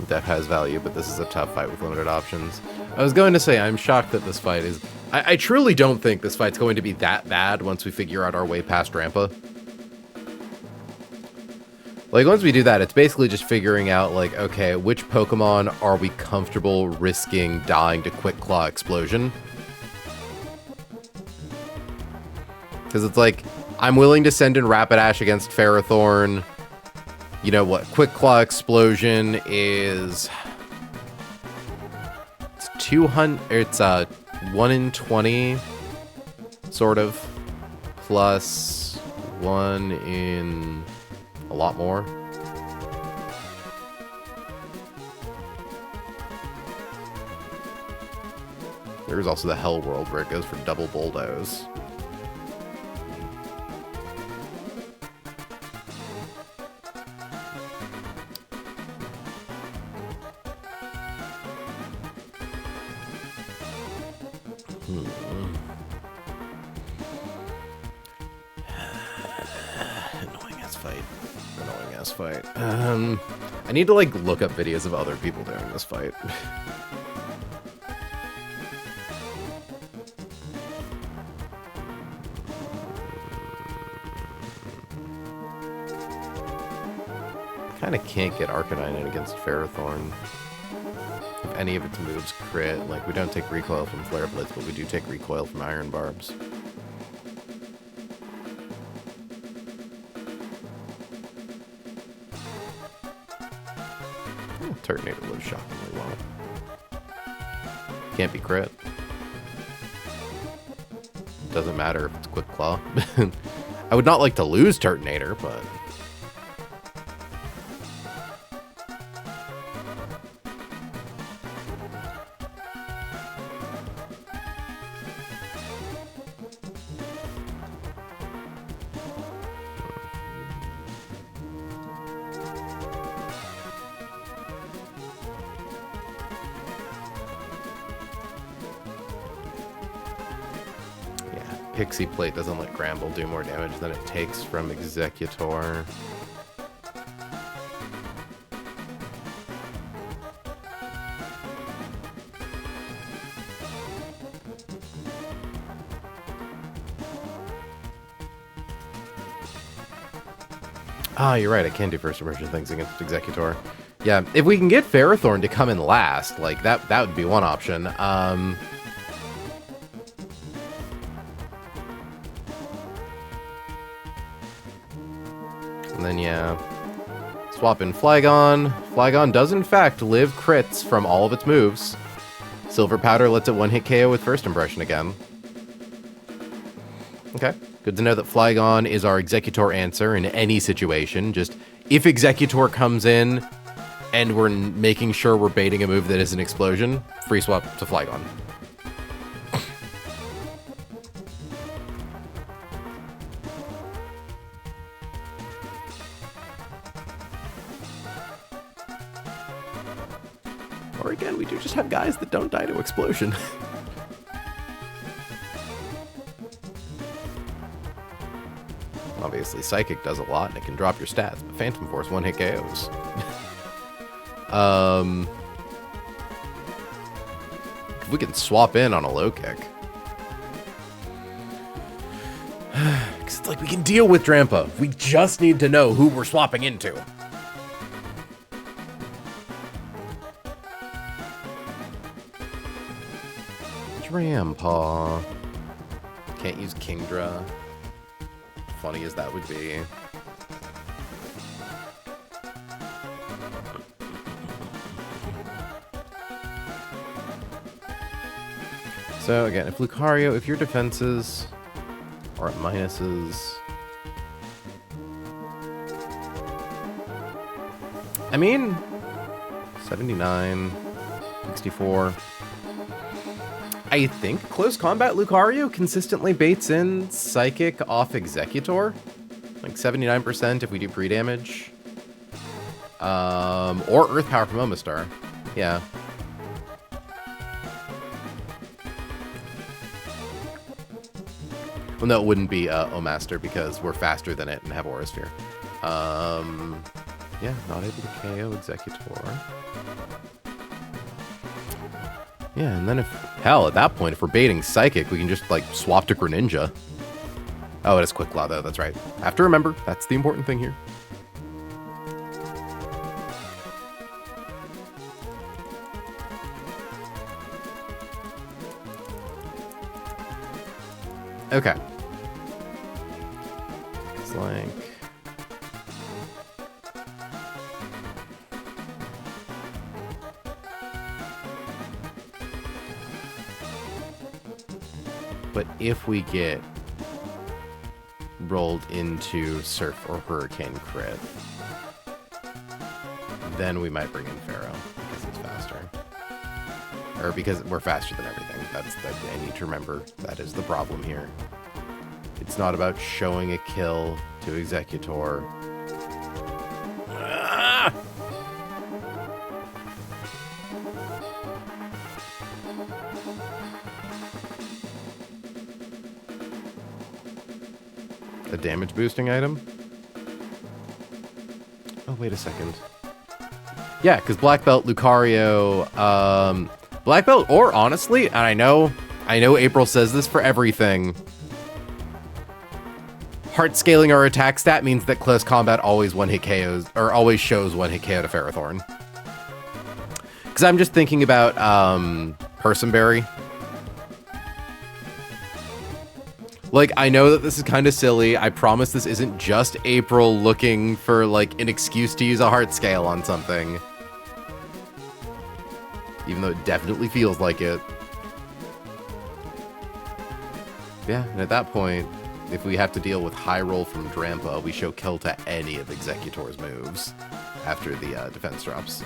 Def has value, but this is a tough fight with limited options. I was going to say, I'm shocked that this fight is... I truly don't think this fight's going to be that bad once we figure out our way past Rampa. Like, once we do that, it's basically just figuring out, like, okay, which Pokemon are we comfortable risking dying to Quick Claw Explosion? Because it's like, I'm willing to send in Rapidash against Ferrothorn. You know what? Quick Claw Explosion is... It's 200... It's 1 in 20, sort of. Plus 1 in a lot more. There's also the Hell World where it goes for double bulldoze. Annoying ass fight. Annoying ass fight. I need to like look up videos of other people doing this fight. Kinda can't get Arcanine in against Ferrothorn. If any of its moves crit, like we don't take recoil from Flare Blitz, but we do take recoil from Iron Barbs. Turtonator lives shockingly well. Can't be crit. Doesn't matter if it's Quick Claw. I would not like to lose Turtonator, but... Pixie Plate doesn't let Gramble do more damage than it takes from Executor. Ah, you're right, I can do first immersion things against Executor. Yeah, if we can get Ferrothorn to come in last, like, that would be one option. And then, yeah, swap in Flygon. Flygon does, in fact, live crits from all of its moves. Silver Powder lets it one-hit KO with First Impression again. Okay, good to know that Flygon is our Executor answer in any situation. Just, if Executor comes in and we're making sure we're baiting a move that is an explosion, free swap to Flygon. Or again, we do just have guys that don't die to explosion. Obviously, Psychic does a lot, and it can drop your stats, but Phantom Force one-hit KOs. We can swap in on a low kick. Because it's like we can deal with Drampa. We just need to know who we're swapping into. Drampaw. Can't use Kingdra. Funny as that would be. So again, if Lucario, if your defenses are at minuses... I mean, 79, 64... I think Close Combat Lucario consistently baits in Psychic off Executor. Like 79% if we do pre-damage. Or Earth Power from Omastar. Yeah. Well, no, it wouldn't be Omastar because we're faster than it and have Aura Sphere. Yeah, not able to KO Executor. Yeah, and then if... Hell, at that point, if we're baiting Psychic, we can just, like, swap to Greninja. Oh, it is Quick Claw, though. That's right. Have to remember. That's the important thing here. Okay. like... But if we get rolled into Surf or Hurricane crit, then we might bring in Pharaoh because it's faster. Or because we're faster than everything. I need to remember that is the problem here. It's not about showing a kill to Executor. Ah! A damage boosting item? Oh, wait a second. Yeah, because Black Belt, Lucario, Black Belt, or honestly, and I know April says this for everything, heart scaling our attack stat means that close combat always one-hit KOs, or always shows one-hit KO to Ferrothorn. Because I'm just thinking about Personberry. Like, I know that this is kind of silly. I promise this isn't just April looking for, like, an excuse to use a heart scale on something. Even though it definitely feels like it. Yeah, and at that point, if we have to deal with high roll from Drampa, we show kill to any of Executor's moves after the defense drops.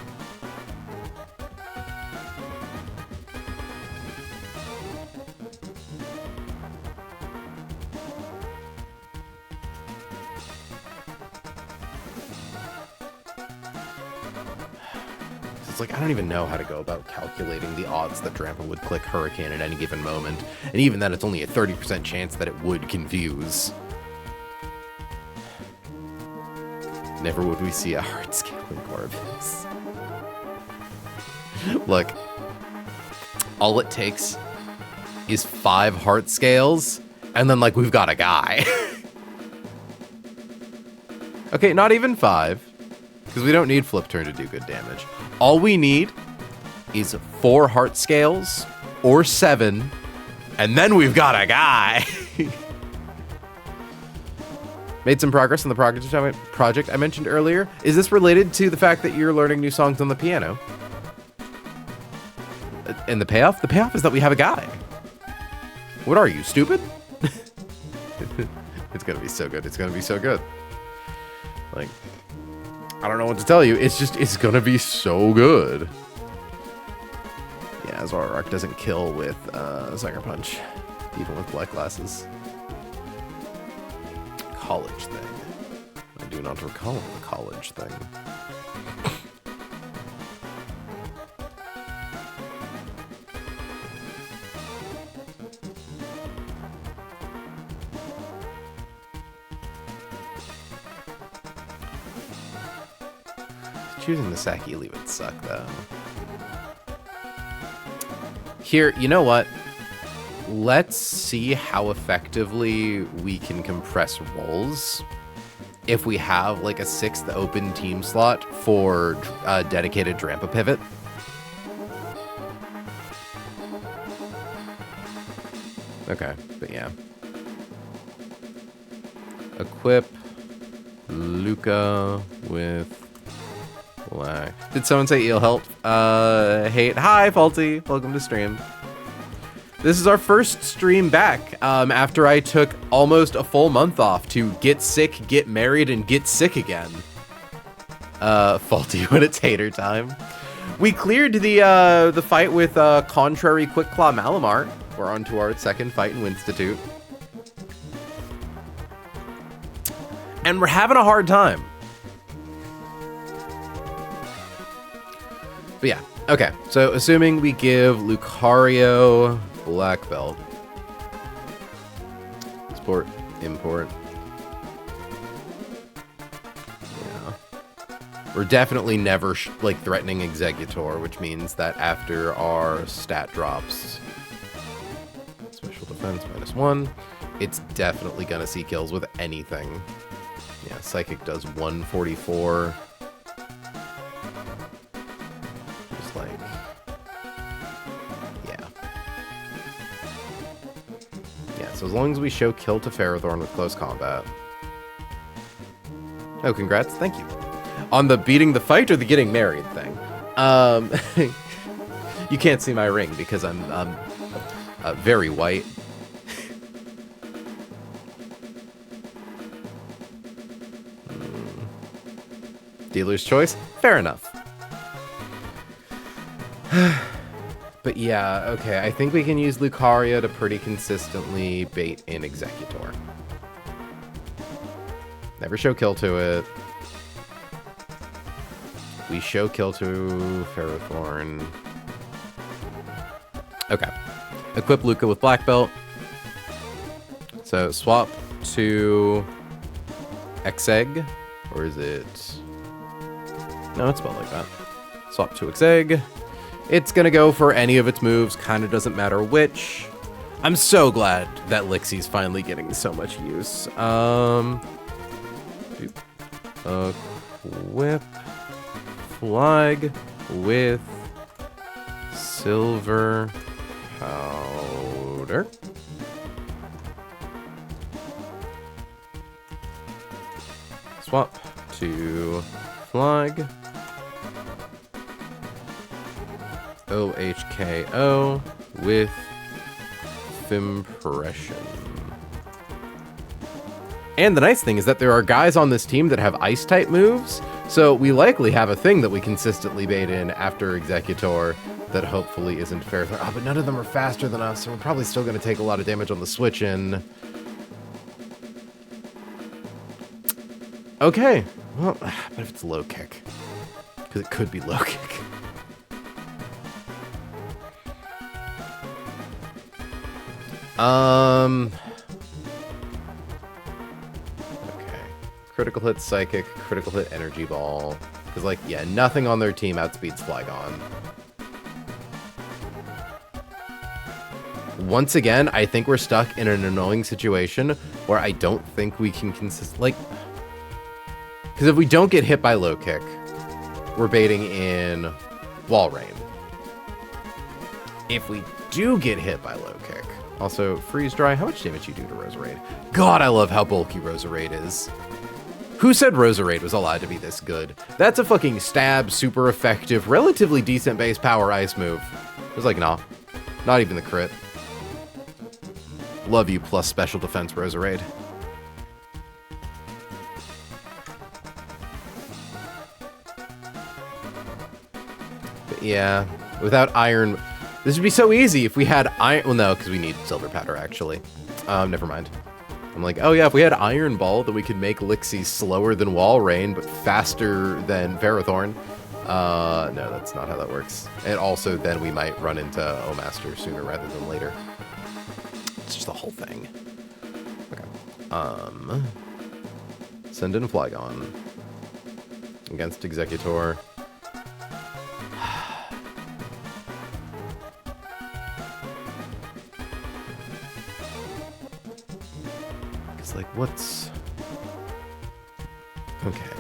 Like, I don't even know how to go about calculating the odds that Drampa would click Hurricane at any given moment. And even then, it's only a 30% chance that it would confuse. Never would we see a heart scaling Corvus. Look, all it takes is 5 heart scales, and then, like, we've got a guy. Okay, not even 5. Because we don't need Flip Turn to do good damage. All we need is 4 heart scales or 7, and then we've got a guy. Made some progress on the project I mentioned earlier. Is this related to the fact that you're learning new songs on the piano? And the payoff? The payoff is that we have a guy. What are you, stupid? It's gonna be so good. It's gonna be so good. Like, I don't know what to tell you. It's gonna be so good. Yeah, Zoroark doesn't kill with Sucker Punch, even with black glasses. College thing. I do not recall the college thing. Choosing the Saheeli would suck, though. Here, you know what? Let's see how effectively we can compress rolls if we have, like, a 6th open team slot for a dedicated Drampa pivot. Okay, but yeah. Equip Luca with... Black. Did someone say eel help? Hate. Hi, Faulty. Welcome to stream. This is our first stream back after I took almost a full month off to get sick, get married, and get sick again. Faulty when it's hater time. We cleared the fight with Contrary Quick Claw Malamar. We're on to our second fight in Winstitute. And we're having a hard time. But yeah, okay. So assuming we give Lucario Black Belt. Export, import. Yeah. We're definitely never threatening Executor, which means that after our stat drops, special defense -1, it's definitely gonna see kills with anything. Yeah, Psychic does 144. So as long as we show kill to Ferrothorn with close combat, Oh, congrats. Thank you. On the beating the fight or the getting married thing? You can't see my ring because I'm very white. Dealer's choice? Fair enough. But yeah, okay, I think we can use Lucaria to pretty consistently bait in Executor. Never show kill to it. We show kill to Ferrothorn. Okay. Equip Luca with Black Belt. So swap to X-Egg. Or is it... No, it's spelled like that. Swap to X-Egg. It's gonna go for any of its moves. Kind of doesn't matter which. I'm so glad that Lixie's finally getting so much use. Equip Flag with Silver Powder. Swap to Flag. OHKO with Impression. And the nice thing is that there are guys on this team that have Ice-type moves, so we likely have a thing that we consistently bait in after Executor that hopefully isn't fair. Oh, but none of them are faster than us, so we're probably still going to take a lot of damage on the switch-in. Okay, well, but if it's low kick, because it could be low kick. Okay. Critical hit Psychic, critical hit Energy Ball. Because, like, yeah, nothing on their team outspeeds Flygon. Once again, I think we're stuck in an annoying situation where I don't think we can like... Because if we don't get hit by low kick, we're baiting in Wall Rain. If we do get hit by low kick... Also, Freeze Dry, how much damage you do to Roserade? God, I love how bulky Roserade is. Who said Roserade was allowed to be this good? That's a fucking stab, super effective, relatively decent base power ice move. It was like, nah. Not even the crit. Love you plus special defense Roserade. But yeah, without Iron... This would be so easy if we had iron... Well, no, because we need Silver Powder, actually. Never mind. I'm like, oh yeah, if we had Iron Ball, then we could make Lixie slower than Wall Rain, but faster than Ferrothorn. No, that's not how that works. And also, then we might run into O-Master sooner rather than later. It's just the whole thing. Okay. Send in Flygon. Against Executor. Like, what's... Okay.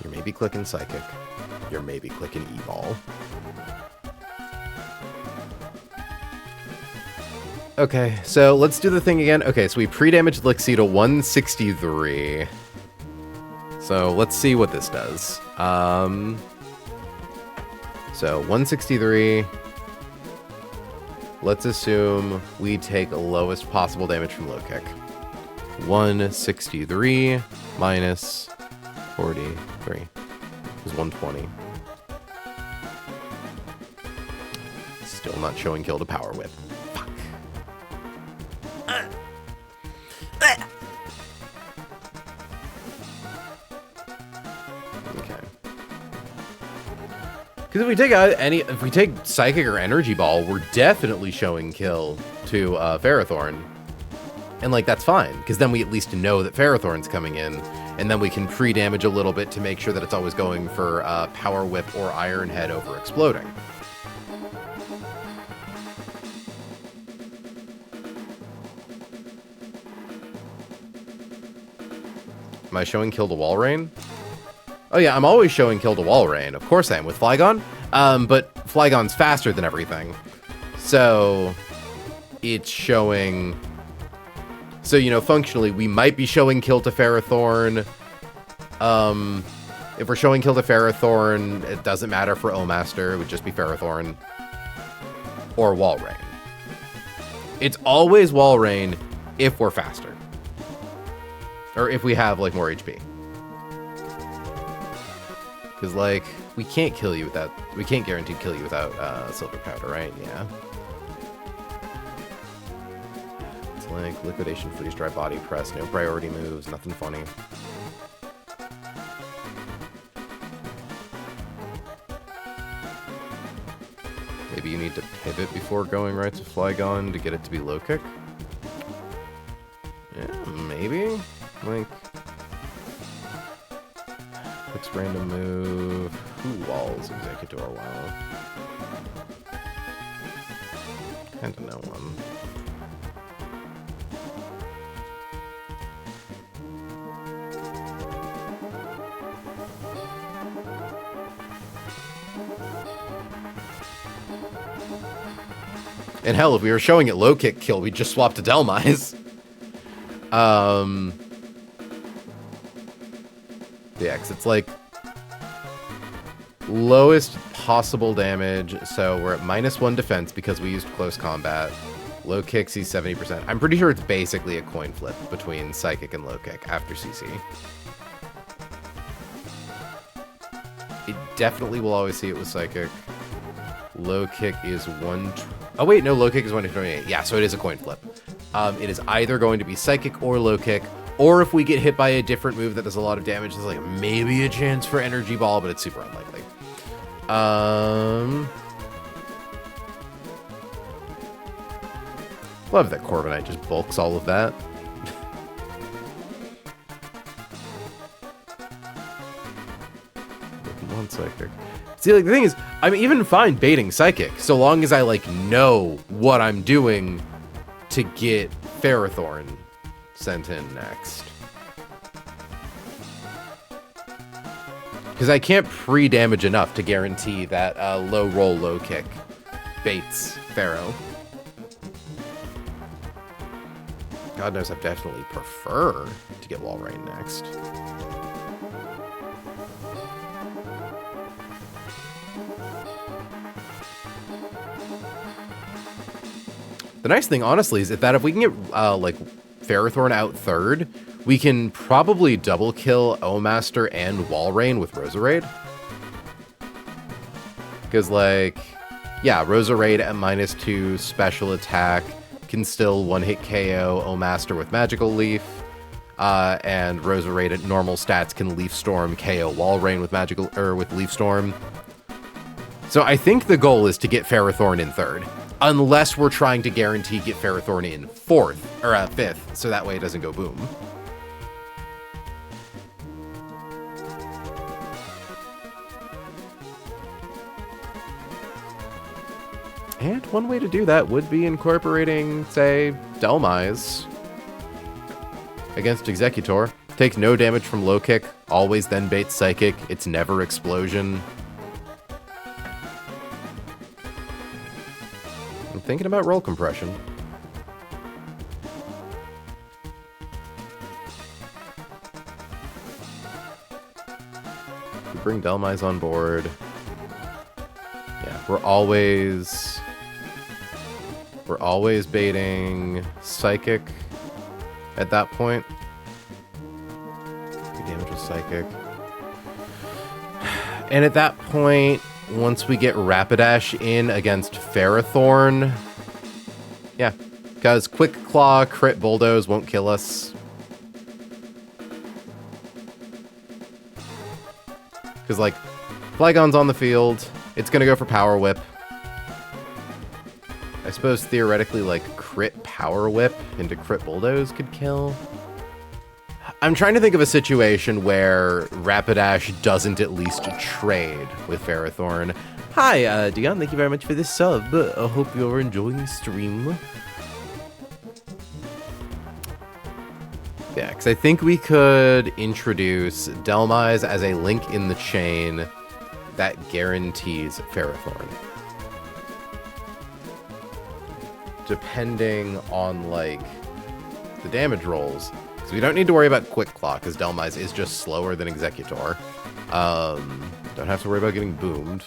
You're maybe clicking Psychic. You're maybe clicking E-Ball. Okay, so let's do the thing again. Okay, so we pre-damaged Lixie to 163. So let's see what this does. So 163... Let's assume we take the lowest possible damage from low kick. 163 minus 43 is 120. Still not showing kill to Power Whip. Fuck. Okay. Because if we take Psychic or Energy Ball, we're definitely showing kill to Ferrothorn. And, like, that's fine, because then we at least know that Ferrothorn's coming in, and then we can pre-damage a little bit to make sure that it's always going for Power Whip or Iron Head over Exploding. Am I showing kill to Wall Rain? Oh yeah, I'm always showing kill to Wall Rain. Of course I am with Flygon. But Flygon's faster than everything. So it's showing So, you know, functionally, we might be showing Kill to Ferrothorn. If we're showing Kill to Ferrothorn, it doesn't matter for Omaster. It would just be Ferrothorn. Or Walrein. It's always Walrein if we're faster. Or if we have, like, more HP. Because, like, we can't kill you without... We can't guarantee kill you without Silver Powder, right? Yeah. It's like Liquidation, Freeze Dry, Body Press, no priority moves, nothing funny. Maybe you need to pivot before going right to Flygon to get it to be low kick? Yeah, maybe? Like... Quick's random move. Who walls Executor? Wow. Kinda know one. And hell, if we were showing it low kick kill, we'd just swap to Delmise. Yeah, 'cause it's like lowest possible damage. So we're at -1 defense because we used close combat. Low kick sees 70%. I'm pretty sure it's basically a coin flip between psychic and low kick after CC. It definitely will always see it with psychic. Low kick is 1... Oh wait, no, low kick is 128. Yeah, so it is a coin flip. It is either going to be psychic or low kick, or if we get hit by a different move that does a lot of damage, there's like maybe a chance for energy ball, but it's super unlikely. Love that Corviknight just bulks all of that. One psychic. See, like, the thing is, I'm even fine baiting Psychic, so long as I, like, know what I'm doing to get Ferrothorn sent in next. Because I can't pre-damage enough to guarantee that low roll, low kick baits Pharaoh. God knows I definitely prefer to get Walrein next. The nice thing, honestly, is that if we can get, like, Ferrothorn out third, we can probably double kill Omaster and Walrein with Roserade. Because, like, yeah, Roserade at -2 special attack can still one-hit KO Omaster with Magical Leaf, and Roserade at normal stats can Leaf Storm KO Walrein with Magical, or with Leaf Storm. So I think the goal is to get Ferrothorn in third. Unless we're trying to guarantee get Ferrothorn in fourth, or fifth, so that way it doesn't go boom. And one way to do that would be incorporating, say, Delmise against Executor. Takes no damage from low kick, always then baits Psychic, it's never Explosion. I'm thinking about roll compression. We bring Delmise on board. Yeah, we're always baiting Psychic at that point. We damage with Psychic. And at that point, once we get Rapidash in against Ferrothorn, yeah, because Quick Claw, Crit Bulldoze won't kill us. Because, like, Flygon's on the field, it's going to go for Power Whip. I suppose, theoretically, like, Crit Power Whip into Crit Bulldoze could kill. I'm trying to think of a situation where Rapidash doesn't at least trade with Ferrothorn. Hi, Dion, thank you very much for this sub. I hope you're enjoying the stream. Yeah, because I think we could introduce Delmise as a link in the chain that guarantees Ferrothorn. Depending on, like, the damage rolls. Because we don't need to worry about Quick Claw, because Delmise is just slower than Executor. Don't have to worry about getting boomed.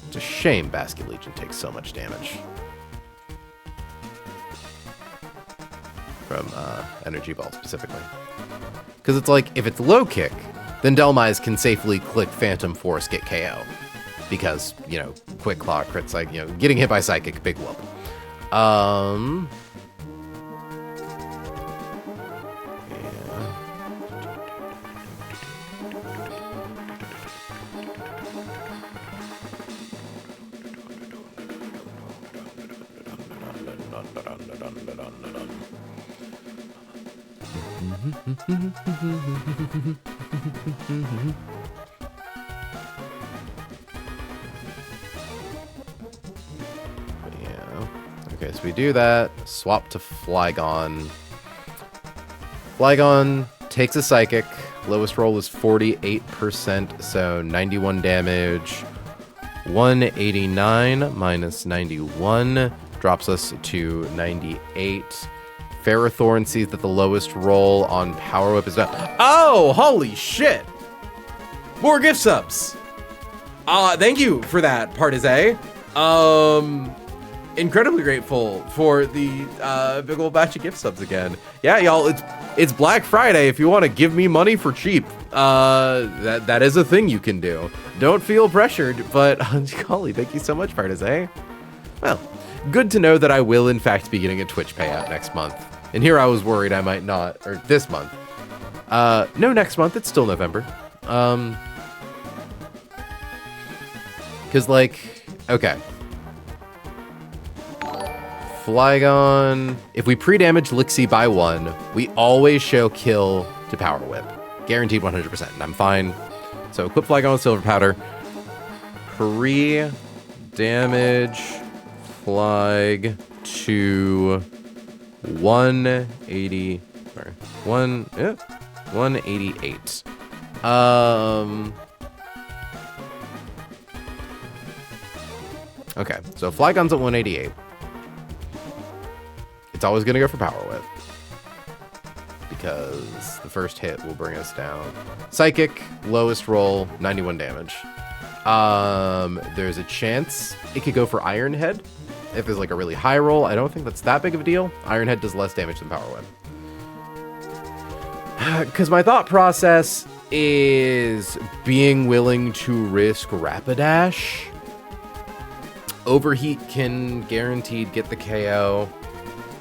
It's a shame Basket Legion takes so much damage. From Energy Ball specifically. Because it's like, if it's low kick, then Delmise can safely click Phantom Force, get KO. Because, you know, Quick Claw, crit psych, you know, getting hit by Psychic, big whoop. Yeah. Okay, so we do that. Swap to Flygon. Flygon takes a Psychic. Lowest roll is 48%, so 91 damage. 189 minus 91 drops us to 98. Ferrothorn sees that the lowest roll on Power Whip is done. Oh, holy shit! More gift subs! Thank you for that, Partizé. Incredibly grateful for the big old batch of gift subs again. Yeah, y'all, it's Black Friday. If you want to give me money for cheap, that is a thing you can do. Don't feel pressured, but golly, thank you so much, Partizé. Well, good to know that I will in fact be getting a Twitch payout next month. And here I was worried I might not, or this month. No, next month. It's still November. Because, like, okay. Flygon. If we pre-damage Lixie by 1, we always show kill to Power Whip. Guaranteed 100%, and I'm fine. So equip Flygon with Silver Powder. Pre-damage Flag to 180. Sorry, 188. Okay, so Flygon's at 188. It's always going to go for Power Whip. Because the first hit will bring us down. Psychic, lowest roll, 91 damage. There's a chance it could go for Iron Head. If there's like a really high roll, I don't think that's that big of a deal. Iron Head does less damage than Power Whip. Because my thought process is being willing to risk Rapidash. Overheat can guaranteed get the KO.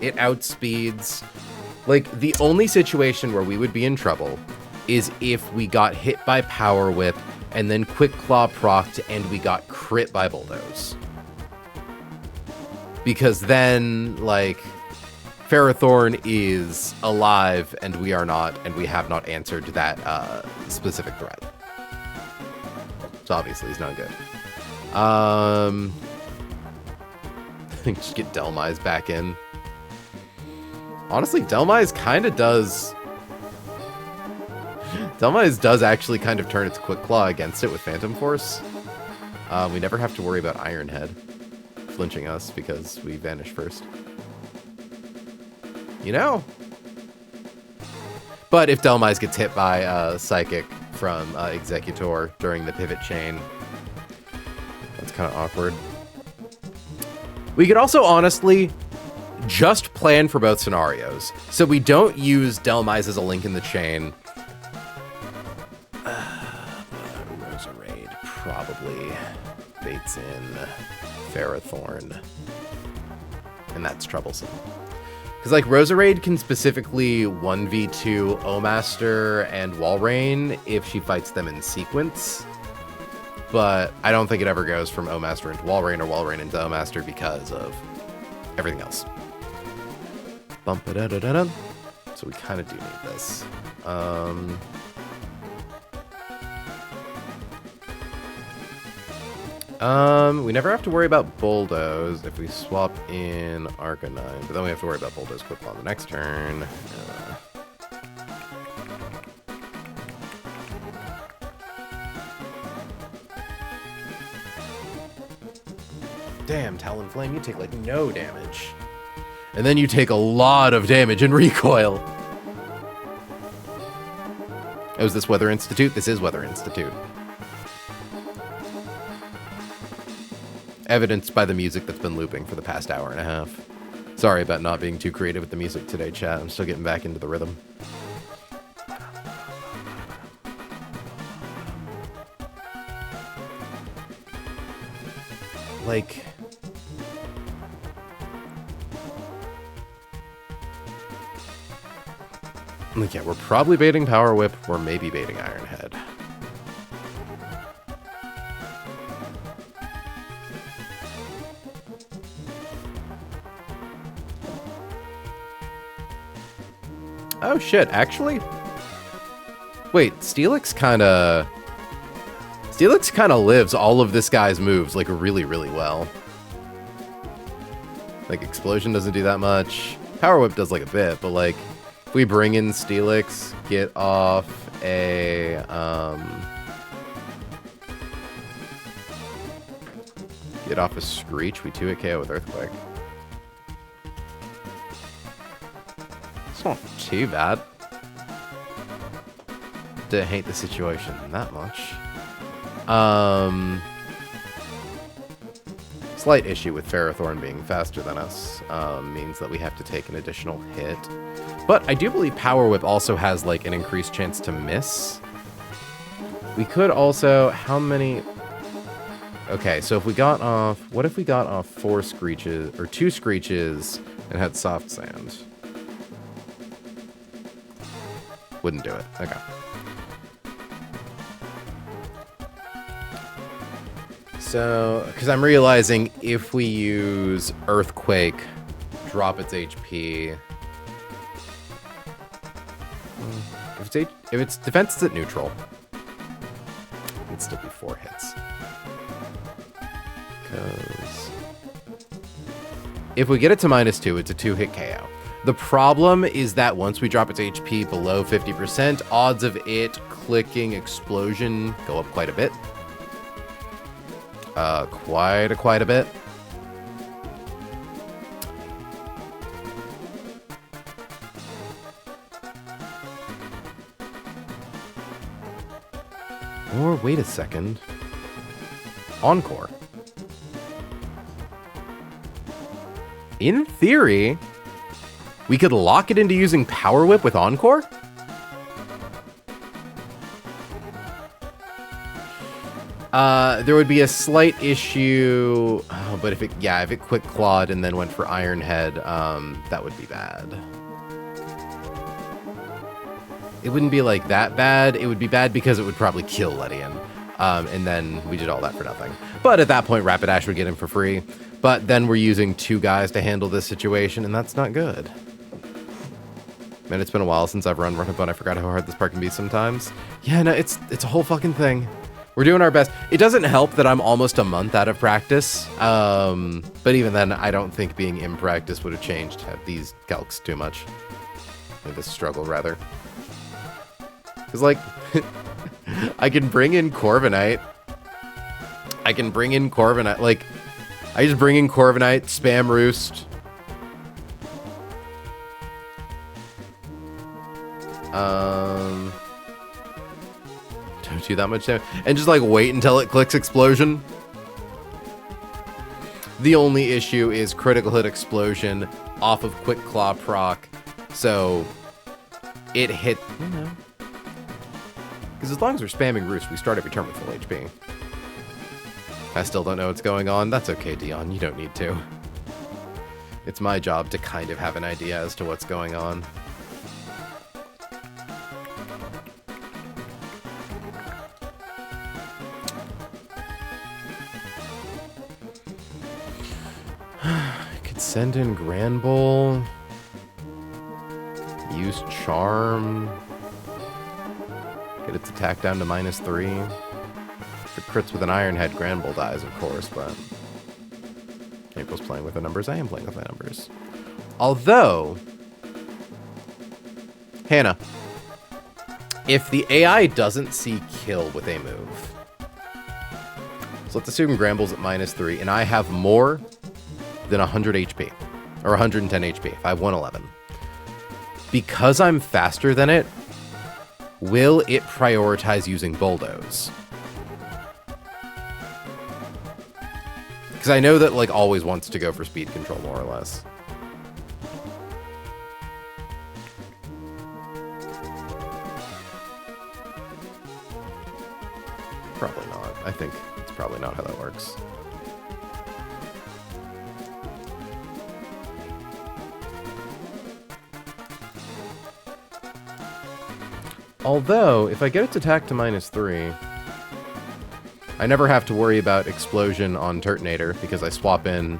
It outspeeds. Like, the only situation where we would be in trouble is if we got hit by Power Whip and then Quick Claw procced and we got crit by Bulldoze. Because then, like, Ferrothorn is alive and we are not, and we have not answered that specific threat. So obviously he's not good. Just get Delmise back in. Honestly, Delmise kind of does... Delmise does actually kind of turn its Quick Claw against it with Phantom Force. We never have to worry about Iron Head flinching us because we vanish first. You know? But if Delmise gets hit by Psychic from Executor during the pivot chain, that's kind of awkward. We could also honestly just plan for both scenarios. So we don't use Delmise as a link in the chain. Roserade probably baits in Ferrothorn. And that's troublesome. Because, like, Roserade can specifically 1v2 Omaster and Walrein if she fights them in sequence. But I don't think it ever goes from Omaster into Walrein or Walrein into Omaster because of everything else. Bump-a-da-da-da-da. So we kind of do need this. We never have to worry about Bulldoze if we swap in Arcanine, but then we have to worry about Bulldoze quick on the next turn. Damn, Talonflame, you take like no damage. And then you take a lot of damage in recoil. Oh, is this Weather Institute? This is Weather Institute. Evidenced by the music that's been looping for the past hour and a half. Sorry about not being too creative with the music today, chat. I'm still getting back into the rhythm. Like... yeah, we're probably baiting Power Whip. We're maybe baiting Iron Head. Oh shit, actually? Wait, Steelix kinda lives all of this guy's moves, like, really, really well. Like, Explosion doesn't do that much. Power Whip does, like, a bit, but, like, if we bring in Steelix, get off a, Screech, we 2-hit KO with Earthquake. It's not too bad. Didn't hate the situation that much. Slight issue with Ferrothorn being faster than us means that we have to take an additional hit. But I do believe Power Whip also has like an increased chance to miss. We could also, how many? Okay, so if we got off, what if we got off 4 Screeches or 2 Screeches and had Soft Sand? Wouldn't do it. Okay. So, because I'm realizing if we use Earthquake, drop its HP. If its defense is at neutral, it'd still be 4 hits. Because if we get it to -2, it's a 2-hit KO. The problem is that once we drop its HP below 50%, odds of it clicking Explosion go up quite a bit. Quite a bit. Or wait a second. Encore. In theory, we could lock it into using Power Whip with Encore? There would be a slight issue, but if it quick clawed and then went for Iron Head, that would be bad. It wouldn't be like that bad. It would be bad because it would probably kill Ledian. And then we did all that for nothing. But at that point, Rapidash would get him for free. But then we're using 2 guys to handle this situation, and that's not good. Man, it's been a while since I've run Runabun. I forgot how hard this part can be sometimes. Yeah, no, it's a whole fucking thing. We're doing our best. It doesn't help that I'm almost a month out of practice. But even then, I don't think being in practice would have changed these calcs too much. Or this struggle, rather. Because, like, I can bring in Corviknight. Like, I just bring in Corviknight, spam Roost. Don't do that much damage. And just, like, wait until it clicks Explosion. The only issue is critical hit Explosion off of Quick Claw proc. So, it hit, you know. Because as long as we're spamming Roost, we start every turn with full HP. I still don't know what's going on. That's okay, Dion. You don't need to. It's my job to kind of have an idea as to what's going on. I could send in Grand Bowl. Use Charm. Get its attack down to -3. If it crits with an Iron Head, Grand Bull dies, of course, but April's playing with the numbers. I am playing with my numbers. Although, Hannah, if the AI doesn't see kill with a move, So let's assume Gramble's at -3, and I have more than 100 HP. Or 110 HP. If I have 111. Because I'm faster than it, will it prioritize using Bulldoze? Because I know that, like, always wants to go for speed control, more or less. Probably not. I think it's probably not how that works. Although, if I get its attack to -3, I never have to worry about explosion on Turtonator because I swap in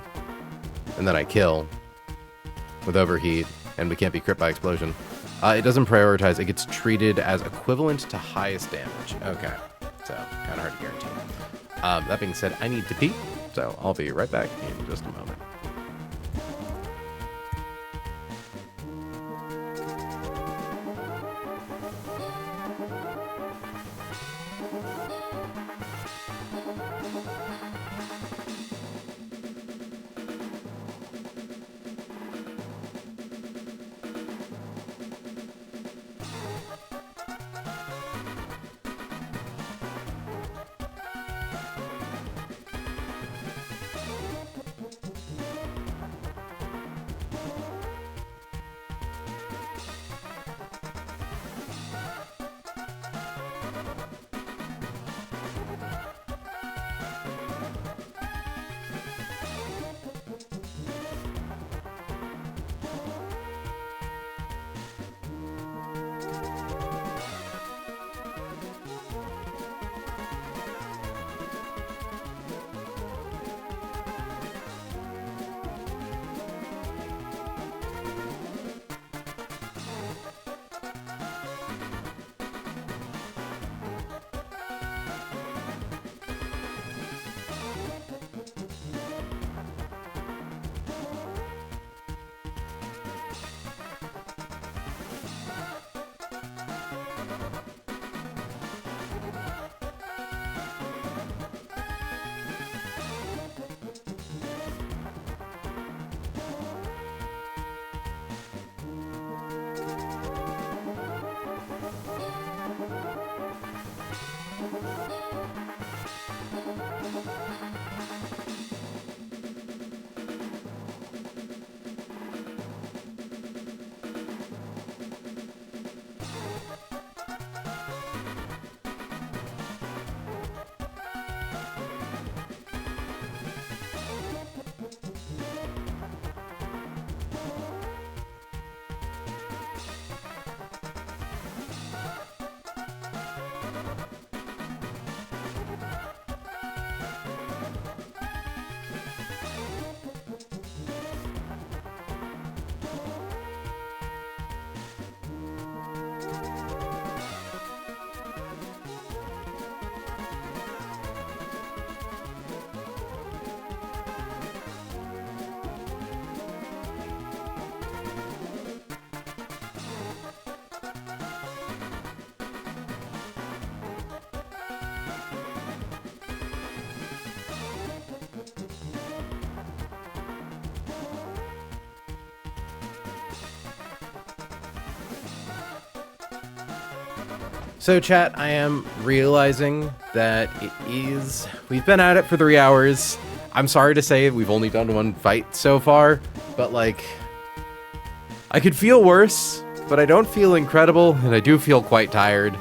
and then I kill with overheat, and we can't be crit by explosion. It doesn't prioritize. It gets treated as equivalent to highest damage. Okay, so kind of hard to guarantee. That being said, I need to pee, so I'll be right back in just a moment. So chat, I am realizing that we've been at it for 3 hours. I'm sorry to say we've only done one fight so far, but like, I could feel worse, but I don't feel incredible, and I do feel quite tired.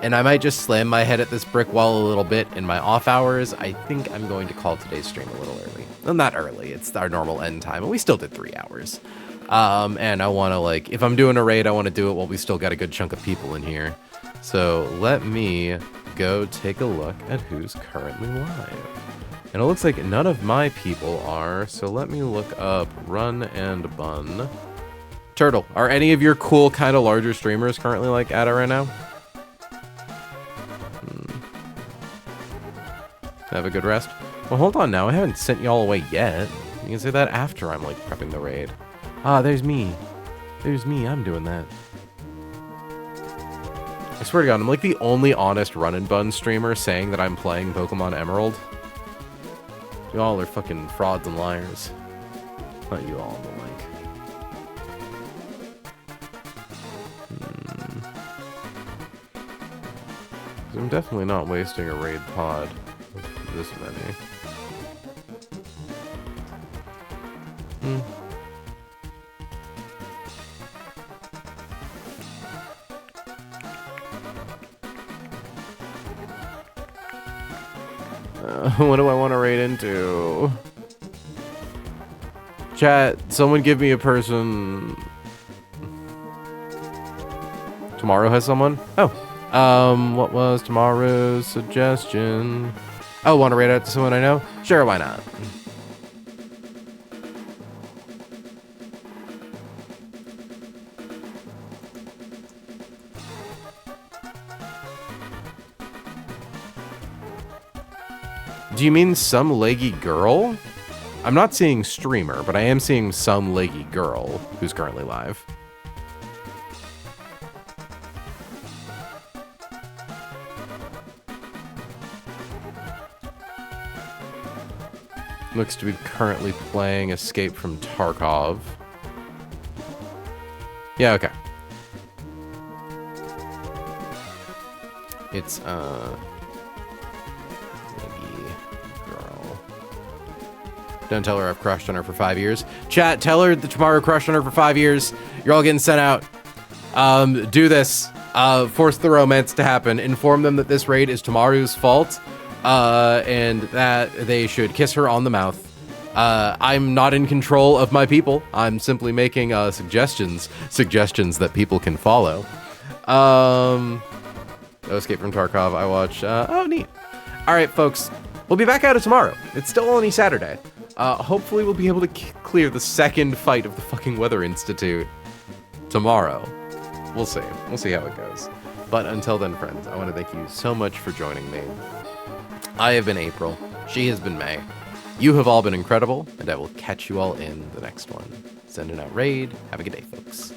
And I might just slam my head at this brick wall a little bit in my off hours. I think I'm going to call today's stream a little early. Well, not early, it's our normal end time, and we still did 3 hours. And I want to, like, if I'm doing a raid, I want to do it while we still got a good chunk of people in here. So let me go take a look at who's currently live. And it looks like none of my people are, so let me look up Run and Bun. Turtle, are any of your cool kind of larger streamers currently like at it right now? Have a good rest. Well, hold on now, I haven't sent y'all away yet. You can say that after I'm like prepping the raid. Ah, there's me. There's me, I'm doing that. I swear to God, I'm like the only honest Run and Bun streamer saying that I'm playing Pokemon Emerald. You all are fucking frauds and liars. Not you all, but like. I'm definitely not wasting a raid pod with this many. What do I want to raid into? Chat, someone give me a person. Tomorrow has someone? Oh. What was tomorrow's suggestion? Oh, want to raid out to someone I know? Sure, why not? Do you mean some leggy girl? I'm not seeing streamer, but I am seeing some leggy girl who's currently live. Looks to be currently playing Escape from Tarkov. Yeah, okay. It's, don't tell her I've crushed on her for 5 years. Chat, tell her that tomorrow crushed on her for 5 years. You're all getting sent out. Do this. Force the romance to happen. Inform them that this raid is Tamaru's fault. And that they should kiss her on the mouth. I'm not in control of my people. I'm simply making suggestions that people can follow. Escape from Tarkov, I watch. Oh, neat. All right, folks. We'll be back at it tomorrow. It's still only Saturday. Hopefully we'll be able to clear the second fight of the fucking Weather Institute tomorrow. We'll see. We'll see how it goes. But until then, friends, I want to thank you so much for joining me. I have been April. She has been May. You have all been incredible, and I will catch you all in the next one. Sending out raid. Have a good day, folks.